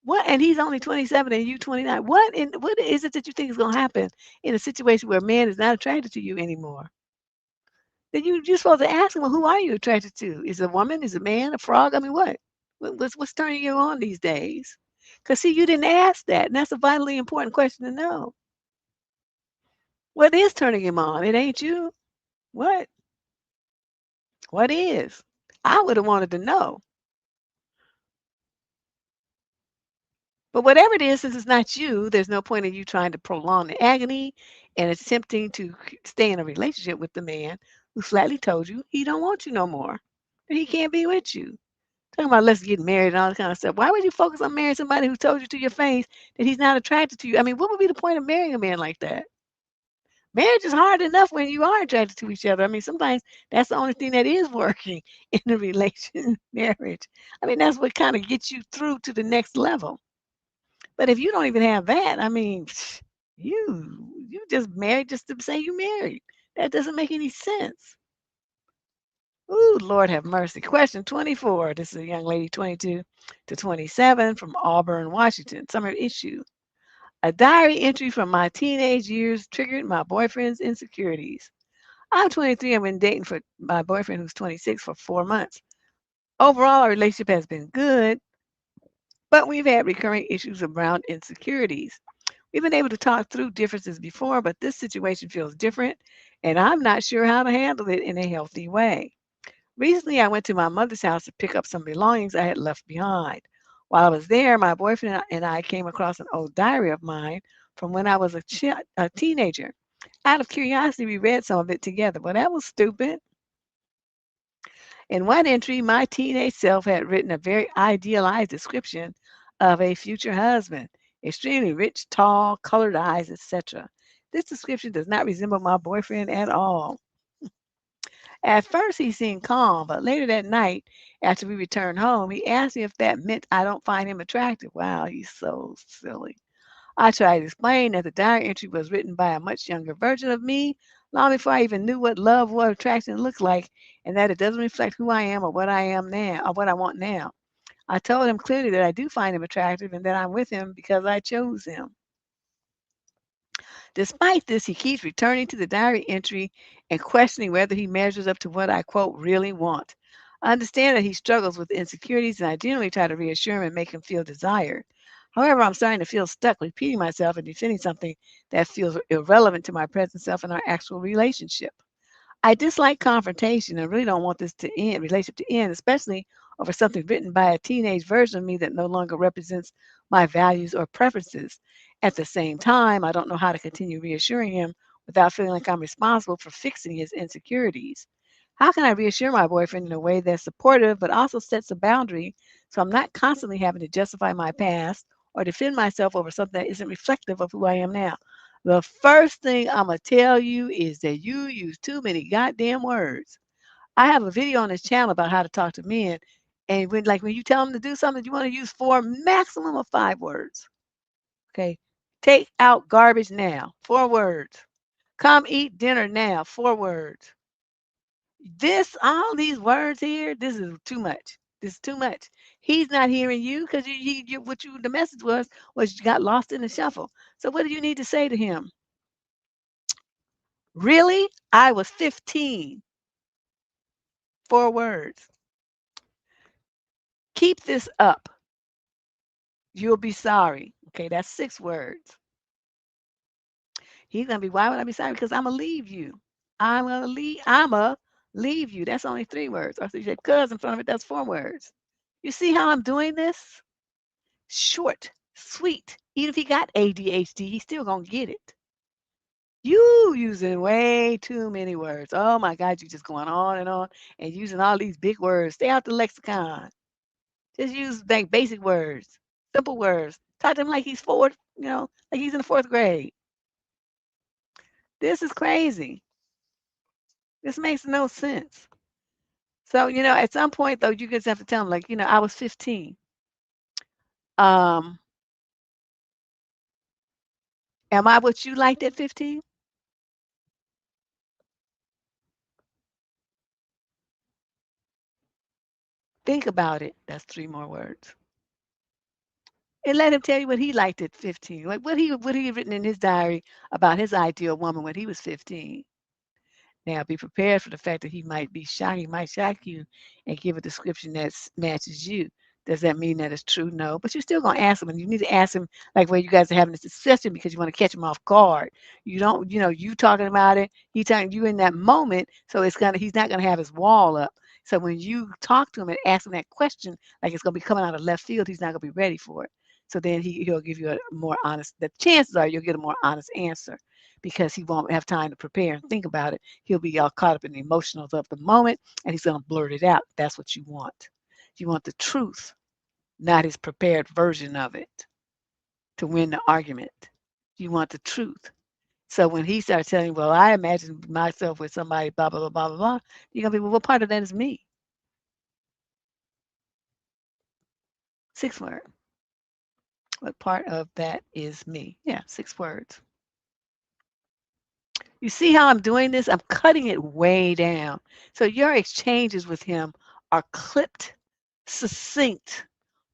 S1: What? And he's only 27 and you 29. What is it that you think is going to happen in a situation where a man is not attracted to you anymore? Then you're supposed to ask him, well, who are you attracted to? Is it a woman? Is it a man? A frog? I mean, what? What's turning you on these days? Because see, you didn't ask that, and that's a vitally important question to know. What is turning him on? It ain't you. What? What is? I would have wanted to know. But whatever it is, since it's not you, there's no point in you trying to prolong the agony and attempting to stay in a relationship with the man who flatly told you he don't want you no more, that he can't be with you. Talking about let's get married and all that kind of stuff. Why would you focus on marrying somebody who told you to your face that he's not attracted to you? I mean, what would be the point of marrying a man like that? Marriage is hard enough when you are attracted to each other. I mean, sometimes that's the only thing that is working in a relation marriage. I mean, that's what kind of gets you through to the next level. But if you don't even have that, I mean, you just married just to say you married. That doesn't make any sense. Ooh, Lord have mercy. Question 24. This is a young lady, 22 to 27 from Auburn, Washington. Summer issue. A diary entry from my teenage years triggered my boyfriend's insecurities. I'm 23. I've been dating for my boyfriend who's 26 for 4 months. Overall, our relationship has been good, but we've had recurring issues around insecurities. We've been able to talk through differences before, but this situation feels different, and I'm not sure how to handle it in a healthy way. Recently, I went to my mother's house to pick up some belongings I had left behind. While I was there, my boyfriend and I came across an old diary of mine from when I was a teenager. Out of curiosity, we read some of it together. Well, that was stupid. In one entry, my teenage self had written a very idealized description of a future husband, extremely rich, tall, colored eyes, etc. This description does not resemble my boyfriend at all. At first, he seemed calm, but later that night, after we returned home, he asked me if that meant I don't find him attractive. Wow, he's so silly. I tried to explain that the diary entry was written by a much younger version of me, long before I even knew what love, what attraction looked like, and that it doesn't reflect who I am or what I am now, or what I want now. I told him clearly that I do find him attractive and that I'm with him because I chose him. Despite this, he keeps returning to the diary entry and questioning whether he measures up to what I, quote, really want. I understand that he struggles with insecurities, and I generally try to reassure him and make him feel desired. However, I'm starting to feel stuck repeating myself and defending something that feels irrelevant to my present self and our actual relationship. I dislike confrontation and really don't want this to end, relationship to end, especially over something written by a teenage version of me that no longer represents my values or preferences. At the same time, I don't know how to continue reassuring him without feeling like I'm responsible for fixing his insecurities. How can I reassure my boyfriend in a way that's supportive but also sets a boundary so I'm not constantly having to justify my past or defend myself over something that isn't reflective of who I am now? The first thing I'm going to tell you is that you use too many goddamn words. I have a video on this channel about how to talk to men. And when you tell them to do something, you want to use 4, maximum of 5 words. Okay. Take out garbage now. 4 words. Come eat dinner now. 4 words. All these words here, this is too much. This is too much. He's not hearing you because the message was you got lost in the shuffle. So what do you need to say to him? Really? I was 15. 4 words. Keep this up. You'll be sorry. Okay, that's 6 words. He's gonna be, why would I be sorry? Because I'm gonna leave you. I'ma leave you. That's only 3 words. Or so you say cuz in front of it, that's 4 words. You see how I'm doing this? Short, sweet. Even if he got ADHD, he's still gonna get it. You using way too many words. Oh my God, you just going on and using all these big words. Stay out the lexicon. Just use like basic words, simple words. Talk to him like he's 4, like he's in the 4th grade. This is crazy. This makes no sense. So, at some point though, you just have to tell him, like, I was 15. Um, am I what you liked at 15? Think about it. That's 3 more words. And let him tell you what he liked at 15. Like what he had written in his diary about his ideal woman when he was 15. Now, be prepared for the fact that he might be shocked. He might shock you and give a description that matches you. Does that mean that it's true? No. But you're still going to ask him, and you need to ask him like where you guys are having this discussion because you want to catch him off guard. You don't, you talking about it, he talking you in that moment, so he's not gonna have his wall up. So when you talk to him and ask him that question, like it's gonna be coming out of left field, he's not gonna be ready for it. So then he'll give you a more honest. The chances are you'll get a more honest answer because he won't have time to prepare and think about it. He'll be all caught up in the emotionals of the moment and he's going to blurt it out. That's what you want. You want the truth, not his prepared version of it to win the argument. You want the truth. So when he starts telling you, well, I imagine myself with somebody, blah, blah, blah, blah, blah, blah, you're going to be, well, what part of that is me? 6 words. What part of that is me? Yeah, 6 words. You see how I'm doing this? I'm cutting it way down. So your exchanges with him are clipped, succinct,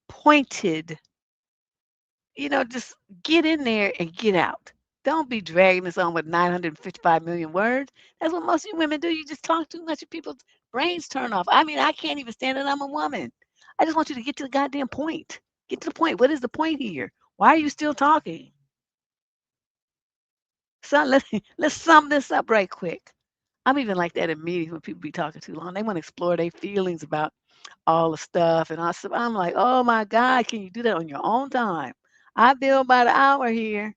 S1: pointed. Just get in there and get out. Don't be dragging this on with 955 million words. That's what most of you women do. You just talk too much and people's brains turn off. I mean, I can't even stand it. I'm a woman. I just want you to get to the goddamn point. Get to the point. What is the point here? Why are you still talking? So let's sum this up right quick. I'm even like that in meetings when people be talking too long. They want to explore their feelings about all the stuff and all stuff. I'm like, oh my God, can you do that on your own time? I bill by the hour here.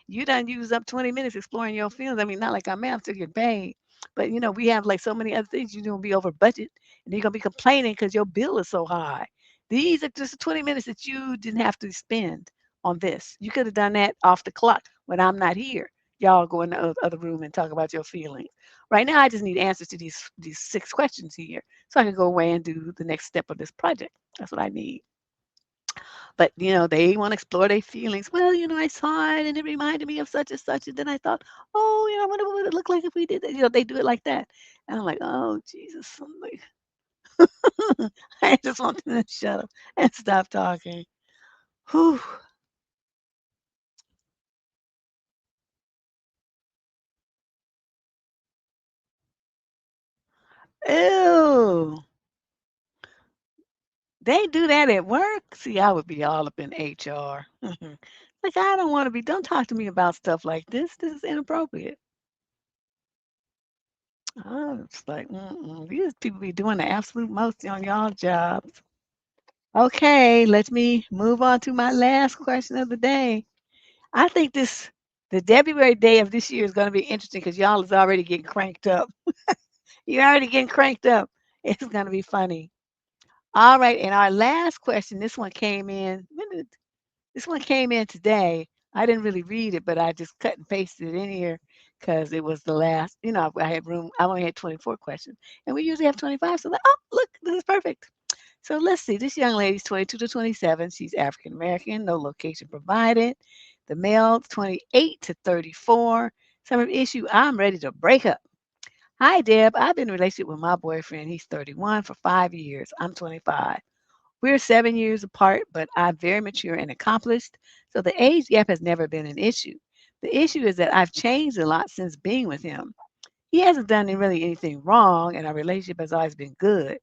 S1: You done use up 20 minutes exploring your feelings. I mean, not like I'm still getting paid. But we have like so many other things you're gonna be over budget and you're gonna be complaining because your bill is so high. These are just 20 minutes that you didn't have to spend on this. You could have done that off the clock when I'm not here. Y'all go in the other room and talk about your feelings. Right now, I just need answers to these 6 questions here so I can go away and do the next step of this project. That's what I need. But they want to explore their feelings. Well, I saw it and it reminded me of such and such, and then I thought, oh, I wonder what would it look like if we did that. They do it like that, and I'm like, oh Jesus, I'm like, I just want them to shut up and stop talking. Whew. Ew. They do that at work? See, I would be all up in HR. Like, I don't want to be, don't talk to me about stuff like this. This is inappropriate. I was like, these people be doing the absolute most on y'all jobs. Okay, let me move on to my last question of the day. I think the February day of this year is going to be interesting because y'all is already getting cranked up. You're already getting cranked up. It's going to be funny. All right, and our last question, this one came in. This one came in today. I didn't really read it, but I just cut and pasted it in here because it was the last. I had room. I only had 24 questions, and we usually have 25. So, oh, look, this is perfect. So let's see. This young lady's 22 to 27. She's African American, no location provided. The male, 28 to 34. Some of the issue, I'm ready to break up. Hi, Deb. I've been in a relationship with my boyfriend. He's 31 for 5 years. I'm 25. We're 7 years apart, but I'm very mature and accomplished. So the age gap has never been an issue. The issue is that I've changed a lot since being with him. He hasn't done really anything wrong, and our relationship has always been good.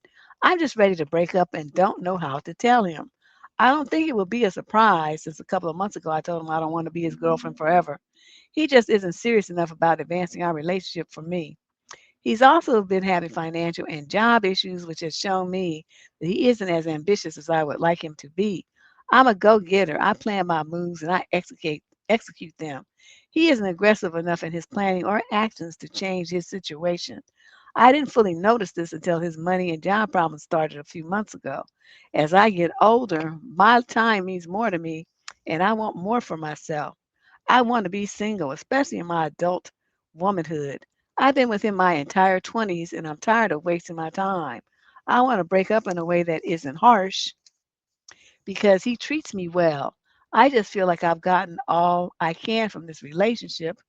S1: I'm just ready to break up and don't know how to tell him. I don't think it will be a surprise since a couple of months ago I told him I don't want to be his girlfriend forever. He just isn't serious enough about advancing our relationship for me. He's also been having financial and job issues, which has shown me that he isn't as ambitious as I would like him to be. I'm a go-getter. I plan my moves and I execute them. He isn't aggressive enough in his planning or actions to change his situation. I didn't fully notice this until his money and job problems started a few months ago. As I get older, my time means more to me, and I want more for myself. I want to be single, especially in my adult womanhood. I've been with him my entire 20s and I'm tired of wasting my time. I want to break up in a way that isn't harsh because he treats me well. I just feel like I've gotten all I can from this relationship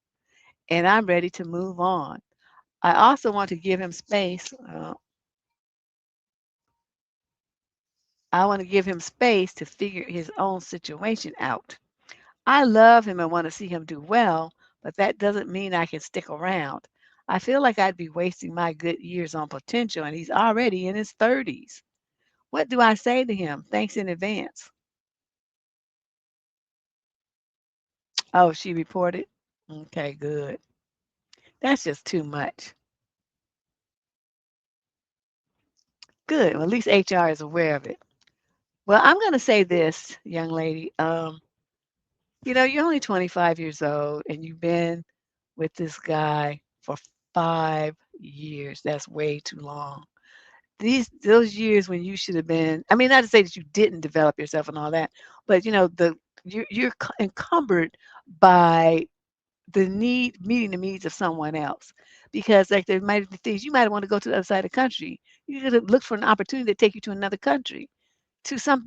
S1: and I'm ready to move on. I also want to give him space. I want to give him space to figure his own situation out. I love him and want to see him do well, but that doesn't mean I can stick around. I feel like I'd be wasting my good years on potential, and he's already in his 30s. What do I say to him? Thanks in advance. Oh, she reported? Okay, good. That's just too much. Good. Well, at least HR is aware of it. Well, I'm going to say this, young lady. You're only 25 years old and you've been with this guy for 5 years. That's way too long. Those years when you should have been, I mean, not to say that you didn't develop yourself and all that, but you're encumbered by the need meeting the needs of someone else, because like there might be things you might want to go to the other side of the country. You could have looked for an opportunity to take you to another country, to some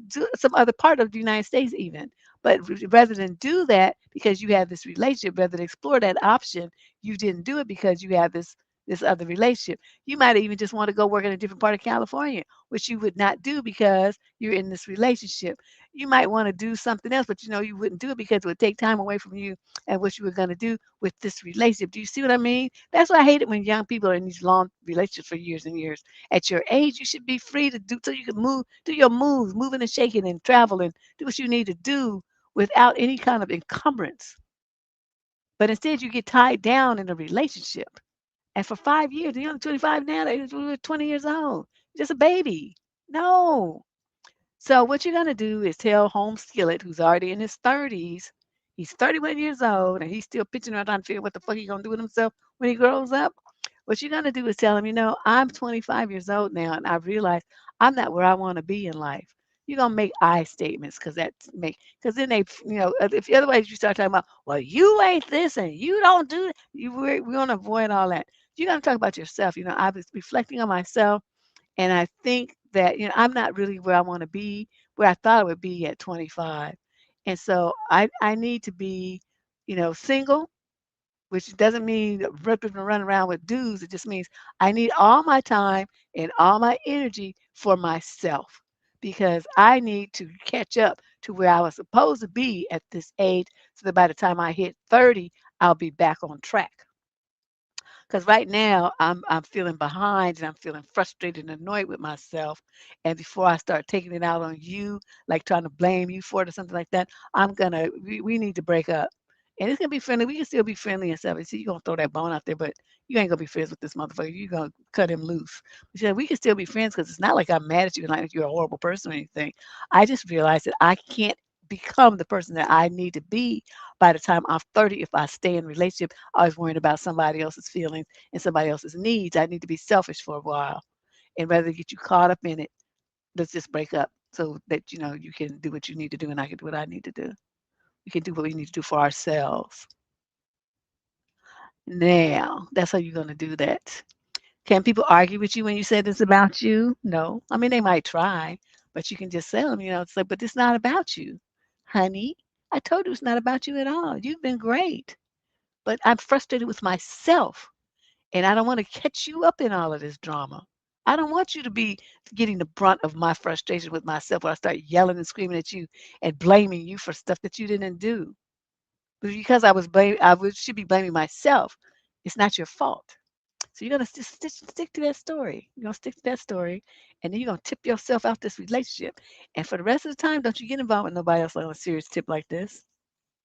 S1: other part of the United States even. But rather than do that because you have this relationship, rather than explore that option, you didn't do it because you have this other relationship. You might even just want to go work in a different part of California, which you would not do because you're in this relationship. You might want to do something else, but you wouldn't do it because it would take time away from you and what you were going to do with this relationship. Do you see what I mean? That's why I hate it when young people are in these long relationships for years and years. At your age, you should be free to do so you can move, do your moves, moving and shaking and travel and do what you need to do without any kind of encumbrance. But instead, you get tied down in a relationship. And for 5 years, you're only 25 now, you're 20 years old, just a baby. No. So what you're gonna do is tell Home Skillet, who's already in his 30s, he's 31 years old, and he's still pitching around trying to figure what the fuck he's gonna do with himself when he grows up. What you're gonna do is tell him, I'm 25 years old now, and I realize I'm not where I want to be in life. You're gonna make I statements because then if otherwise you start talking about, well, you ain't this and you don't do that, we're gonna avoid all that. You're gonna talk about yourself. I was reflecting on myself and I think that, I'm not really where I want to be, where I thought I would be at 25. And so I need to be, single, which doesn't mean ripping and running around with dudes. It just means I need all my time and all my energy for myself because I need to catch up to where I was supposed to be at this age so that by the time I hit 30, I'll be back on track. Because right now I'm feeling behind and I'm feeling frustrated and annoyed with myself. And before I start taking it out on you, like trying to blame you for it or something like that, we need to break up. And it's gonna be friendly. We can still be friendly and stuff. And see, you're gonna throw that bone out there, but you ain't gonna be friends with this motherfucker. You're gonna cut him loose. But yeah, we can still be friends because it's not like I'm mad at you and like you're a horrible person or anything. I just realized that I can't become the person that I need to be by the time I'm 30 if I stay in a relationship. I was worrying about somebody else's feelings and somebody else's needs. I need to be selfish for a while. And rather than get you caught up in it, let's just break up so that you can do what you need to do and I can do what I need to do. We can do what we need to do for ourselves. Now, that's how you're going to do that. Can people argue with you when you say this about you? No. I mean, they might try, But you can just tell them, it's like, but it's not about you, honey. I told you it's not about you at all. You've been great, but I'm frustrated with myself, and I don't want to catch you up in all of this drama. I don't want you to be getting the brunt of my frustration with myself where I start yelling and screaming at you and blaming you for stuff that you didn't do. But because should be blaming myself. It's not your fault. So you're gonna just stick to that story. You're gonna stick to that story, and then you're gonna tip yourself out this relationship. And for the rest of the time, don't you get involved with nobody else on a serious tip like this.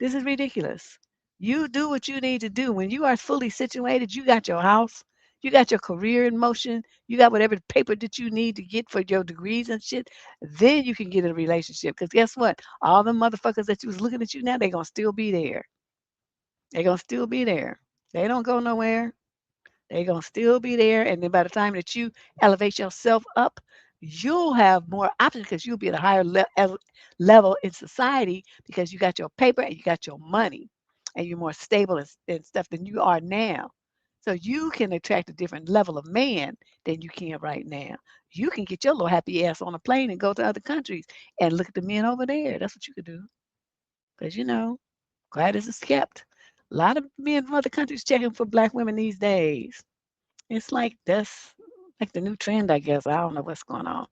S1: This is ridiculous. You do what you need to do. When you are fully situated, you got your house, you got your career in motion, you got whatever paper that you need to get for your degrees and shit, then you can get in a relationship. Because guess what? All the motherfuckers that you was looking at you now, they're gonna still be there. They're gonna still be there. They don't go nowhere. They're gonna still be there. And then by the time that you elevate yourself up, you'll have more options because you'll be at a higher level in society because you got your paper and you got your money and you're more stable and stuff than you are now. So you can attract a different level of man than you can right now. You can get your little happy ass on a plane and go to other countries and look at the men over there. That's what you could do. Because glad as it's kept. A lot of men from other countries checking for black women these days. It's like that's like the new trend, I guess. I don't know what's going on.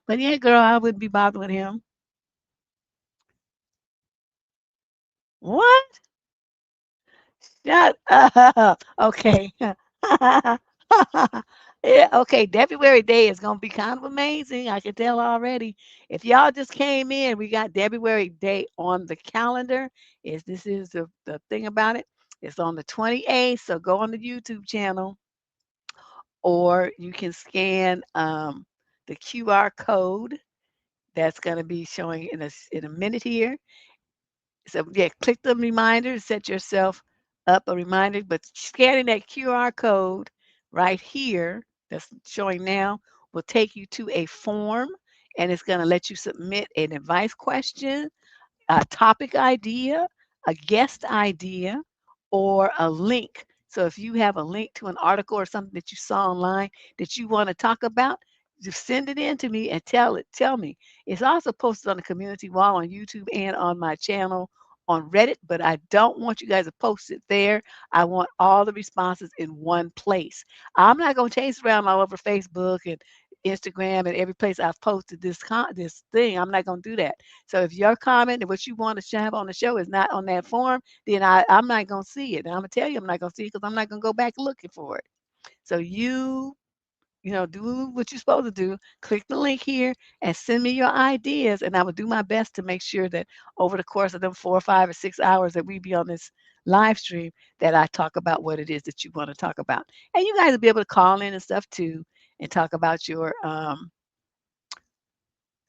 S1: But yeah, girl, I wouldn't be bothered with him. What? Shut up. Okay. Yeah, okay. February day is gonna be kind of amazing. I can tell already. If y'all just came in, we got February day on the calendar. This is the thing about it. It's on the 28th. So go on the YouTube channel, or you can scan the QR code that's going to be showing in a minute here. So yeah, click the reminder, set yourself up a reminder, but scanning that QR code right here that's showing now will take you to a form, and it's going to let you submit an advice question, a topic idea, a guest idea, or a link. So if you have a link to an article or something that you saw online that you want to talk about, just send it in to me and tell me. It's also posted on the community wall on YouTube and on my channel on Reddit, but I don't want you guys to post it there. I want all the responses in one place. I'm not going to chase around all over Facebook and Instagram and every place I've posted this thing. I'm not going to do that. So if your comment and what you want to have on the show is not on that form, then I'm not going to see it. And I'm going to tell you I'm not going to see it because I'm not going to go back looking for it. So do what you're supposed to do. Click the link here and send me your ideas. And I will do my best to make sure that over the course of them 4 or 5 or 6 hours that we be on this live stream, that I talk about what it is that you want to talk about. And you guys will be able to call in and stuff too and talk about your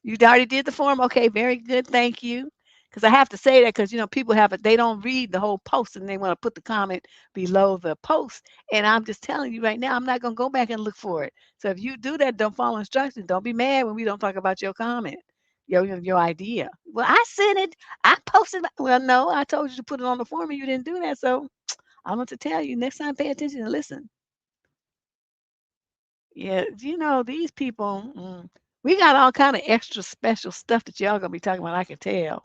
S1: you already did the form? Okay, very good. Thank you. Because I have to say that because people they don't read the whole post and they want to put the comment below the post. And I'm just telling you right now, I'm not gonna go back and look for it. So if you do that, don't follow instructions. Don't be mad when we don't talk about your comment, your idea. Well, I sent it. I posted. Well, no, I told you to put it on the form and you didn't do that. So I want to tell you next time, pay attention and listen. Yeah, these people, we got all kind of extra special stuff that y'all gonna be talking about, I can tell.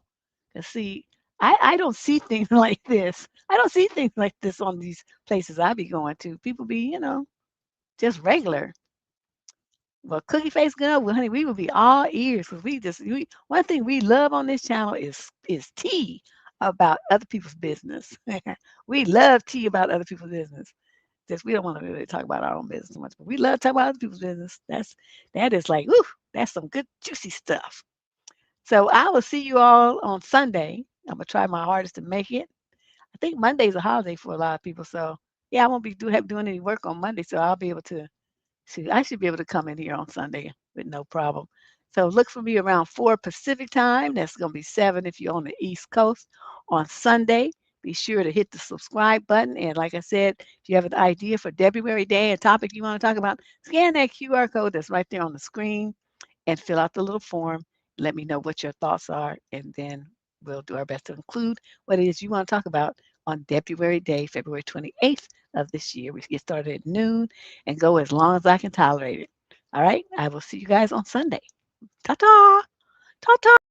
S1: And see, I don't see things like this. I don't see things like this on these places I be going to. People be, just regular. Well, Cookie Face Girl, well, honey, we will be all ears because one thing we love on this channel is tea about other people's business. We love tea about other people's business. Just we don't want to really talk about our own business too much, but we love to talk about other people's business. That is like, ooh, that's some good juicy stuff. So I will see you all on Sunday. I'm gonna try my hardest to make it. I think Monday's a holiday for a lot of people, so yeah, I won't be doing any work on Monday, so I'll be able to see. I should be able to come in here on Sunday with no problem. So look for me around 4 Pacific time. That's gonna be 7 if you're on the East Coast on Sunday. Be sure to hit the subscribe button. And like I said, if you have an idea for February Day, a topic you want to talk about, scan that QR code that's right there on the screen and fill out the little form. Let me know what your thoughts are, and then we'll do our best to include what it is you want to talk about on February Day, February 28th of this year. We get started at noon and go as long as I can tolerate it. All right. I will see you guys on Sunday. Ta ta. Talk.